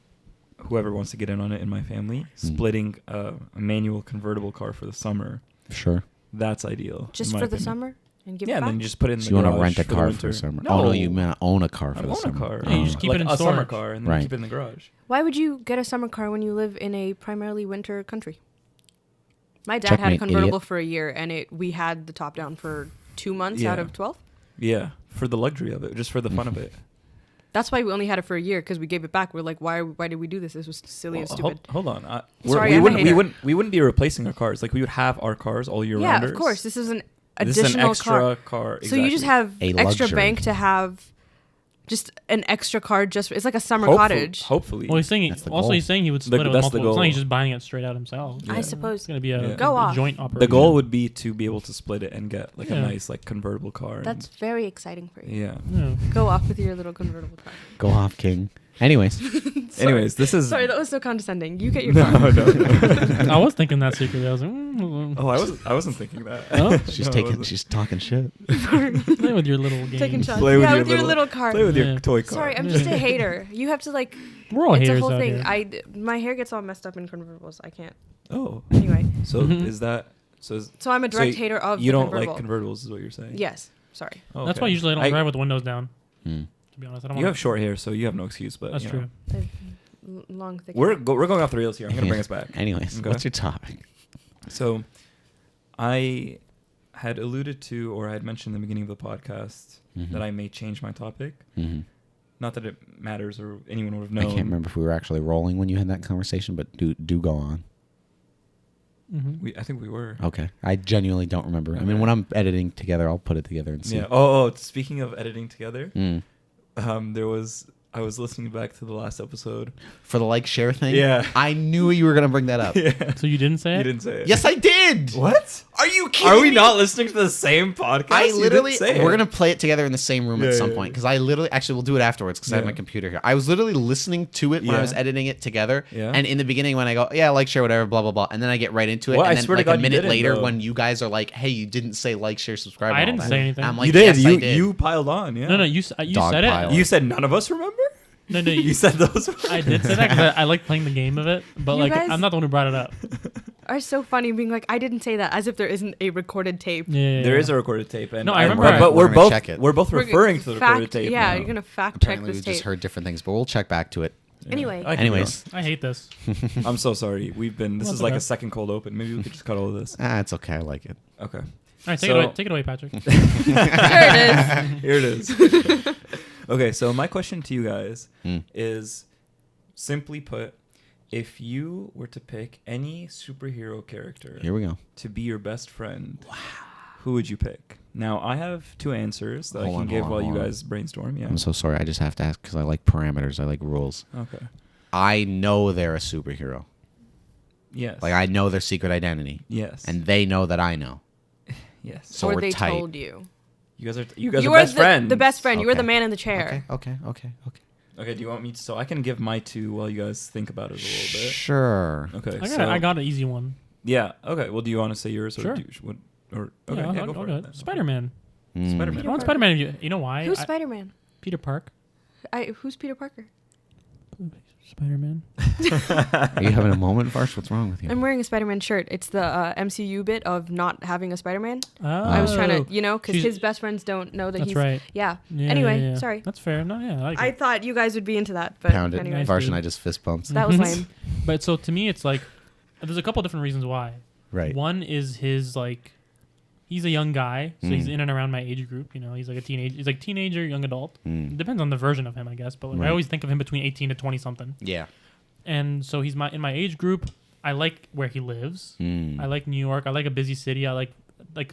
whoever wants to get in on it in my family, splitting a manual convertible car for the summer. Sure. That's ideal. Just in my for the opinion. summer and give Yeah, it and back? then you just put it in So the you want to garage rent a for the car for winter. the summer? No. Oh, no, you meant own a car for I the own a summer. car. Yeah, you just keep like it in a summer storage. car and then Right. keep it in the garage. Why would you get a summer car when you live in a primarily winter country? My dad had a Checkmate, convertible idiot. for a year, and we had the top down for 2 months out Yeah. of 12. Yeah, for the luxury of it, just for the fun of it. That's why we only had it for a year, because we gave it back. We're like, why did we do this? This was silly and Well, stupid. hold on. Sorry, we I'm a wouldn't. We hater. wouldn't be replacing our cars. Like we would have our cars all year Yeah, round. of course. This is an This is additional an extra car. So you just exactly. have A extra luxury. bank to have just an extra car. It's like a summer Hopefully- cottage. Hopefully. Well, he's saying That's the also goal. he's saying he would split it with that's the multiple. It's not like he's goal. just buying it straight out himself. Yeah. I suppose. It's gonna be a, Yeah. Go a off. joint operation. The goal would be to be able to split it and get like Yeah. a nice like convertible car. That's very exciting for you. yeah. Yeah. Go off with your little convertible car. Go off, King. Anyways, Anyways, this is. Sorry, that was so condescending. You get your no, car. no. I was thinking that secretly. I was like, Oh, I wasn't thinking that. Oh? she's No, I taking. wasn't. She's talking shit. play with your little game. Taking shots. Play with yeah, your with your little- little car. Play with Yeah. your toy car. Sorry, I'm just a hater. You have to like. We're all It's a haters whole out thing. here. My hair gets all messed up in convertibles. I can't. Oh, Anyway, so Mhm. is that so? so I'm a direct so hater of you the don't convertible. like convertibles, is what you're saying? Yes. Sorry. Oh, That's okay. why usually I don't drive with the windows down. Hmm. To be honest, I don't. You want have short hair, so you have no excuse. But That's you true. know. I've long thick. We're hair. we're going off the rails here. I'm gonna bring us back. Anyways, Okay. what's your topic? So, I had alluded to, or I had mentioned in the beginning of the podcast Mhm. that I may change my topic. Mhm. Not that it matters or anyone would have I known. can't remember if we were actually rolling when you had that conversation, but do go on. Mm-hmm. I think we were. Okay, I genuinely don't remember. I mean, Okay. when I'm editing together, I'll put it together and see. Yeah. Oh, speaking of editing together, Mm. I was listening back to the last episode. For the like share thing. Yeah. I knew you were gonna bring that up. Yeah. So you didn't say it? You didn't say it. Yes, I did. What? Are you kidding Are we me? not listening to the same podcast? I You didn't literally, say we're it. gonna play it together in the same room Yeah, at some yeah, point yeah. because I literally, actually, we'll do it afterwards because I have Yeah. my computer here. I was literally listening to it when I Yeah. was editing it together, Yeah. and in the beginning when I go, yeah, like, share, whatever, blah blah blah, and then I get right into it, What? I and then swear to like God a you minute didn't, later though. when you guys are like, hey, you didn't say like, share, subscribe. I and all didn't that. say anything. And I'm like, You did. yes, I did. You piled on. Yeah. No, you Dog said it. pile. You said none of us remember. No, You you said those. I did say that because I like playing the game of it, but You like guys- I'm not the one who brought it up. Are so funny being like, I didn't say that, as if there isn't a recorded tape. Yeah, There is a recorded tape, and No, I remember- But We're we're gonna both check it. we're both We're referring to the recorded fact, tape. Yeah, now. you're gonna fact Apparently, check we this just tape. heard different things, but we'll check back to it. Yeah. Anyway. I can be Anyways, I hate this. wrong. I'm so sorry. This That's is like okay. a second cold open. Maybe we could just cut all of this. it's okay. I like it. Okay. All right, So- take it away, Patrick. Here it is. Here it is. Okay, so my question to you guys Mm. is, simply put, if you were to pick any superhero character Here we go. to be your best friend, who would you pick? Now, I have two answers that I Hold can on, give hold on, while you hold on. guys brainstorm. Yeah. I'm so sorry. I just have to ask because I like parameters. I like rules. Okay. I know they're a superhero. Yes. Like I know their secret identity, Yes. and they know that I know. yes. So or we're they tight. told you. You guys are You are are best friends. the best friend. You are Okay. the man in the chair. Okay. Okay. Do you want me to? So I can give my two while you guys think about it a little bit. Sure. Okay. I got an easy one. Yeah. Okay. Well, do you want to say yours or Sure. do you, what? Or Yeah, okay, I'll go go for to it. it. then. Spider-Man. Spider-Man. I want Spider-Man. You know why? Who's Spider-Man? Peter Park. Who's Peter Parker? Spider-Man. Are you having a moment, Varsh? What's wrong with you? I'm wearing a Spider-Man shirt. It's the MCU bit of not having a Spider-Man. Oh. I was trying to, because She's- his best friends don't know that That's he's. right. Yeah. Yeah, Anyway, yeah, yeah. sorry. That's fair. No, yeah, I like I it. thought you guys would be into that, but Pound it. anyway. Nice. Varsh dude. and I just fist bumped. That was lame. But so to me, it's like there's a couple different reasons why. Right. One is his like, he's a young guy, so he's Mm. in and around my age group. You know, he's like a teenage. He's like teenager, young adult. Mm. It depends on the version of him, I guess. But like, Right. I always think of him between 18 to 20 something. Yeah. And so he's in my age group. I like where he lives. Mm. I like New York. I like a busy city. I like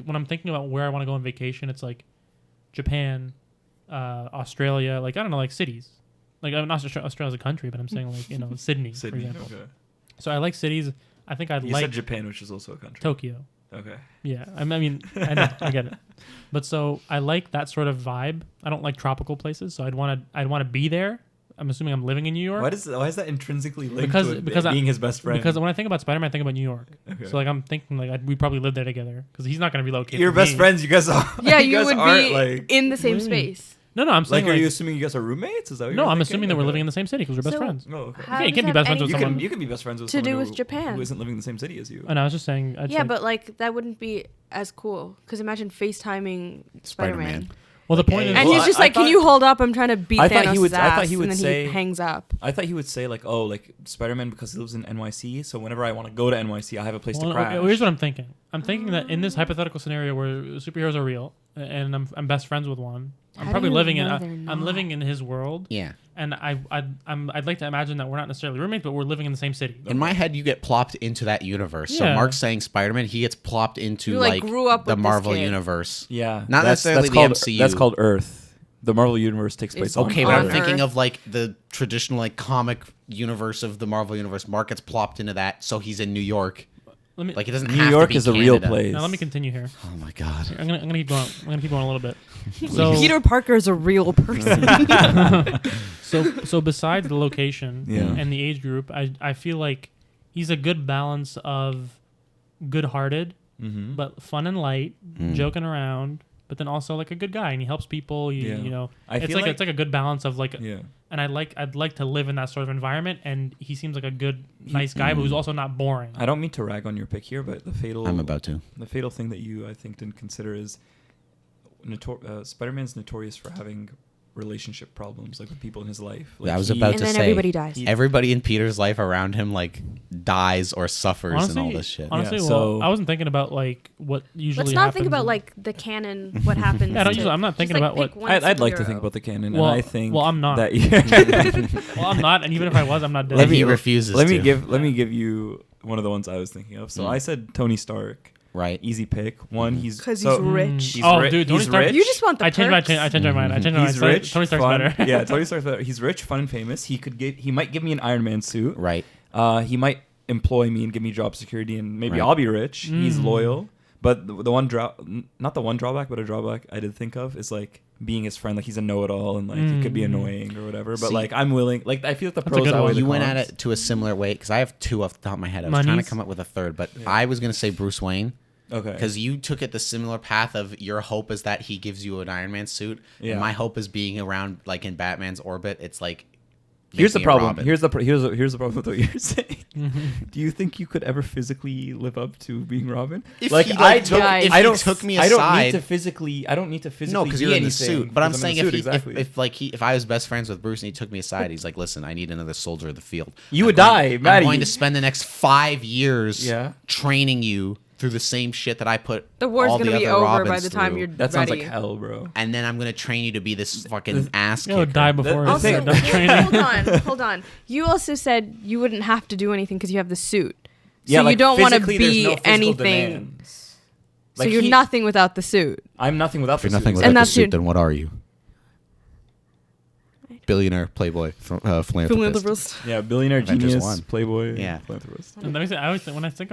when I'm thinking about where I want to go on vacation, it's like Japan, Australia. Like I don't know, like cities. Like I'm not Australia's a country, but I'm saying like Sydney, for Sydney. example. Okay. So I like cities. I think I'd You like said Japan, which is also a country. Tokyo. Okay. Yeah, I mean, I know, I get it. But so I like that sort of vibe. I don't like tropical places, so I'd want to be there. I'm assuming I'm living in New York. Why is that intrinsically linked Because to being his best friend? Because when I think about Spider-Man, I think about New York. Okay. So like I'm thinking like we probably live there together because he's not going to relocate. You're for best me. friends. You guys are. Yeah, you you guys would aren't, be like. in the same What do you mean? space. No, I'm saying Like, are like, you assuming you guys are roommates? Is that what no, you're I'm thinking? assuming that we're Okay. living in the same city because we're best So- friends. Oh, okay. How you does can't be that best friends have with You someone. can be best friends with to do someone with Japan? who isn't living in the same city as you. And I was just saying. Yeah, but like that wouldn't be as cool. Because imagine FaceTiming Spider-Man. Well, the point is, And Well, he's just I like, "Can thought- you hold up? I'm trying to beat I thought Thanos' he would- I ass." thought he would and then say- he hangs up. I thought he would say like, oh, like Spider-Man because he lives in NYC. So whenever I want to go to NYC, I have a place to crash. okay, here's what I'm thinking. I'm thinking that in this hypothetical scenario where superheroes are real and I'm best friends with one, How I'm do probably you living in know they're I'm not? living in his world, Yeah. and I'd like to imagine that we're not necessarily roommates, but we're living in the same city. In my head, you get plopped into that universe. So Yeah. Mark's saying Spider-Man, he gets plopped into You, like, grew up the with this Marvel kid. universe. Yeah, Not necessarily the called, MCU. That's called Earth. The Marvel universe takes place It's on Okay, but on I'm Earth. thinking Earth. of like the traditional like comic universe of the Marvel universe. Mark gets plopped into that, so he's in New York. Let me Like it doesn't New have York to be is a real Canada. place. now let me continue here. Oh my god. I'm gonna keep going. I'm gonna keep going a little bit. So Peter Parker is a real person. so besides the location Yeah. and the age group, I feel like he's a good balance of good-hearted Mm-hmm. but fun and light, Mm. joking around, but then also like a good guy and he helps people. Yeah. You know, I it's feel like like- it's like a good balance of like. Yeah. And I'd like to live in that sort of environment, and he seems like a good, nice guy, but who's also not boring. I don't mean to rag on your pick here, but the fatal I'm about to. the fatal thing that you I think didn't consider is Spider-Man's notorious for having relationship problems like with people in his life. Like I was he- about and to then say everybody dies. everybody in Peter's life around him like dies or suffers and all this shit. Honestly, Yeah, well, so- I wasn't thinking about like what usually. Let's not think happens about in- like the canon. What happens? Yeah, I don't to- usually- I'm not just, thinking like, about what- pick one I'd like to superhero. think about the canon, Well- and I think well, I'm not. That Well, I'm not, and even if I was, I'm not dead. And he refuses let to. me give you one of the ones I was thinking of. So I said Tony Stark. Right. Easy pick. One, he's 'Cause so- he's rich. He's Oh, ri- dude, Tony he's Stark- rich. You just want the I changed my perks. I changed my mind. I changed my mind. He's rich. Tony Stark's fun. better. Yeah, Tony Stark's better. He's rich, fun, and famous. He might give me an Iron Man suit. Right. He might employ me and give me job security, and maybe Right. I'll be rich. He's Mm. loyal. But the one not the one drawback, but a drawback I did think of is like being his friend. Like he's a know-it-all, and like he could be Mm. annoying or whatever. But See- like I'm willing. Like I feel like the That's a pros good outweigh one. the You went at cons. it to a similar way because I have two off the top of my head. I was trying to Monies? come up with a third, but Yeah. I was going to say Bruce Wayne Okay. because you took it the similar path of your hope is that he gives you an Iron Man suit. Yeah. And my hope is being around like in Batman's orbit. It's like Here's the making a problem. Robin. Here's the problem with what you're saying. Do you think you could ever physically live up to being Robin? If like he, I like, took, if I he don't took me I don't aside- need to physically. I don't need to physically. No, because be you're in the anything suit. But I'm because saying in if the he, suit, exactly. if like if I was best friends with Bruce and he took me aside, he's like, listen, I need another soldier of the field. You I'm would going- die, I'm Matty. going to spend the next 5 years Yeah. training you through the same shit that I put The war's all gonna the be other over Robins by the time through. you're that sounds ready. like hell, bro. And then I'm going to train you to be this fucking ass You'll kicker. die before The it's thing- done training. Hold on. You also said you wouldn't have to do anything because you have the suit. So Yeah, you like, don't want to physically, there's be no physical anything. demands. So Like, you're he- nothing without the suit. I'm nothing without If you're the nothing suit. without And the that's suit, your- then what are you? Billionaire, playboy, philanthropist. Yeah, billionaire, Avengers genius, one. playboy, Yeah. philanthropist. And let me say, I always when I think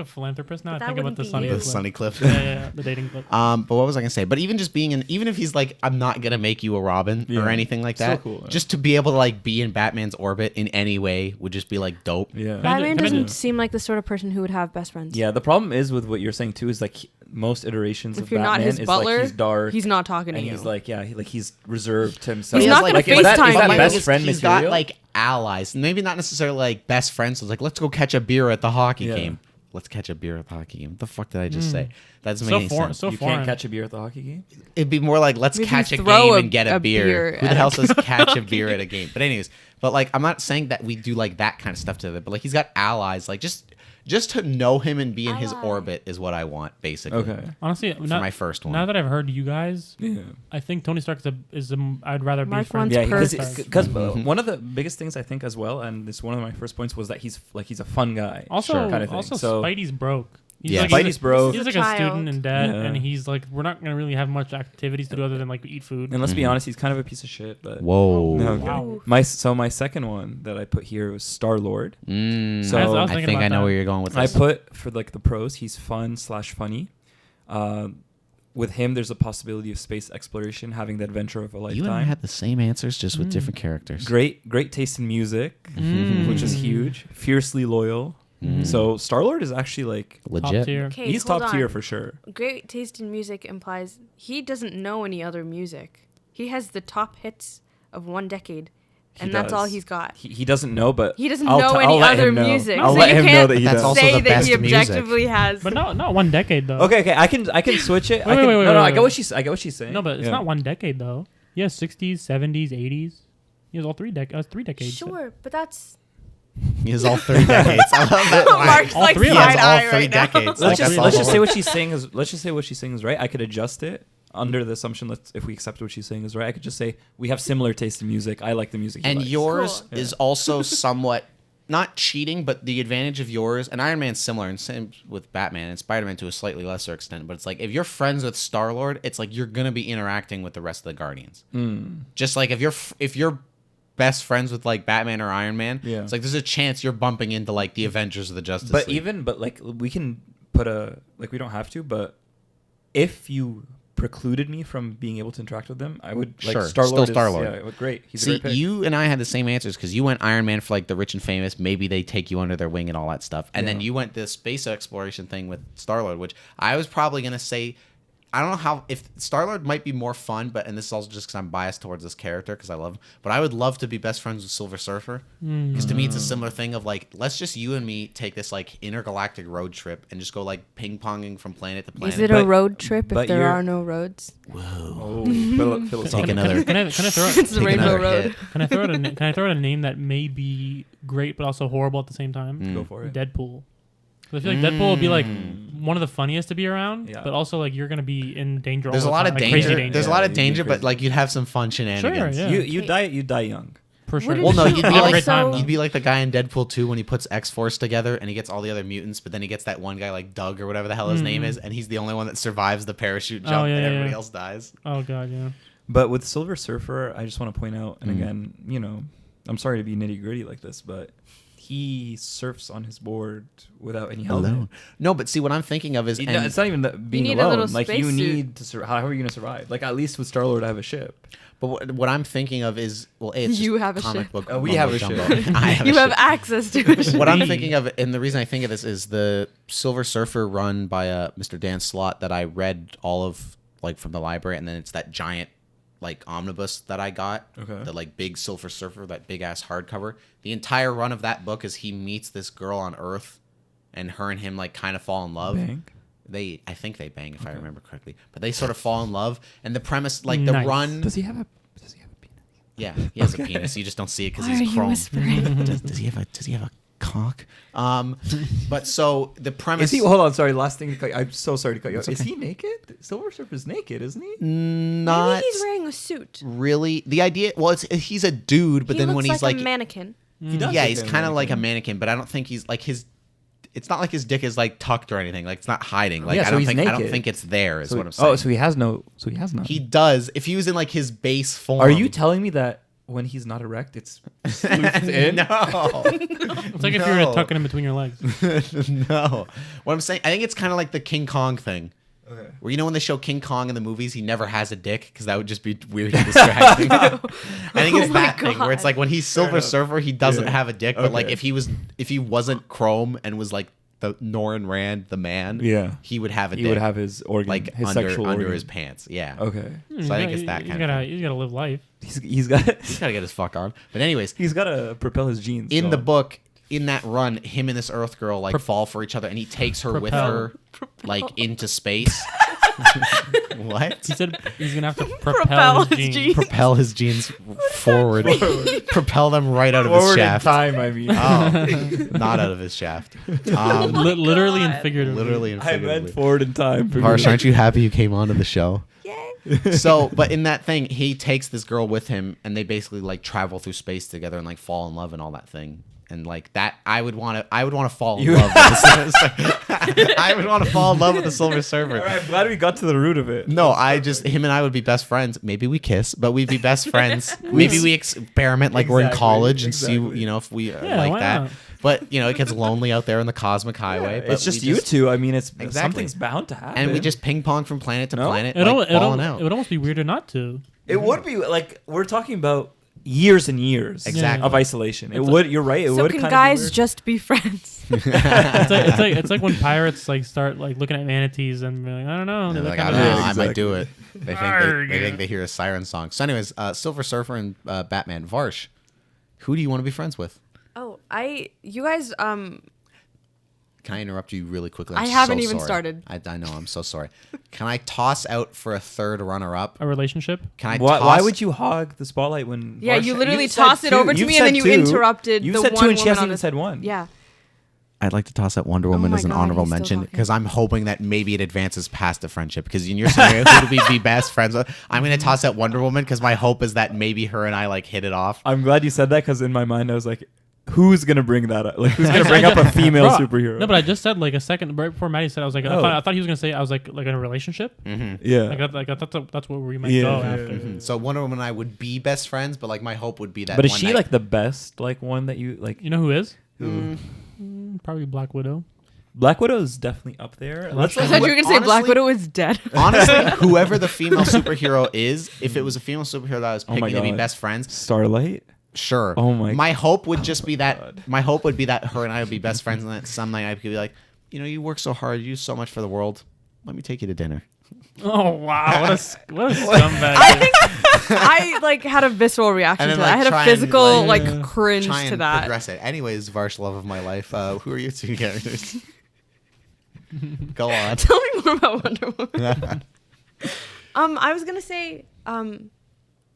of philanthropist now, But I that think about the wouldn't Sunny be The you. clip. Sunny Cliff. Yeah, the dating clip. But what was I gonna say? But even just being in, even if he's like, I'm not gonna make you a Robin Yeah. or anything like So that. cool, yeah. Just to be able to like be in Batman's orbit in any way would just be like dope. Yeah. Right. Batman Can I doesn't just- seem like the sort of person who would have best friends. Yeah, the problem is with what you're saying too is like most iterations If of you're not Batman his is butler, like he's dark. he's not talking to and you. he's like, yeah, he's reserved to himself. He's not gonna like, is that FaceTime you. best friend He's material? got like allies, maybe not necessarily like best friends. So it's like, let's go catch a beer at the hockey Yeah. game. Let's catch a beer at the hockey game. What the fuck did I just say? That doesn't So make any foreign. sense. So you foreign. can't catch a beer at the hockey game. It'd be more like, let's Maybe catch a throw game a- and get a a beer. beer Who the at hell a says catch a beer at a game? But anyways, but like, I'm not saying that we do like that kind of stuff to it, but like, he's got allies. Like, just to know him and be in his Ally. orbit is what I want, basically. Okay. Honestly, For my first one. Now that I've heard you guys, Yeah. I think Tony Stark I'd rather be Mark friends. wants with Yeah, Perfect. because Mhm. one of the biggest things I think as well, and this is one of my first points, was that he's a fun guy. Also, Sure. Kind of thing. also So- Spidey's broke. He's Yeah. like, Spidey's broke. He's He's like a a child. student in debt, Yeah. and he's like, we're not gonna really have much activities to do other than like eat food. And let's be Mhm. honest, he's kind of a piece of shit. But Whoa. No, Wow. okay. My second one that I put here was Star-Lord. So I was I thinking think about I know that. where you're going with I this. put for like the pros, he's fun/funny. With him, there's a possibility of space exploration, having the adventure of a You and I lifetime. had the same answers, just with Mm. different characters. Great taste in music, which is Mm. huge. Fiercely loyal. Mm. So Star-Lord is actually like Top Legit. tier. Okay, he's hold top tier on. for sure. Great taste in music implies he doesn't know any other music. He has the top hits of one decade, He and that's all does. he's got. He doesn't know, but He doesn't I'll know t- any I'll let other him know. music. I'll So let you him know can't that he That's does. also say the that he best music. objectively has. But not one decade though. Okay, I can switch it. Wait, wait, wait, no, wait, I wait. get what she's saying. No, but it's Yeah. not one decade though. He has 60s, 70s, 80s. He has all three decades. Sure, but that's He has all 3 decades. I love that line. Mark's All like three of He has side all eye 3 right now. decades. Let's just That's say all. what she's saying is. Let's just say what she's saying is right. I could adjust it under the assumption. If we accept what she's saying is right, I could just say we have similar taste in music. I like the music. he And likes. yours Cool. is also somewhat not cheating, but the advantage of yours and Iron Man's similar, and same with Batman and Spider-Man to a slightly lesser extent. But it's like if you're friends with Star-Lord, it's like you're gonna be interacting with the rest of the Guardians. Just like if you're best friends with like Batman or Iron Man, Yeah. it's like there's a chance you're bumping into like the Avengers of the Justice But League. like we can put we don't have to, but if you precluded me from being able to interact with them, I would like Sure, Star-Lord. still Star-Lord. Yeah, great. He's a See, great pick. you and I had the same answers because you went Iron Man for like the rich and famous. Maybe they take you under their wing and all that stuff. And then Yeah. you went the space exploration thing with Star-Lord, which I was probably going to say, I don't know how, if Star-Lord might be more fun, but, and this is also just because I'm biased towards this character because I love him, but I would love to be best friends with Silver Surfer. Because to me, it's a similar thing of like, let's just you and me take this like intergalactic road trip and just go like ping-ponging from planet to planet. Is it a But- road trip but if there you're- are no roads? Oh, Take philosophical. another. Can I throw It's the Take Rainbow another Road. hit. can I throw out a name that may be great but also horrible at the same time? Go for it. Deadpool. 'Cause I feel like Deadpool would be like one of the funniest to be around, Yeah. but also like you're gonna be in danger. There's a all the lot time, of like, danger. Crazy danger. There's a lot of You'd be danger, but crazy. like you'd have some fun shenanigans. yeah. You die young. for sure. What Well, no, did you'd you be like also- you'd be like the guy in Deadpool 2 when he puts X-Force together and he gets all the other mutants, but then he gets that one guy like Doug or whatever the hell his name is, and he's the only one that survives the parachute jump, yeah, and yeah, everybody yeah. else dies. Oh god, yeah. But with Silver Surfer, I just want to point out, and again, I'm sorry to be nitty gritty like this, but he surfs on his board without any helmet. Alone. No, but see what I'm thinking of is, No, and it's not even that being need a alone. little Like you spacesuit. need to. How are you going to survive? Like at least with Star-Lord, I have a ship. but what I'm thinking of is, well, it's You just have a comic ship. book. We have a mumbo ship. jumbo. I have You a have ship. access to it. What I'm thinking of, and the reason I think of this is the Silver Surfer run by Mr. Dan Slott that I read all of like from the library, and then it's that giant like omnibus that I got, Okay. the like big Silver Surfer, that big ass hardcover. The entire run of that book is he meets this girl on Earth, and her and him like kind of fall in love. Bang. I think they bang if I remember correctly, but they sort of fall in love, and the premise, like the Nice. run, Does he have a penis? yeah, he has a penis. You just don't see it because Why are he's you chrome. whispering? Does he have a cock? But so the premise. Is he? Hold on, sorry. Last thing to cut you. I'm so sorry to cut you off. It's Is okay. he naked? Silver Surfer's naked, isn't he? Not Maybe he's wearing a suit. really. The idea, well, he's a dude, but He then looks when he's like like, a mannequin. He does. yeah, look he's like kind of like a mannequin. mannequin, but I don't think he's like his. It's not like his dick is like tucked or anything. Like it's not hiding. Like Yeah, I so don't he's think I don't naked. think it's there. Is So what I'm saying. Oh, so he has no. So he has none. He does. If he was in like his base form. Are you telling me that when he's not erect, it's sleuthed in? No. It's like if you were to No. tuck it in between your legs. No. What I'm saying, I think it's kind of like the King Kong thing. Okay. Where when they show King Kong in the movies, he never has a dick because that would just be weird and distracting. I think it's Oh my that thing where it's God. like when he's Silver enough. Surfer, he doesn't Yeah. have a dick, but like Okay. if he wasn't Chrome and was like the Norrin Rand, the man, Yeah. he would have a He dick, would have his organ, like his under sexual under organ. his pants. Yeah. Okay. So I think it's that kind of thing. You gotta live life. He's got He's gotta get his fuck on. But anyways, he's got to propel his genes. in so. the book, in that run, him and this Earth girl like fall for each other, and he takes her with her like into space. What? He said he's gonna have to Propel propel his his genes. genes. Propel his genes forward. Propel them right out of his Forward in shaft. time, I mean. Oh, not out of his shaft. Literally and God. figuratively. Literally and I figuratively. meant forward in time. Harsh, aren't you happy you came onto the show? Yay. So, but in that thing, he takes this girl with him, and they basically like travel through space together and like fall in love and all that thing. And like that, I would want to fall in love. With the I would want to fall in love with the Silver Surfer. All right, I'm glad we got to the root of it. No, him and I would be best friends. Maybe we kiss, but we'd be best friends. Maybe we experiment like we're in Exactly, college and exactly. see, if we Yeah, like why that. not? But it gets lonely out there in the cosmic highway. But It's just we you two. I mean, it's Exactly. something's bound to happen. and we just ping pong from planet to No? planet, It like, falling it out. would almost be weirder not to. It would be like we're talking about years and years Exactly. of isolation. It It's would. You're right. It So would can kind guys of just be friends? It's like when pirates like start like looking at manatees and be like, I don't know. They're They're like, I kinda- don't know, Yeah, I might exactly. do it. They think they hear a siren song. So, anyways, Silver Surfer and Batman. Varsh, who do you want to be friends with? Oh, you guys, Can I interrupt you really quickly? I I'm haven't so even sorry. started. I know. I'm so sorry. Can I toss out for a third runner-up? A relationship. Can I? Why would you hog the spotlight when? Yeah, Varsha- you literally you've said toss it two. over to You've me and then said you two. interrupted You the said one two, and she woman hasn't on even the- said one. Yeah. I'd like to toss out Wonder Woman my as an God, honorable he's still mention talking. because I'm hoping that maybe it advances past a friendship. Because in your scenario, who do we be best friends with? I'm going to toss out Wonder Woman because my hope is that maybe her and I like hit it off. I'm glad you said that because in my mind I was like, who's gonna bring that up? Like, who's gonna bring up a female Bro, superhero? No, but I just said like a second right before Matty said I was like Oh. I thought he was gonna say I was like in a relationship. yeah. Like I thought that's where we might Yeah, go yeah, after. yeah. So Wonder Woman and I would be best friends, but like my hope would be that. But is one she night- like the best like one that you like? You know who is? Who? Probably Black Widow. Black Widow is definitely up there. Let's I like, thought you were going to say Black honestly- Widow is dead. Honestly, whoever the female superhero is, if it was a female superhero that I was Oh my picking to be God. best friends, Starlight. sure. Oh my My hope would just be that. God. My hope would be that her and I would be best friends, and that some night I could be like, you work so hard, you do so much for the world. Let me take you to dinner. Oh wow, what a scumbag. I think I like had a visceral reaction And to then, that. I like, had try a and, physical like, like cringe Try and to that. progress it. Anyways, Varsh, love of my life. Who are your two characters? Go on. Tell me more about Wonder Woman. I was gonna say,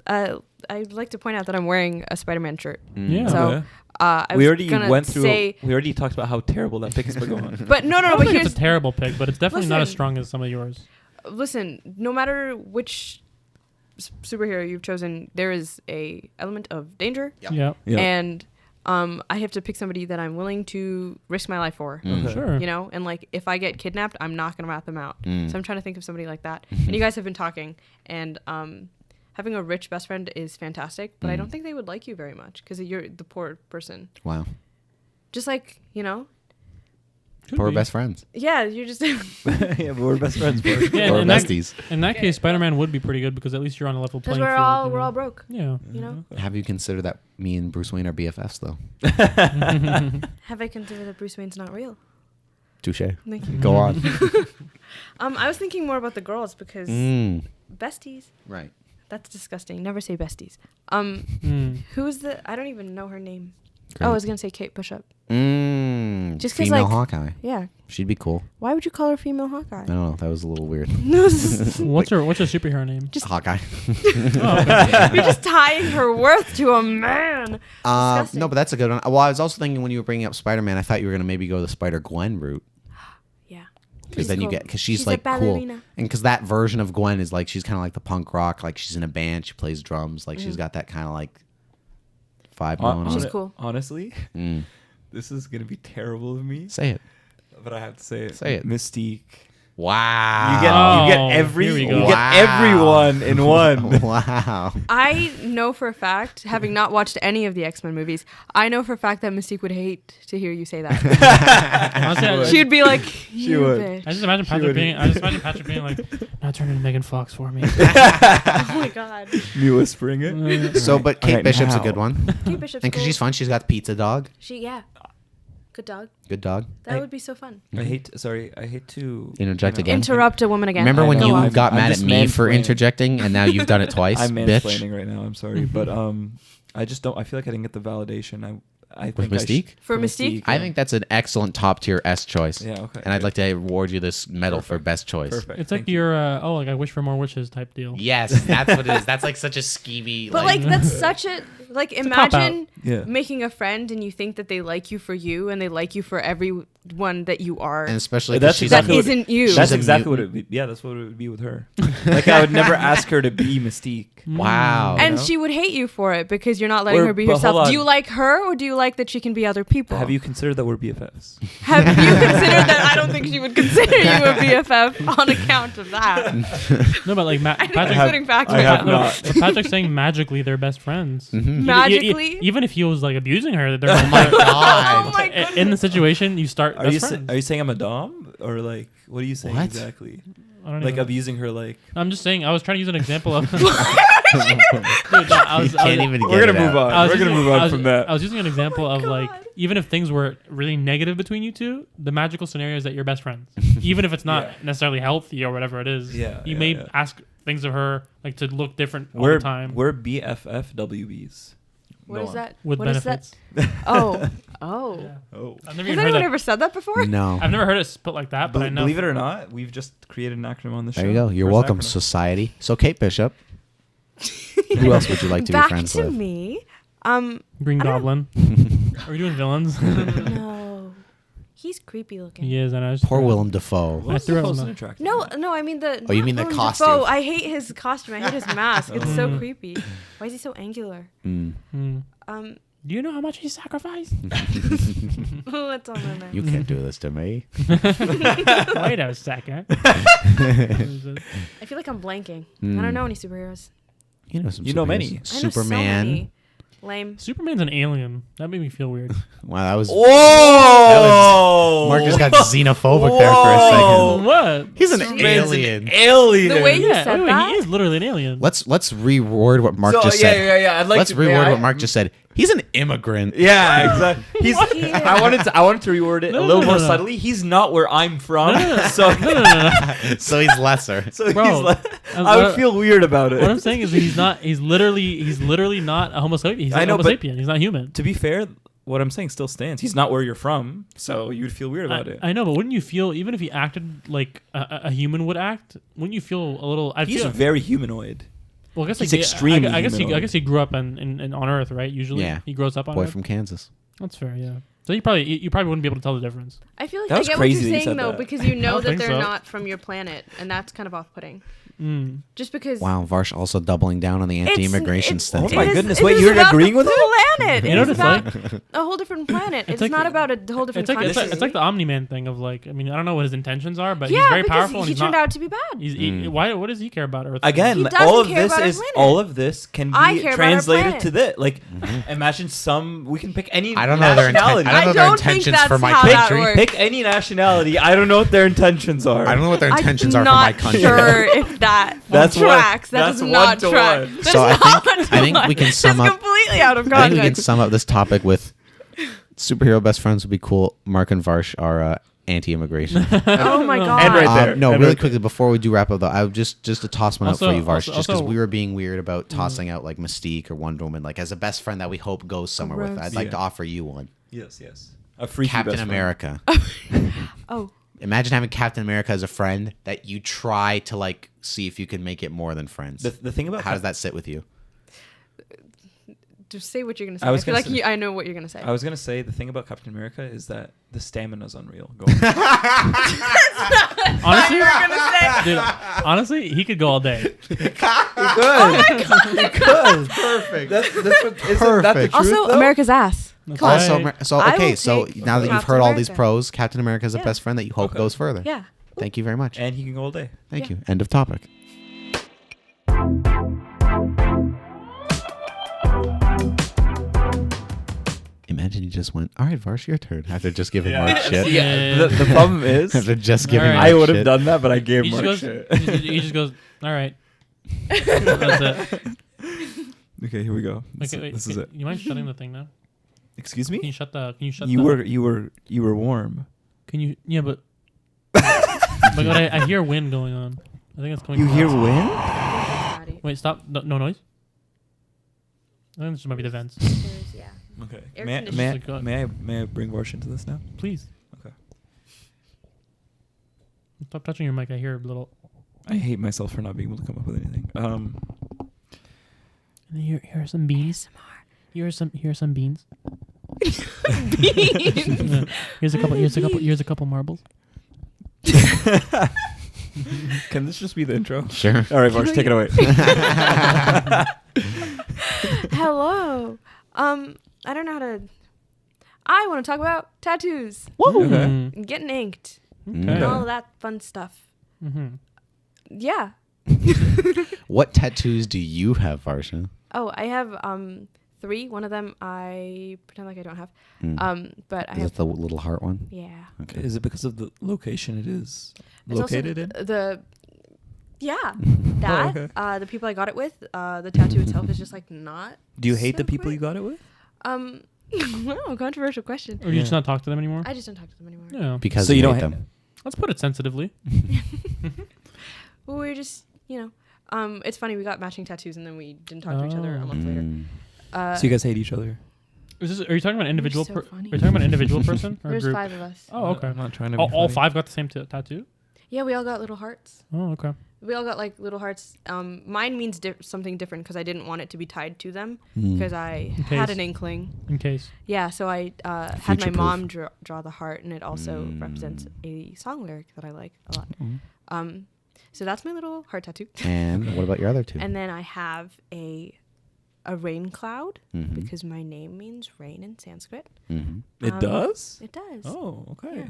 I'd like to point out that I'm wearing a Spider-Man shirt. Yeah. So, Okay. I we was already gonna went through. say, We already talked about how terrible that pick has been going. but no, I no, don't but think here's it's a terrible pick, but it's definitely not as Listen. strong as some of yours. listen. No matter which superhero you've chosen, there is a element of danger, Yep. Yeah. Yeah. and I have to pick somebody that I'm willing to risk my life for. Okay. Sure. You know, and like if I get kidnapped, I'm not gonna rat them out. Mm. So I'm trying to think of somebody like that. And you guys have been talking, and having a rich best friend is fantastic, but I don't think they would like you very much because you're the poor person. Wow. Just like Could Poor be. best friends. yeah, you're just yeah, but we're best friends. Bro. Yeah, Or in that, besties. in that case, Spider-Man would be pretty good because at least you're on a level because playing we're field. all you we're know? all broke. Yeah. You know, Have you considered that me and Bruce Wayne are BFFs though? have I considered that Bruce Wayne's not real? Touche. Thank you. Go on. I was thinking more about the girls because besties. Right. That's disgusting. Never say besties. Who's the? I don't even know her name. Great. Oh, I was gonna say Kate Bishop. Just 'cause, female like- Hawkeye. Yeah. She'd be cool. Why would you call her female Hawkeye? I don't know. That was a little weird. No, this is- What's her superhero name? Just- Hawkeye. Oh, okay. you're just tying her worth to a man. Disgusting. No, but that's a good one. Well, I was also thinking when you were bringing up Spider-Man, I thought you were gonna maybe go the Spider-Gwen route. Yeah. Because She's then you cool. get because she's She's a like cool, ballerina. and because that version of Gwen is like she's kind of like the punk rock, like she's in a band, she plays drums, like she's got that kind of like vibe going on. She's cool. Honestly, Mm. this is gonna be terrible of me, Say it. but I have to say it. Say it. Mystique. Wow. You get Oh, every here we you go. get everyone in one. Wow. I know for a fact, having not watched any of the X-Men movies, I know for a fact that Mystique would hate to hear you say that. Honestly, She would be like, you would. bitch. I just imagine Patrick being like, now turn into Megan Fox for me. Oh my god. Me whispering it. So, but Kate Alright, Bishop's now. a good one, Kate Bishop's and because cool. she's fun, she's got the pizza dog. Yeah. Good dog. Good dog. That would be so fun. I hate to Interject again. Interrupt a woman again. Remember when I know, you I'm- got I'm mad at just me for mansplaining. interjecting, and now you've done it twice, I'm bitch? mansplaining right now. I'm sorry, but I just don't. I feel like I didn't get the validation. I With think Mystique? For Mystique? I think that's an excellent top tier S choice. Yeah. Okay. And I'd like to award you this medal for Perfect. best choice. Perfect. It's like Thank you. your like I wish for more wishes type deal. Yes, that's what it is. That's like such a skeevy. But like that's such a like a cop-out. imagine Yeah. making a friend and you think that they like you for you and they like you for everyone that you are. and especially 'cause That's she's that exactly what- isn't you. That's a exactly what mutant. it would be. Yeah, that's what it would be with her. Like I would never ask her to be Mystique. Wow. And know? she would hate you for it because you're not letting Or- her be but hold herself. on. Do you like her or do you like that she can be other people? Have you considered that we're BFFs? Have you considered that? I don't think she would consider you a BFF on account of that. No, but like I think Patrick, you're putting facts I in have that. not. but Patrick's saying magically they're best friends. Mhm. Magically? Even if he was like abusing her, they're Oh my god. Oh my in the goodness. situation you start Are best you friends. are you saying I'm a dom or like what are you saying What? exactly? I don't Like know. abusing her like I'm just saying. I was trying to use an example of. Dude, no, I was, You can't I was, even get we're it gonna move out. on. I was We're gonna using- move I on was- from that. I was using an example of like God. even if things were really negative between you two, the magical scenario is that you're best friends. Even if it's not Yeah. necessarily healthy or whatever it is. Yeah, You yeah, may yeah. ask things of her like to look different all We're the time we're BFFWBs. What is that? with What is that? benefits. Oh. Yeah. Oh. Oh. I've never Has even heard anyone that. ever said that before? No. I've never heard it put like that, but I know. Believe it or not, we've just created an acronym on the show. There you go. You're First welcome, acronym. society. So, Kate Bishop, who else would you like to be Back friends to with? me. Green I don't- Goblin. Are we doing villains? No. He's creepy looking. He is, and I just Poor Willem Dafoe. Well, I threw out Dafoe's some- an attractive No, man. no, I mean the. Oh, you not mean the Willem costume. Dafoe. I hate his costume. I hate his mask. It's so Mm. creepy. Why is he so angular? Mm. Hmm. Um, Do you know how much he sacrificed? let's on there. You can't do this to me. Wait a second. I feel like I'm blanking. I Mm. don't know any superheroes. You know some. You know superheroes. many. I know Superman. So many. Lame. Superman's an alien. That made me feel weird. Wow, that was. Whoa! Mark just got xenophobic there for a Whoa. second. What? He's an Superman's alien. Alien. The way you Yeah, said wait, that? he is literally an alien. Let's reword what Mark So, just yeah, said. yeah. I'd like Let's to reword what Mark just said. He's an immigrant. Yeah, exactly. He's. Yeah. I wanted to reword it No, a little no, more no. subtly. He's not where I'm from, so No. So he's lesser. so Bro, he's. Like, uh, I would what- feel weird about What I'm it. saying is that he's not. He's literally not a Homo sapien. He's I a know, Homo but- sapien. He's not human. To be fair, what I'm saying still stands. He's not where you're from, so you'd feel weird about it. I know, but wouldn't you feel even if he acted like a human would act? Wouldn't you feel a little? I He's feel, very humanoid. well, I guess he's like, extremely I guess humanoid. I guess he grew up in on Earth, right? Usually, Yeah. he grows up on Boy Earth. from Kansas. That's fair, yeah. So you probably wouldn't be able to tell the difference. I feel like That I was get crazy what that you're you saying said though, that. because you know don't that think they're so. not from your planet, and that's kind of off-putting. Mm. Just because. Wow, Varsh also doubling down on the anti-immigration it's- stance. Oh my it is- goodness, it wait, is you're about agreeing with the it? planet. You It know is what about it's like? a whole different planet. It's like- not about a whole different It's country. like the Omni-Man thing of like. I mean, I don't know what his intentions are, but yeah, he's very because powerful and he he's turned not. out to be bad. Why? What does he care about Earth? Again, He like, doesn't all of care this about our is planet. all of this can I be care about our translated planet. to this. Like, imagine some. We can pick any I don't know their nationality. I don't know I their don't think intentions that's for my how that country. works. Pick any nationality. I don't know what their intentions are. I don't know what their intentions are I'm for my not country. sure if that That's one- tracks. That that's does not 1 to track. 1. That's So I not think- 1 to I think we 1. can sum That's up- completely out of I think we can context. sum up this topic with superhero best friends would be cool. Mark and Varsh are anti-immigration. Oh my god. And right there. No, And really right quickly before we do wrap up though, I would just to toss one Also- out for you, Varsh, also- just because also- we were being weird about tossing out like Mystique or Wonder Woman, like as a best friend that we hope goes somewhere with. Gross. I'd like Yeah. to offer you one. Yes. A freaky Captain best friend. America. Oh. Imagine having Captain America as a friend that you try to like see if you can make it more than friends. The thing about How does that sit with you? Just say what you're gonna say. I I, was feel gonna like say- I know what you're gonna say. I was gonna say the thing about Captain America is that the stamina's unreal. Go. honestly, You're gonna say. dude, honestly, he could go all day. You could. Perfect. That's what. Isn't that the Perfect. truth? Also, though? America's ass. That's Also, right. so I okay, will so take now that you've Captain heard all these America. pros, Captain America is a Yeah. best friend that you hope Okay. goes further. Yeah. Thank you very much. And he can go all day. Thank Yeah. you. End of topic. Imagine you just went, all right, Varsh, your turn. After just giving Mark shit. Yeah. The problem is, After just giving All right. Mark I would have shit. done that, but I gave He just Mark goes. shit. He just goes. All right. That's it. Okay, here we go. Okay, wait, This is it. You mind shutting the thing now? Excuse me. Can you shut the? You were warm. Can you? Yeah, but. But I hear wind going on. I think it's coming. You from hear outside. wind? Matty. Wait, stop! No noise. I think this might be the vents. There's, yeah. Okay. Air May conditioning. I bring Varshaa into this now? Please. Okay. Stop touching your mic. I hear a little. I hate myself for not being able to come up with anything. And then here are some beans. Here are some beans. Beans. Here's a couple marbles. Can this just be the intro? Sure. All right, Varshaa, take it away. Hello. I don't know how to. I want to talk about tattoos. Woo! Okay. And getting inked. Okay. And all of that fun stuff. Mm-hmm. Yeah. What tattoos do you have, Varshaa? Oh, I have 3. One of them I pretend like I don't have. But I Is have. it the little heart one? Yeah. Okay. Is it because of the location it is It's also located in? Yeah. Oh, That. okay. The people I got it with. The tattoo itself is just like not. Do you hate so the people great. you got it with? Wow, controversial question. Or do you just not talk to them anymore? I just don't talk to them anymore. Yeah. Because So you you hate don't them. Let's put it sensitively. Well, we're just, it's funny. We got matching tattoos and then we didn't talk to each other a month later. Mm. So you guys hate each other? Are you talking about an individual? so Are funny. you talking about an individual person or a There's group? 5 of us. Oh, okay. I'm not trying to be All funny. 5 got the same tattoo? Yeah, we all got little hearts. Oh, okay. We all got like little hearts. Mine means something different because I didn't want it to be tied to them Mm. because I In had case. an inkling. In case. Yeah, so I had my Future-proof. mom draw the heart, and it also represents a song lyric that I like a lot. Mm. So that's my little heart tattoo. And what about your other 2? And then I have a rain cloud Mhm. because my name means rain in Sanskrit. Mm-hmm. It does? It does. Oh, okay.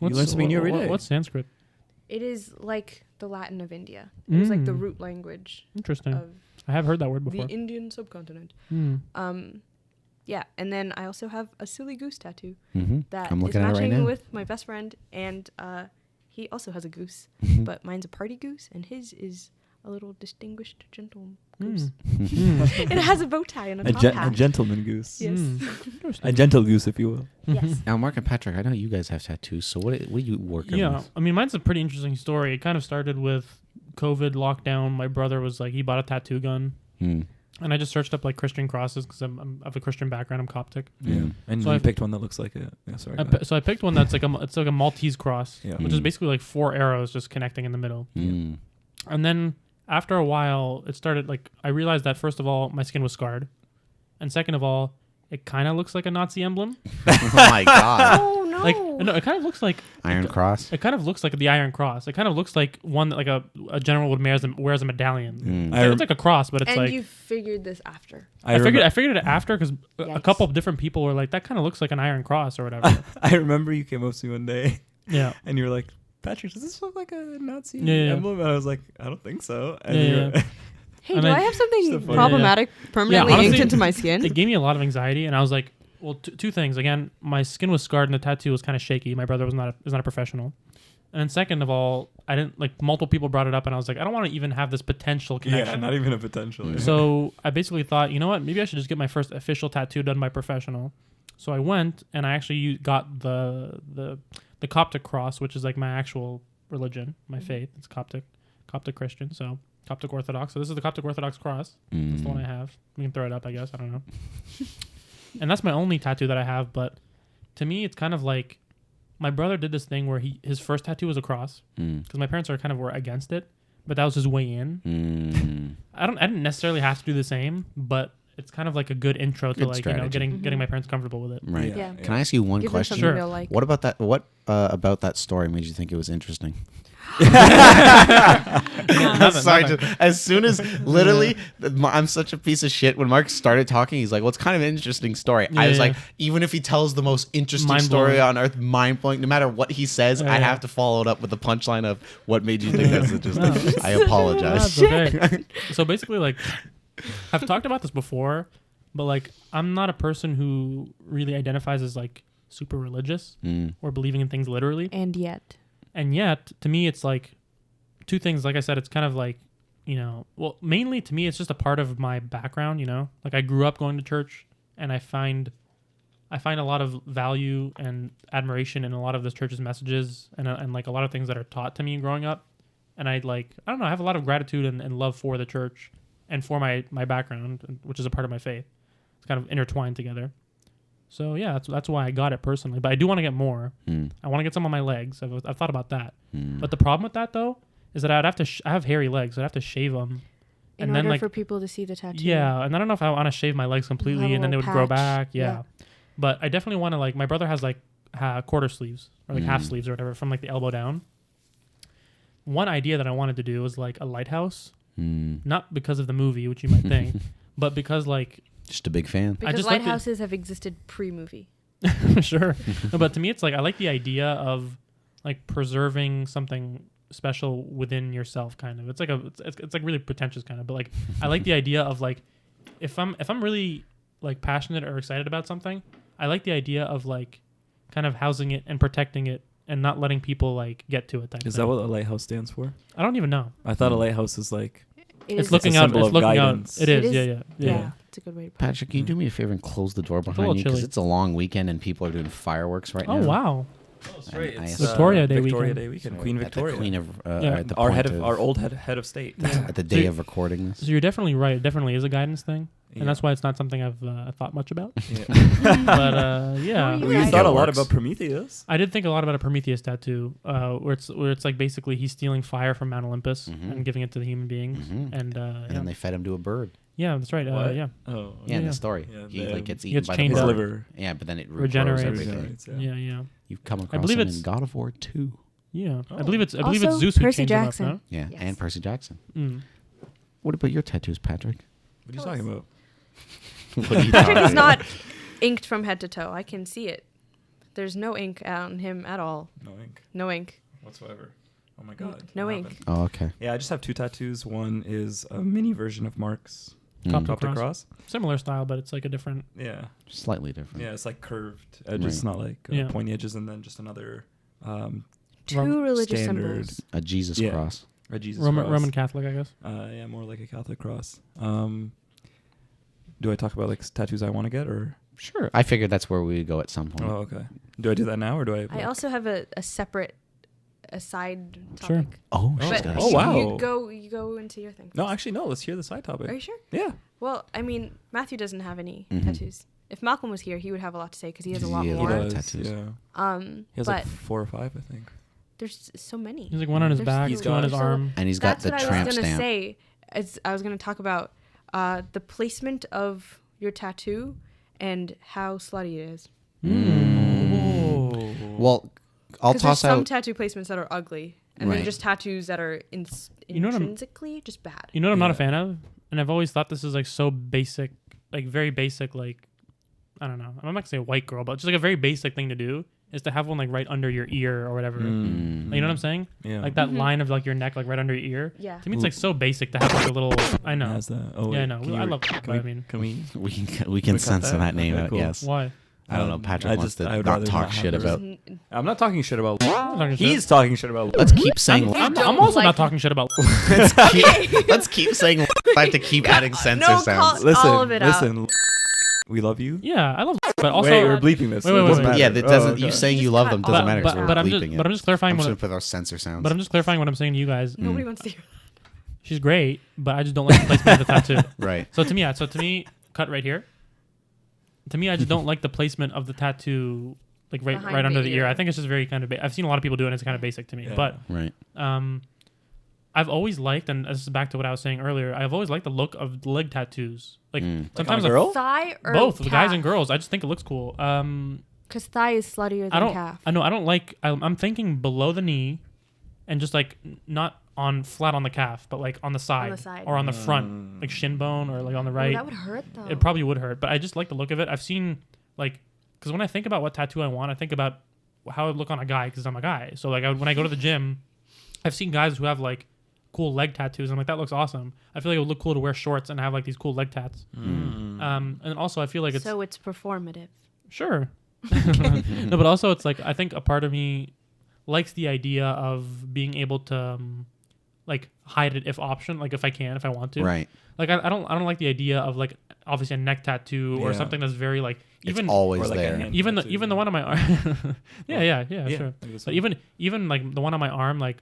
Yeah. You learn something new every day. What's Sanskrit? It is like the Latin of India. It was like the Mm. root language Interesting. of I have heard that word before. the Indian subcontinent. Mm. Yeah, and then I also have a silly goose tattoo Mm-hmm. that I'm is looking at it right matching now. with my best friend, and he also has a goose, Mhm. but mine's a party goose, and his is a little distinguished gentle Mm. goose. Mm. It has a bow tie and a A, top a hat. gentleman goose. Yes. Interesting. A gentle goose, if you will. Yes. Now, Mark and Patrick, I know you guys have tattoos. So what are you working Yeah, with? I mean, mine's a pretty interesting story. It kind of started with COVID lockdown. My brother was like, he bought a tattoo gun, Mm. and I just searched up like Christian crosses because I have a Christian background. I'm Coptic. Yeah. And So you I- picked one that looks like it. Yeah, sorry. So I picked one that's like it's like a Maltese cross, Yeah. which is Mm. basically like 4 arrows just connecting in the middle. Mm. And then after a while, it started like I realized that first of all, my skin was scarred, and second of all, it kind of looks like a Nazi emblem. Oh my God! Oh no. Like no, it kind of looks like Iron Cross. it kind of looks like the Iron Cross. It kind of looks like one that like a general would wears a medallion. Mm. It's like a cross, but it's and like you figured this after. I figured it after because a Yikes. couple of different people were like, that kind of looks like an Iron Cross or whatever. I remember you came up to me one day Yeah. and you were like, Patrick, does this look like a Nazi Yeah. emblem? And I was like, I don't think so. And Yeah, you yeah. were- Hey, And do I- I have something So funny. problematic permanently honestly, inked into my skin? It gave me a lot of anxiety, and I was like, well, two things. Again, my skin was scarred, and the tattoo was kind of shaky. My brother was not a professional. And then second of all, I didn't like multiple people brought it up, and I was like, I don't want to even have this potential yeah, connection. not even a potential. yeah. So I basically thought, you know what? Maybe I should just get my first official tattoo done by professional. So I went and I actually got the Coptic cross, which is like my actual religion, my faith. It's Coptic Christian, so Coptic Orthodox. So this is the Coptic Orthodox cross. That's the one I have. We can throw it up, I guess. I don't know. And that's my only tattoo that I have. But to me, it's kind of like my brother did this thing where his first tattoo was a cross because my parents were against it, but that was his way in. Mm. I didn't necessarily have to do the same, but it's kind of like a good intro to Good like strategy. getting my parents comfortable with it. Right. Yeah. Can I ask you one Give them question? something Sure. they'll like. What about that? What about that story made you think it was interesting? Sorry, Nothing. just, as soon as literally, I'm such a piece of shit. When Mark started talking, he's like, "Well, it's kind of an interesting story." I was Yeah. like, even if he tells the most interesting Mind-blowing. story on earth, mind blowing, no matter what he says, I Yeah. have to follow it up with the punchline of what made you think that's interesting. No. I apologize. That's okay. So basically, like, I've talked about this before, but like, I'm not a person who really identifies as like super religious Mm. or believing in things literally. And yet. And yet, to me, it's like two things. Like I said, it's kind of like, well, mainly to me, it's just a part of my background, Like I grew up going to church, and I find I find a lot of value and admiration in a lot of this church's messages and like a lot of things that are taught to me growing up. And I don't know, I have a lot of gratitude and love for the church and for my background, which is a part of my faith. It's kind of intertwined together. So yeah, that's why I got it personally. But I do want to get more. I want to get some on my legs. I've thought about that. But the problem with that though is that I'd have to. I have hairy legs. I'd have to shave them. In order for people to see the tattoo. Yeah, and I don't know if I want to shave my legs completely and then they would grow back. Yeah. But I definitely want to, like, my brother has like quarter sleeves or like half sleeves or whatever from like the elbow down. One idea that I wanted to do was like a lighthouse, not because of the movie, which you might think, but because like. Just a big fan. Because lighthouses have existed pre-movie. Sure. No, but to me, it's like I like the idea of like preserving something special within yourself, kind of. It's like it's like really pretentious, kind of. But like I like the idea of like if I'm really like passionate or excited about something, I like the idea of like kind of housing it and protecting it and not letting people like get to it. Is that what a lighthouse stands for? I don't even know. I thought a lighthouse is like it's looking out. It's looking out. It is. Yeah. It's a good way to put Patrick, can you do me a favor and close the door behind you? Because it's a long weekend and people are doing fireworks right now. Oh, wow. Oh, that's right. It's Victoria Day weekend. Queen Victoria. At the Queen of our old head of state. At the day of recording this. So you're definitely right. It definitely is a guidance thing. And that's why it's not something I've thought much about. Yeah. But yeah. You thought a lot about Prometheus. I did think a lot about a Prometheus tattoo, where it's like basically he's stealing fire from Mount Olympus and giving it to the human beings. And then they fed him to a bird. Yeah, that's right. Yeah. Oh. Yeah, in the story. Yeah, he like gets eaten by the chained bird. up. His liver. Yeah, but then it regenerates everything. Yeah. You've come across him in God of War 2. Yeah. Oh. I believe it's Also, Zeus who Percy changed Jackson. him up, Yeah, Yes. and Percy Jackson. no? What about your tattoos, Patrick? What are you talking about? What are you Patrick talking is not about? inked from head to toe. I can see it. There's no ink on him at all. No ink No ink. whatsoever. Oh my God. No what ink. happened? Oh, okay. Yeah, I just have two tattoos. One is a mini version of Mark's Coptic cross. Similar style, but it's like a different. Yeah. Slightly different. Yeah, it's like curved edges, not like pointy edges, and then just another Two religious standard symbols. A Jesus cross. A Jesus Roman cross. Roman Catholic, I guess. Yeah, more like a Catholic cross. Do I talk about like tattoos I want to get, or? Sure. I figured that's where we would go at some point. Oh, okay. Do I do that now, or do I? I also have a separate side Sure. topic. Oh, she's But got a Oh, wow. You go into your thing. No, first. actually, no. Let's hear the side topic. Are you sure? Yeah. Well, I mean, Matthew doesn't have any Mhm. tattoos. If Malcolm was here, he would have a lot to say because he has a lot He has a more. lot of does, tattoos. Yeah. He has but like 4 or 5, I think. there's so many. He's like one on his There's back, He's two on his got- arm. And he's got That's the what I tramp was gonna stamp. say. I was gonna talk about the placement of your tattoo and how slutty it is. Oh. Well, I'll Because there's toss some out. tattoo placements that are ugly, and Right. then just tattoos that are You know what I'm- intrinsically just bad. You know what I'm not a Yeah. fan of? And I've always thought this is like so basic, like very basic, like, I don't know. I'm not going to say white girl, but just like a very basic thing to do is to have one like right under your ear or whatever. Like, you know what I'm saying? Yeah. Like that line of like your neck, like right under your ear. Yeah. To me, it's like so basic to have like a little, I know. Has that. Oh, Yeah, I wait, know. can I you- love can but we, I mean. Can we? We can cut censor that? that name Okay, out. cool. Yes. Why? I don't know. Patrick I wants just- I to would not rather talk not shit have about. I'm not talking shit about. I'm not talking shit. He's talking shit about. Let's keep saying. I'm don't also like not talking shit about. Let's keep saying. I have to keep adding censor No, sounds. Listen, all of it out. listen. We love you. Yeah, I love, but also. Wait, we're bleeping this. Wait, so it wait, doesn't wait. matter. Yeah, that Oh, doesn't. okay. You saying you Just love cut them all doesn't that matter. out. So we're but I'm bleeping it. just clarifying I'm just what. gonna put our censor sounds. But I'm just clarifying what I'm saying to you guys. Nobody wants to hear. She's great, but I just don't like the placement of the tattoo. Right. So to me, cut right here. To me, I just don't like the placement of the tattoo, like right Behind under the the ear. ear. I think it's just very kind of. I've seen a lot of people do it, and it's kind of basic to me. Yeah. But Right. I've always liked, and this is back to what I was saying earlier. I've always liked the look of leg tattoos. Like sometimes on a girl? Thigh or both calf? guys and girls. I just think it looks cool. Because thigh is sluttier than I don't. calf. I know. I don't like. I'm thinking below the knee, and just like not on flat on the calf, but like on the side, side. or on the front, like shin bone or like on the Oh, right. that would hurt though. It probably would hurt, but I just like the look of it. I've seen like, because when I think about what tattoo I want, I think about how it would look on a guy because I'm a guy. So like when I go to the gym, I've seen guys who have like cool leg tattoos. I'm like, that looks awesome. I feel like it would look cool to wear shorts and have like these cool leg tats. And also I feel like it's so it's performative. sure. No, but also it's like I think a part of me likes the idea of being able to like hide it if option, like if I want to. Right. Like I don't like the idea of like obviously a neck tattoo or something that's very like even it's always or like a there. hand even the tattoo. even the one on my arm. yeah, sure. I guess so. But even like the one on my arm, like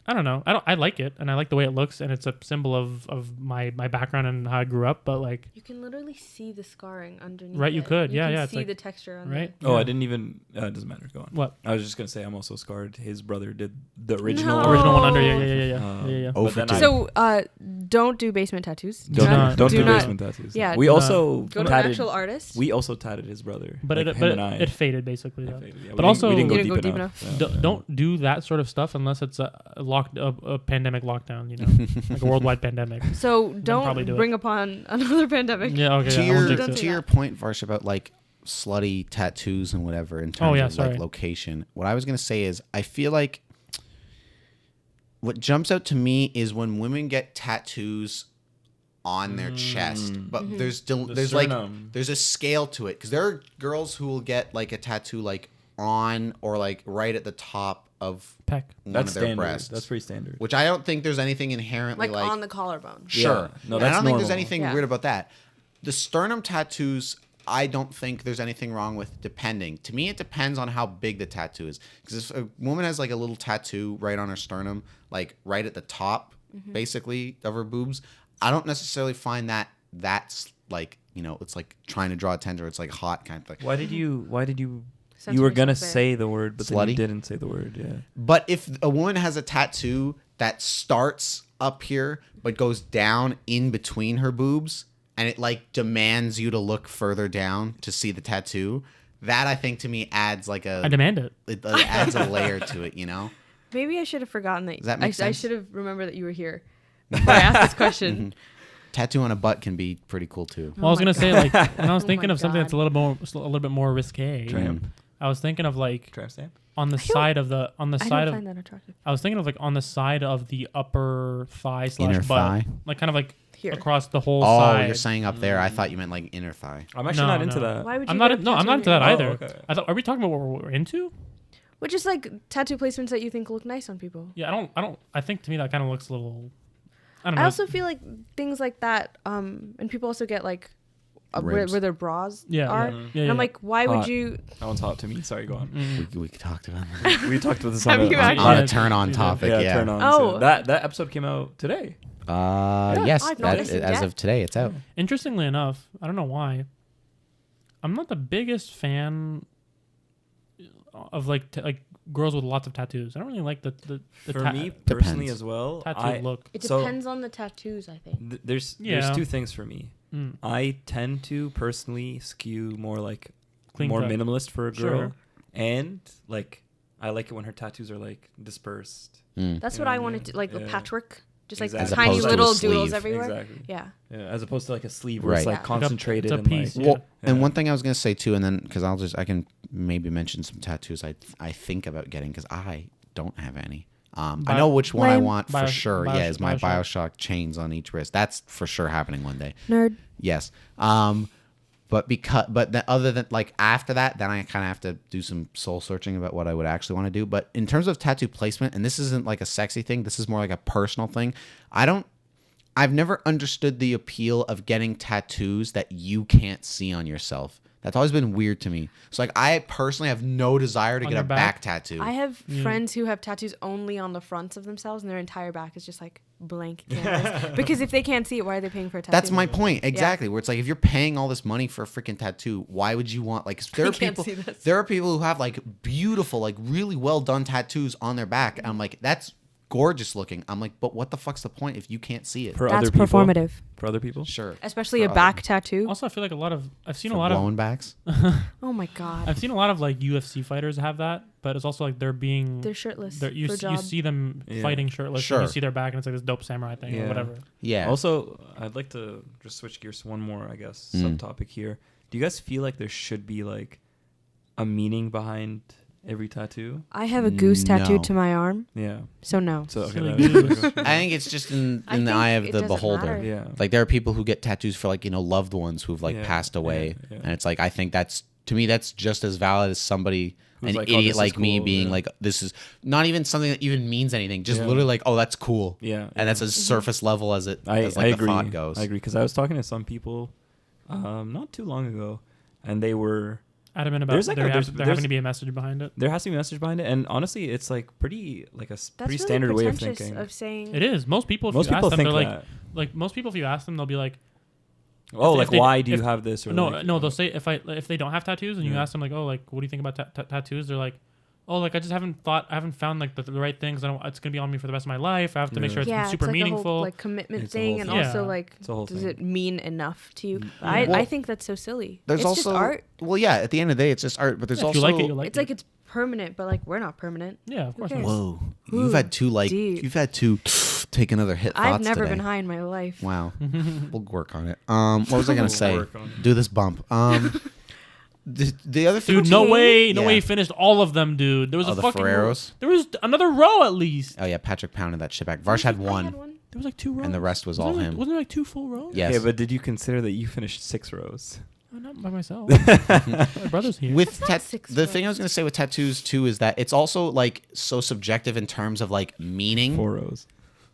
I don't know. I like it and I like the way it looks and it's a symbol of my background and how I grew up. But like You can literally see the scarring underneath. Right, you could. You Yeah, can yeah, it's see like- the texture on right. Oh, Yeah. I didn't even. It doesn't matter. Go on. What? I was just gonna say I'm also scarred. His brother did the original. No. Original one under. Uh, Yeah. Oh, but for then two. I- So, don't do basement tattoos. not- don't do not- basement tattoos. Yeah, we do also Go to an tatted. actual artist. We also tatted his brother. But like it him but and I. it faded basically. It though. faded, yeah. But We also- didn't You go didn't deep go enough. deep Yeah. Don't do that sort of stuff unless it's a pandemic lockdown. You know, like a worldwide pandemic. So probably don't do it. bring upon another pandemic. Yeah. Okay. To I won't your jinx it. do to your that. point, Varsha, about like slutty tattoos and whatever in terms of sorry. like location. What I was gonna say is I feel like what jumps out to me is when women get tattoos on their chest, but Mm-hmm. there's like sternum. there's a scale to it because there are girls who will get like a tattoo like on or like right at the top of Peck. one That's of their standard. breasts. That's pretty standard. Which I don't think there's anything inherently Like on the collarbone. Sure. Yeah. No, And I that's don't think there's normal. anything Yeah. weird about that. The sternum tattoos, I don't think there's anything wrong with depending. To me, it depends on how big the tattoo is. Because if a woman has like a little tattoo right on her sternum, like right at the top, basically, of her boobs, I don't necessarily find that's like, you know, it's like trying to draw attention or it's like hot kind of thing. Why did you? Censor You were gonna yourself there. say the word, but then Slutty? you didn't say the word. Yeah. But if a woman has a tattoo that starts up here but goes down in between her boobs and it like demands you to look further down to see the tattoo, that I think to me adds like I demand it. it adds a layer to it, you know? Maybe I should have forgotten that. Does that make I sense? should have remembered that you were here before I asked this question. Tattoo on a butt can be pretty cool too. Well, I was my gonna say like when I was Oh thinking my of something God. that's a little bit more risque. Tramp. I was thinking of like Tramp stamp. on the side of the I side don't of find that attractive. I was thinking of like on the side of the upper thigh / Inner butt, thigh? like kind of like Here. across the whole Oh, side. you're saying up there. I thought you meant like inner thigh. I'm actually No, not into no. that. Why would you? I'm not. get a No, I'm tattoo not on into your- that either. okay. I thought. Are we talking about what we're into? Which is like tattoo placements that you think look nice on people. Yeah, I don't. I think to me that kind of looks a little. I don't know. I also feel like things like that, and people also get like where Ribs. their bras Yeah, are. yeah, And yeah. I'm like, why would Hot. you? That one's hot to me. Sorry, go on. We talked about that. We talked about this Have on you a, actually? On Yeah, a turn on yeah. topic, yeah, yeah. turn on. Oh. So that episode came out today. Yes, I've not that, listened as yet. of today, it's out. Interestingly enough, I don't know why. I'm not the biggest fan of like girls with lots of tattoos. I don't really like the For me Depends. personally as well, tattoo look. It So- depends on the tattoos, I think. there's Yeah. two things for me. Mm. I tend to personally skew more like Clean more cut. minimalist for a girl, Sure. and like I like it when her tattoos are like dispersed. Mm. That's You what know I what I wanted mean? to like the Yeah. patchwork, just like Exactly. As tiny opposed to a little sleeve. doodles everywhere. Exactly. Yeah. Yeah, as opposed to like a sleeve where it's Right. like Yeah. concentrated It's a and piece. like Yeah. Well, and Yeah. one thing I was gonna say too, and then because I can maybe mention some tattoos I think about getting because I don't have any. I know which one I Lame. want for sure. Yeah, is my Bioshock. Bioshock chains on each wrist. That's for sure happening one day. Nerd. Yes. But then other than like after that, then I kind of have to do some soul searching about what I would actually want to do. But in terms of tattoo placement, and this isn't like a sexy thing, this is more like a personal thing. I've never understood the appeal of getting tattoos that you can't see on yourself. That's always been weird to me. So like I personally have no desire to On get a your back back? tattoo. I have friends who have tattoos only on the fronts of themselves, and their entire back is just like blank canvas. Because if they can't see it, why are they paying for a tattoo? That's my point exactly. Where it's like if you're paying all this money for a freaking tattoo, why would you want like? 'Cause there I are can't people. see this. There are people who have like beautiful, like really well done tattoos on their back. And I'm like, that's gorgeous looking. I'm like, but what the fuck's the point if you can't see it? for That's other people. performative, For other people. Sure. especially For a other back people. tattoo. Also, I feel like I've seen For a lot of blown backs. Oh my god, I've seen a lot of like UFC fighters have that, but it's also like they're being they're shirtless. you for job. see them Yeah. fighting shirtless. Sure. And you see their back, and it's like this dope samurai thing or Yeah. whatever. Yeah. Also, I'd like to just switch gears to one more, I guess, subtopic here. Do you guys feel like there should be like a meaning behind every tattoo? I have a goose No. tattooed to my arm, Yeah. so no. So okay, Silly that is goose. the question. I think it's just in I the think eye of it the doesn't beholder. matter. Yeah. Like there are people who get tattoos for like, you know, loved ones who've like Yeah, passed away. yeah. And it's like I think that's to me that's just as valid as somebody Who's an like, oh, idiot this is like me cool, being yeah. like, this is not even something that even means anything. Just Yeah. literally like, oh, that's cool. Yeah, And that's as surface level as it I as like agree. the thought goes. I agree because I was talking to some people, not too long ago, and they were adamant about There's like there, a- have, there's- there there's- having to be a message behind it. there has to be a message behind it, and honestly, it's like pretty like That's pretty really standard way of pretentious thinking. of saying. It is. Most people, if Most you ask people them, think they're that. like most people, if you ask them, they'll be like, Oh, if like they- why do you if- have this? Or no, like, no. They'll say if they don't have tattoos, and you Yeah. ask them like, oh, like what do you think about tattoos? They're like, oh, like I just haven't found like the right things. It's gonna be on me for the rest of my life. I have to make Yeah. sure it's Yeah, super it's like meaningful. a whole like commitment It's a thing, whole and thing. also Yeah. like, It's a whole does thing. it mean enough to you? Yeah. I Well, think that's so silly. There's It's also just art. Well, yeah. At the end of the day, it's just art. But there's Yeah, if also you like it, you like It's it. like it's permanent, but like we're not permanent. Yeah, of course. cares? not. Whoa, Ooh, you've had two deep. you've had to take another hit. I've thoughts never today. been high in my life. Wow, we'll work on it. What was I gonna We'll say? work on it. Do this bump. The other thing, Dude, no Okay. way, no Yeah. way he finished all of them, dude. There was Oh, a the fucking Ferreros? There was another row at least. oh yeah, Patrick pounded that shit back. Varsha had I one, had one. There was like 2 rows, and the rest was all Wasn't there, him. Wasn't there like 2 full rows? Yes. Yeah, but did you consider that you finished 6 rows? Oh, not by myself. My brother's here. With not 6 the thing I rows. was gonna say with tattoos too is that it's also like so subjective in terms of like meaning. 4 rows.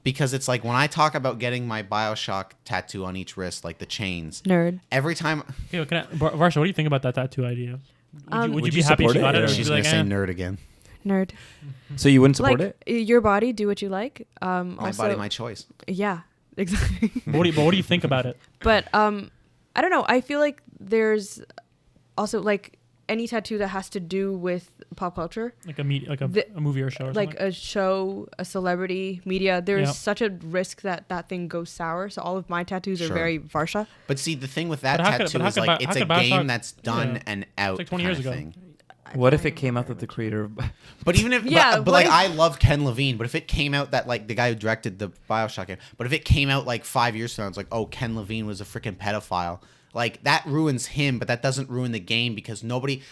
Because it's like when I talk about getting my Bioshock tattoo on each wrist, like the chains, Nerd. every time Okay, well, Varsha, what do you think about that tattoo idea? Would you Would be you happy if support you got it, it, or or she's she's she'd be gonna like, say eh? nerd again. Nerd. So you wouldn't support Like it? your body, do what you like. My Also, body, my choice. yeah, exactly. But what do you think about it? But I don't know. I feel like there's also like any tattoo that has to do with pop culture, Like a movie or a show or like something? a show, a celebrity, media. There's Yep. such a risk that thing goes sour. So all of my tattoos are Sure. very Varsha. But see, the thing with that But how could- tattoo but how is could like Bi- it's how a could Bioshock- game that's done yeah. and out. It's like 20 kind years of ago. thing. What if it came out that the creator of But even if, Yeah, but what like if- I love Ken Levine, but if it came out that like the guy who directed the Bioshock game, but if it came out like 5 years from now, it's like, oh, Ken Levine was a freaking pedophile. Like that ruins him, but that doesn't ruin the game because nobody.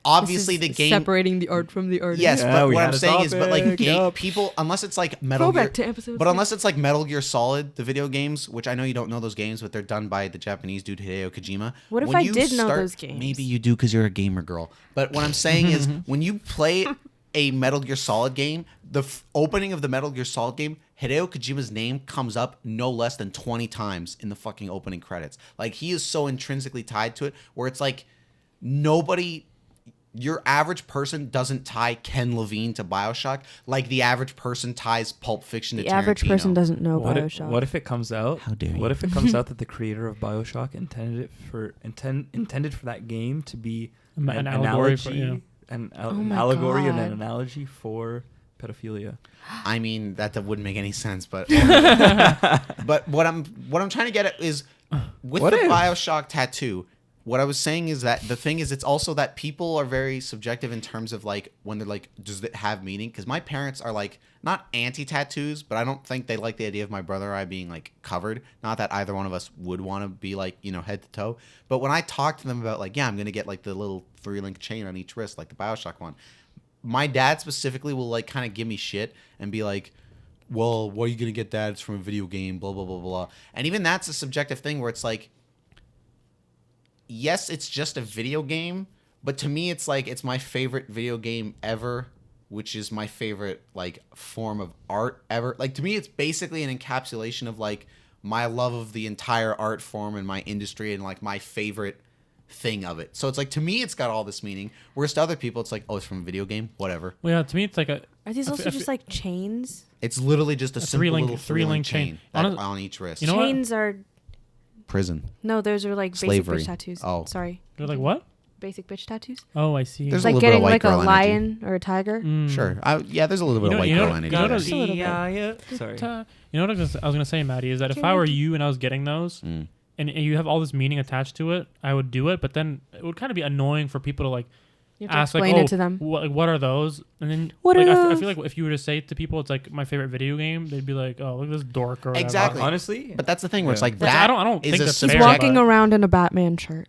Obviously, This the is game. separating the art from the artist. Yes, Yeah, but we what had I'm a saying is, but like topic, yup. people, unless it's like Metal Gear, Throwback to episode but 6. unless it's like Metal Gear Solid, the video games, which I know you don't know those games, but they're done by the Japanese dude Hideo Kojima. What if When I you did know those games? Maybe you do because you're a gamer girl. But what I'm saying is, when you play a Metal Gear Solid game, the opening of the Metal Gear Solid game, Hideo Kojima's name comes up no less than 20 times in the fucking opening credits. Like he is so intrinsically tied to it, where it's like nobody. Your average person doesn't tie Ken Levine to Bioshock like the average person ties Pulp Fiction to The average Tarantino. person doesn't know what Bioshock. if, what if it comes out? How dare you. What if it comes out that the creator of Bioshock intended for that game to be An allegory for- yeah. an Oh an my allegory and an God. analogy for pedophilia? I mean that wouldn't make any sense, but but what I'm trying to get at is with What the if? Bioshock tattoo. What I was saying is that the thing is, it's also that people are very subjective in terms of like when they're like, does it have meaning? Because my parents are like not anti-tattoos, but I don't think they like the idea of my brother and I being like covered. Not that either one of us would want to be like, you know, head to toe. But when I talk to them about like, yeah, I'm gonna get like the little 3-link chain on each wrist, like the Bioshock one. My dad specifically will like kind of give me shit and be like, well, what are you gonna get that? It's from a video game, blah blah blah blah. And even that's a subjective thing where it's like, yes, it's just a video game, but to me it's like it's my favorite video game ever, which is my favorite like form of art ever. Like to me it's basically an encapsulation of like my love of the entire art form and my industry and like my favorite thing of it. So it's like to me it's got all this meaning, whereas to other people it's like, oh, it's from a video game, whatever. Well, yeah, to me it's like a. Are these I also fe- I just fe- like chains? It's literally just a simple three-link- little three-link chain chain. that- Honest- on each wrist. You know what? Chains are Prison. no, those are like Slavery. basic bitch tattoos. Oh. Sorry, They're like what? basic bitch tattoos. Oh, I see. There's It's a like little bit of getting white like a girl energy. lion or a tiger. Mm. Sure. Yeah, there's a little bit of white you know- girl energy you know there. what Just a little bit. Sorry. You know what I was gonna say, Matty, is that if I were you and I was getting those, Mm. and you have all this meaning attached to it, I would do it. But then it would kind of be annoying for people to like You have to ask, explain like, it to them. what are those? And then What like, are I feel like if you were to say to people, it's like my favorite video game, they'd be like, oh, look at this dork or whatever. Exactly. Honestly, But that's the thing where it's Yeah. like Which that I don't is think a that's He's fair, walking but around in a Batman shirt.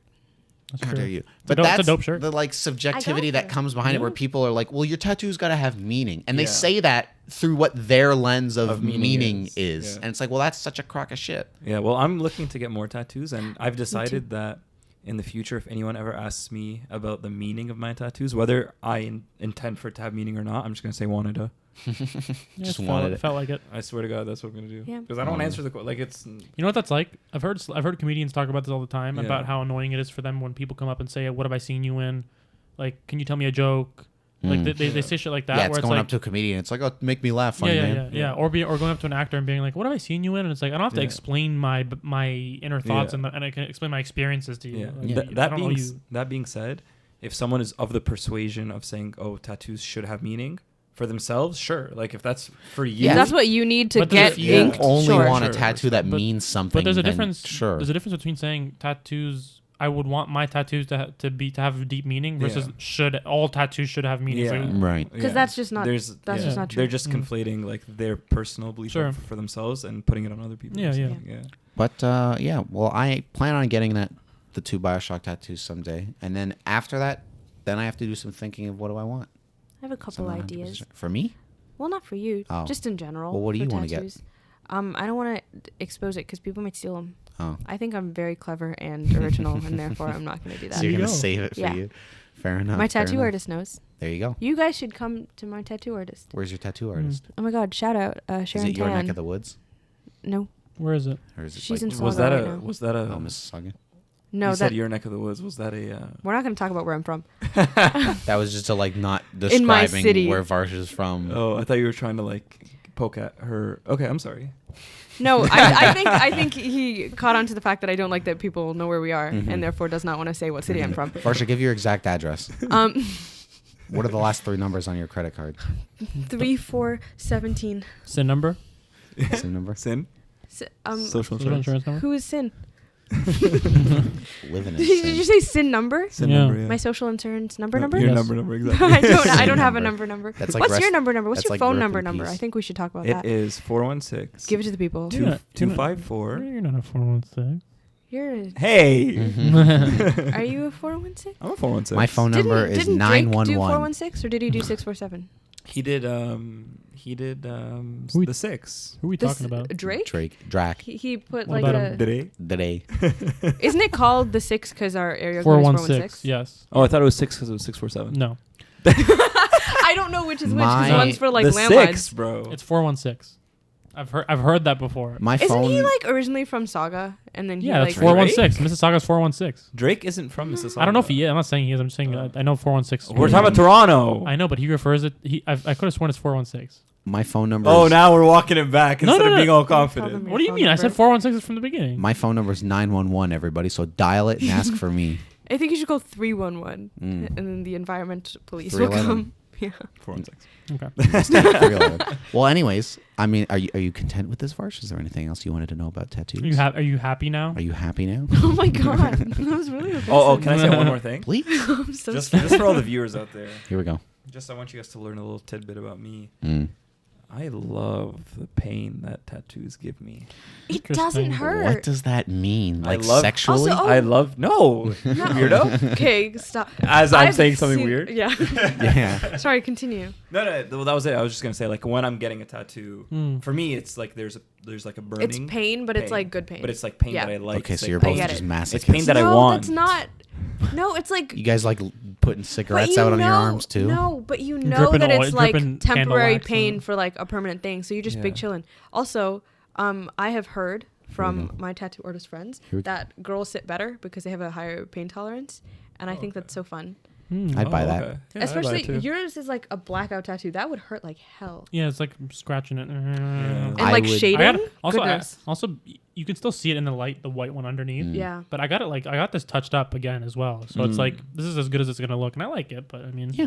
that's How true. dare you? It's a But dope- it's a that's dope shirt. the like subjectivity got that it. comes behind it, where Yeah. people are like, "Well, your tattoo's got to have meaning," and they Yeah. say that through what their lens of, Of meaning meaning is. is, Yeah. and it's like, well, that's such a crock of shit. Yeah, well, I'm looking to get more tattoos, and I've decided that in the future, if anyone ever asks me about the meaning of my tattoos, whether I intend for it to have meaning or not, I'm just gonna say wanted to. Just it wanted it. felt like it. I swear to God, that's what I'm gonna do. Yeah. Because I don't want to answer the like it's. You know what that's like? I've heard comedians talk about this all the time Yeah. about how annoying it is for them when people come up and say, "What have I seen you in?" Like, can you tell me a joke? Like they say shit like that. Yeah, it's where going like, up to a comedian. It's like, oh, make me laugh, funny man. yeah. Or going up to an actor and being like, "What have I seen you in?" And it's like I don't have to Yeah. explain my inner thoughts Yeah. and I can explain my experiences to you. Yeah. Like, I That don't know being you. that being said, if someone is of the persuasion of saying, "Oh, tattoos should have meaning," for themselves, sure. Like if that's for you, If that's what you need to But get if you You inked, only sure. want a Sure. tattoo that But- means something. But there's a then difference. Sure. There's a difference between saying tattoos. I would want my tattoos to have deep meaning versus all tattoos should have meaning. Yeah. It's like, Right. Because that's just not. There's That's just not true. They're just Mm. conflating like their personal belief Sure. for themselves and putting it on other people. Yeah, or yeah. something. Yeah. But yeah, well, I plan on getting the 2 BioShock tattoos someday, and then after that, then I have to do some thinking of what do I want. I have a couple So I'm not ideas. 100% For me? Well, not for you. Oh. Just in general. Well, what do for you wanna get? tattoos. I don't want to expose it because people might steal them. Oh, I think I'm very clever and original, and therefore I'm not going to do that. so you're you gonna go. save it for Yeah. you? Fair enough. My fair tattoo enough. artist knows. There you go. You guys should come to my tattoo artist. Where's your tattoo Mm. artist? Oh my God! Shout out, Is Sharon it your Tan. neck of the woods, No, where is it? or is it She's like, in Was Saga that right a? now. Was that a? oh, Mississauga? no, you that said your neck of the woods. Was that a? we're not going to talk about where I'm from. That was just to like not In my describing city. where Varsha's from. Oh, I thought you were trying to like poke at her. Okay, I'm sorry. No, I think he caught on to the fact that I don't like that people know where we are, Mhm. and therefore does not want to say what city I'm from. Varsha, give your exact address. Um, What are the last 3 numbers on your credit card? 3417. SIN number? SIM number? Sin. Social Social insurance. insurance number? Who is Sin? Living in Did you sin. say Sin number? Sin Yeah. number. Yeah. My social insurance number No, number? Your Yes. number exactly. I don't Sin have a number. number. That's like What's rest- your number? What's that's your like phone rip number in number? peace. I think we should talk about It that. is 416. Give it to the people. You're not- you're not- 254. You're not a 416. You're Hey. Mhm. Are you a 416? I'm a 416. My phone number is didn't Drake do 911. 416 or did he do 647? He did Who we- the 6. Who are we This- talking about? Drake? Drac. He put What like about a. him? Did he? The day. Isn't it called the 6 because our area code is 416. 416? Yes. Oh, I thought it was 6 because it was 647. No. I don't know which is which because My- one's for like the landlines. 6, bro. It's 416. I've heard that before. My Isn't phone. he like originally from Saga and then he Yeah, like that's 416. Mississauga's 416. Drake isn't from Mississauga. I don't know if he is. I'm not saying he is. I'm just saying I know 416. We're talking about Toronto. I know, but he refers it. I could have sworn it's 416. My phone number. Oh, is, now we're walking it back No, instead no, of being no. all Tell confident. them. What do you phone mean? I said number. 416 from the beginning. My phone number is 911. Everybody, so dial it and ask for me. I think you should call 311 Mm. and then the environment police will 311. come. Yeah. 416. Okay. 311. Well, anyways, I mean, are you content with this Varsha? Is there anything else you wanted to know about tattoos? Are you happy now? Are you happy now? Oh my god. That was really offensive. Oh, can I say one more thing? Please. I'm so just sorry. for all the viewers out there. Here we go. Just I want you guys to learn a little tidbit about me. Mm. I love the pain that tattoos give me. It doesn't Interesting. hurt. What does that mean? I Like love- sexually? Also, I love no weirdo. Okay, stop. As I'm I've saying something seen- weird. Yeah. yeah. Sorry, continue. No, well, that was it. I was just gonna say like when I'm getting a tattoo, Mm. for me it's like there's like a burning. It's pain, but it's like good pain. But it's like pain Yeah. that I like. Okay, It's so like you're I both get just it. masochists. It's pain that I no, want. that's not. No, it's like. You guys like putting but cigarettes you out on your know- arms too? No, but you know Dripping that oil- it's like dripping candle temporary wax pain on- for like a permanent thing. So you're just big Yeah. chilling. Also, I have heard from go. my tattoo artist friends Here we go. that girls sit better because they have a higher pain tolerance, and I think that's so fun. Mm. I'd buy that. Okay. Yeah, I'd buy Especially it too. yours is like a blackout tattoo. That would hurt like hell. Yeah, it's like scratching it. And I like would- shading. Also, Goodness. you can still see it in the light, the white one underneath. Mm. Yeah. But I got this touched up again as well. So it's Mm. like this is as good as it's gonna look, and I like it. But I mean, Yeah.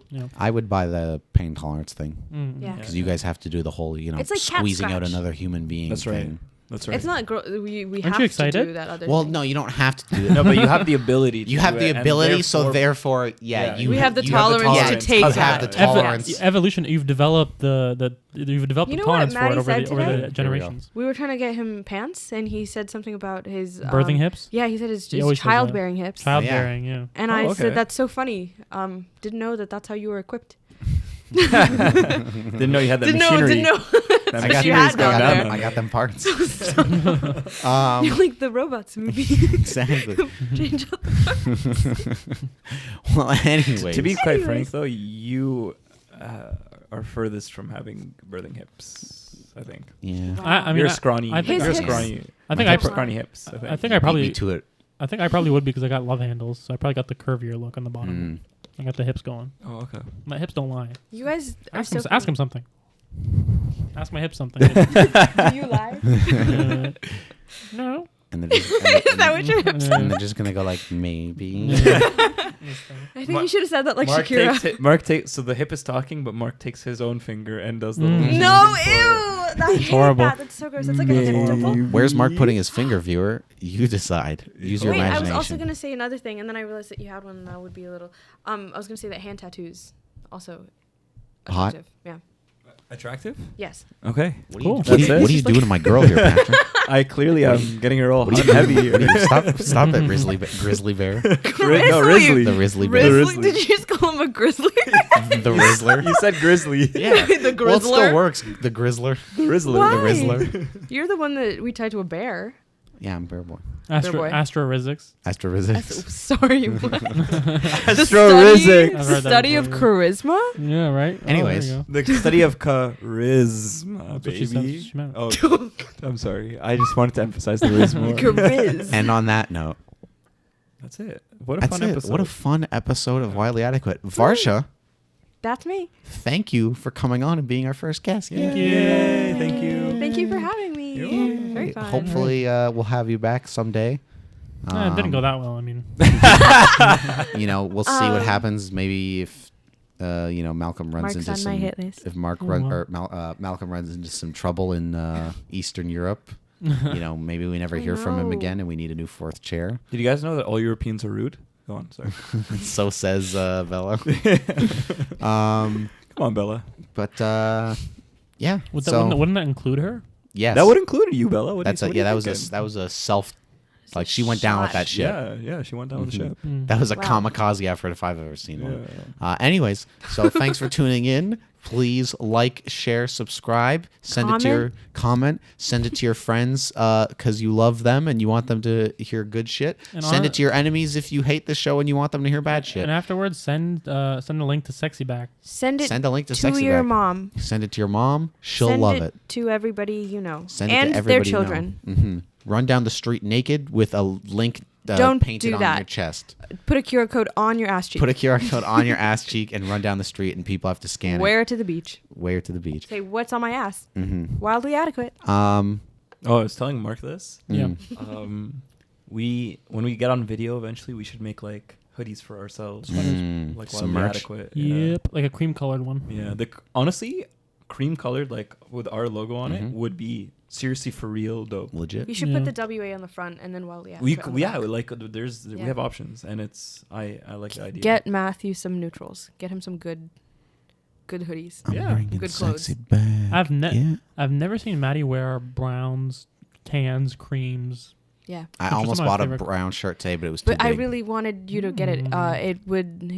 Yeah. I would buy the pain tolerance thing Yeah. because you guys have to do the whole, It's like cat squeezing out scratch. another human being. That's right. thing. That's right. It's not. We Aren't have you excited? to do that other. Well, thing. no, you don't have to do it. no, but you have the ability. To You have do the it, and ability, so therefore, Yeah, you we have the you have the tolerance to take you that. have the tolerance. Evolution. You've developed you've developed You the know what tolerance for it Matty over said over today? the generations. We were trying to get him pants, and he said something about his Birthing hips, Yeah, he said his He always says that. childbearing hips. childbearing. Yeah. And Oh, I okay. said that's so funny. Didn't know that that's how you were equipped. Didn't know you had that Didn't know. machinery. Didn't know. That I machinery's got going down down. there. I got them parts. You're like the robots movie. Exactly. Change up the Well, anyway. To be quite Anyways. frank, though, you are furthest from having birthing hips. I think. Yeah. I mean, You're scrawny. I think You're His hips. scrawny. I think My I hips are pro- scrawny hips. I think. I think I Beat me probably to it. I think I probably would because I got love handles, so I probably got the curvier look on the bottom. I got the hips going. Oh, okay. My hips don't lie. You guys are Ask so him, ask him something. Ask my hips something. Do you lie? No. And they're just, Is that what your hips and they're just gonna go like maybe. I think you should have said that like Mark Shakira. takes it. Mark takes. So the hip is talking, but Mark takes his own finger and does the. Mm. little No, thing for it. ew! I hate horrible. that. That's so gross. That's like a hip dimple. Where's Mark putting his finger, viewer? You decide. Use your Wait, I imagination. was also gonna say another thing, and then I realized that you had one, and that would be a little. I was gonna say that hand tattoos also Hot? attractive. Yeah. Attractive. Yes. Okay. What Cool. What are you, That's it. what are you doing to my girl here, Patrick? I clearly am getting her all What hot are and you heavy. What are you, stop it, grizzly bear. No, Grizzly. Risley. The Rizzly bear. Grizzly? Did you just call him a grizzly? The Rizzler. You said grizzly. Yeah. The Well, it still grizzler? works. The Grizzler. The Rizzler. Why? The Rizzler. You're the one that we tied to a bear. Yeah, I'm Bear Boy. boy. Astrophysics. Astrophysics. Sorry. what? Astrophysics. I've heard that Study of before, charisma? Yeah, right. Anyways. Oh, there you The study of charisma, That's what she said, baby. she meant. Oh, I'm sorry. I just wanted to emphasize the riz more. Chariz. And on that note, That's it. What a that's fun it. episode. What a fun episode of Wildly Adequate. Varsha, That's me. thank you for coming on and being our first guest. Yay. Yay. Thank you. Thank you for having me. You're Yay. Very fun. Hopefully, we'll have you back someday. It didn't go that well. I mean, We'll see what happens. Maybe if Malcolm runs Mark's into on some. my hit list. If Mark Oh, run wow. or Malcolm runs into some trouble in Eastern Europe, maybe we never I hear from him know. again, and we need a new fourth chair. Did you guys know that all Europeans are rude? Go on, sorry. So says Bella. Come on, Bella. But yeah. wouldn't that include her? Yes, That would include you, Bella. What That's do you, that what are you was thinking? that was a self. Like she went down with that shit. Yeah, she went down with the Mhm. ship. That was a Wow. kamikaze effort if I've ever seen one. Yeah. Anyways, so thanks for tuning in. Please like, share, subscribe. Send it to your comment. Send it to your friends because you love them and you want them to hear good shit. And Send it to your enemies if you hate the show and you want them to hear bad shit. And afterwards, send a link to Sexy Back. Send it Send a link to to Sexy your Back. mom. Send it to your mom. She'll Send love it. to everybody you know. Send and it to their everybody children. You know. Run down the street naked with a link Don't painted do on that. your chest. Put a QR code on your ass cheek. Put a QR code on your ass cheek and run down the street, and people have to scan Wear it to the beach. it. Wear it to the beach. Say, what's on my ass? Mm-hmm. Wildly adequate. Oh, I was telling Mark this. Yeah. Mm. When we get on video eventually, we should make like hoodies for ourselves. Like Some Wildly merch. Adequate. Yep, like a cream colored one. Yeah. Honestly, cream colored, like with our logo on it, would be seriously for real dope. Legit. You should Yeah. put the WA on the front and then wildly We adequate. on the back. like we Yeah. have options, and it's I like the idea. Get Matthew some neutrals. Get him some good hoodies. I'm Yeah. bringing Good sexy back. I've never seen Matty wear browns, tans, creams. Yeah. I Which is almost some of my bought a favorite- brown shirt today, but it was too But I big. really wanted you to get it. It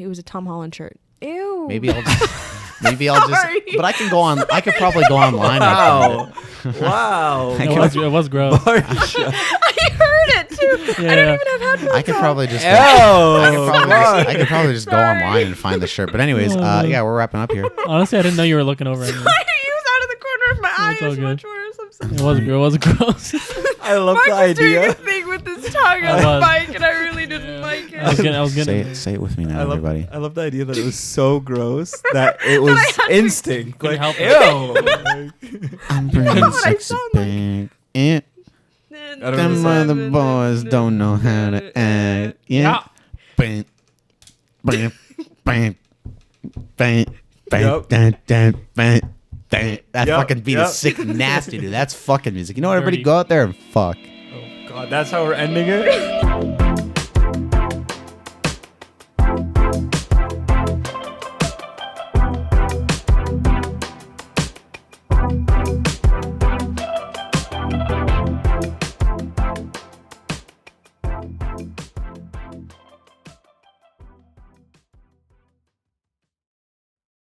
was a Tom Holland shirt. Ew. Maybe I'll just. Sorry. But I can go on. I could probably go online. Wow, wow. I It was gross. I heard it too. Yeah, I don't yeah. even have headphones I could on. probably just. Oh, I could probably just go Sorry. online and find the shirt. But anyways, yeah, we're wrapping up here. Honestly, I didn't know you were looking over at me. He was out of the corner of my eye. It's It all was good. much worse. I'm sorry. It was gross. I love Mark the was doing idea. a thing with his tongue I on the was. mic, and I really didn't like it. I was getting. Say it with me now, everybody. I love the idea that it was so gross that it was instinct. Couldn't Like, help ew. I'm bringing what I sexy sound like. back. Yeah. I don't Them understand. other boys don't know how to act. Yeah. Bam, bam, bam, bam, bam, Yup. dun, dun, bam, dun. That Yup, fucking beat yup. is sick and nasty, dude. That's fucking music. You know what? Everybody Dirty. go out there and fuck. Oh God, that's how we're ending it.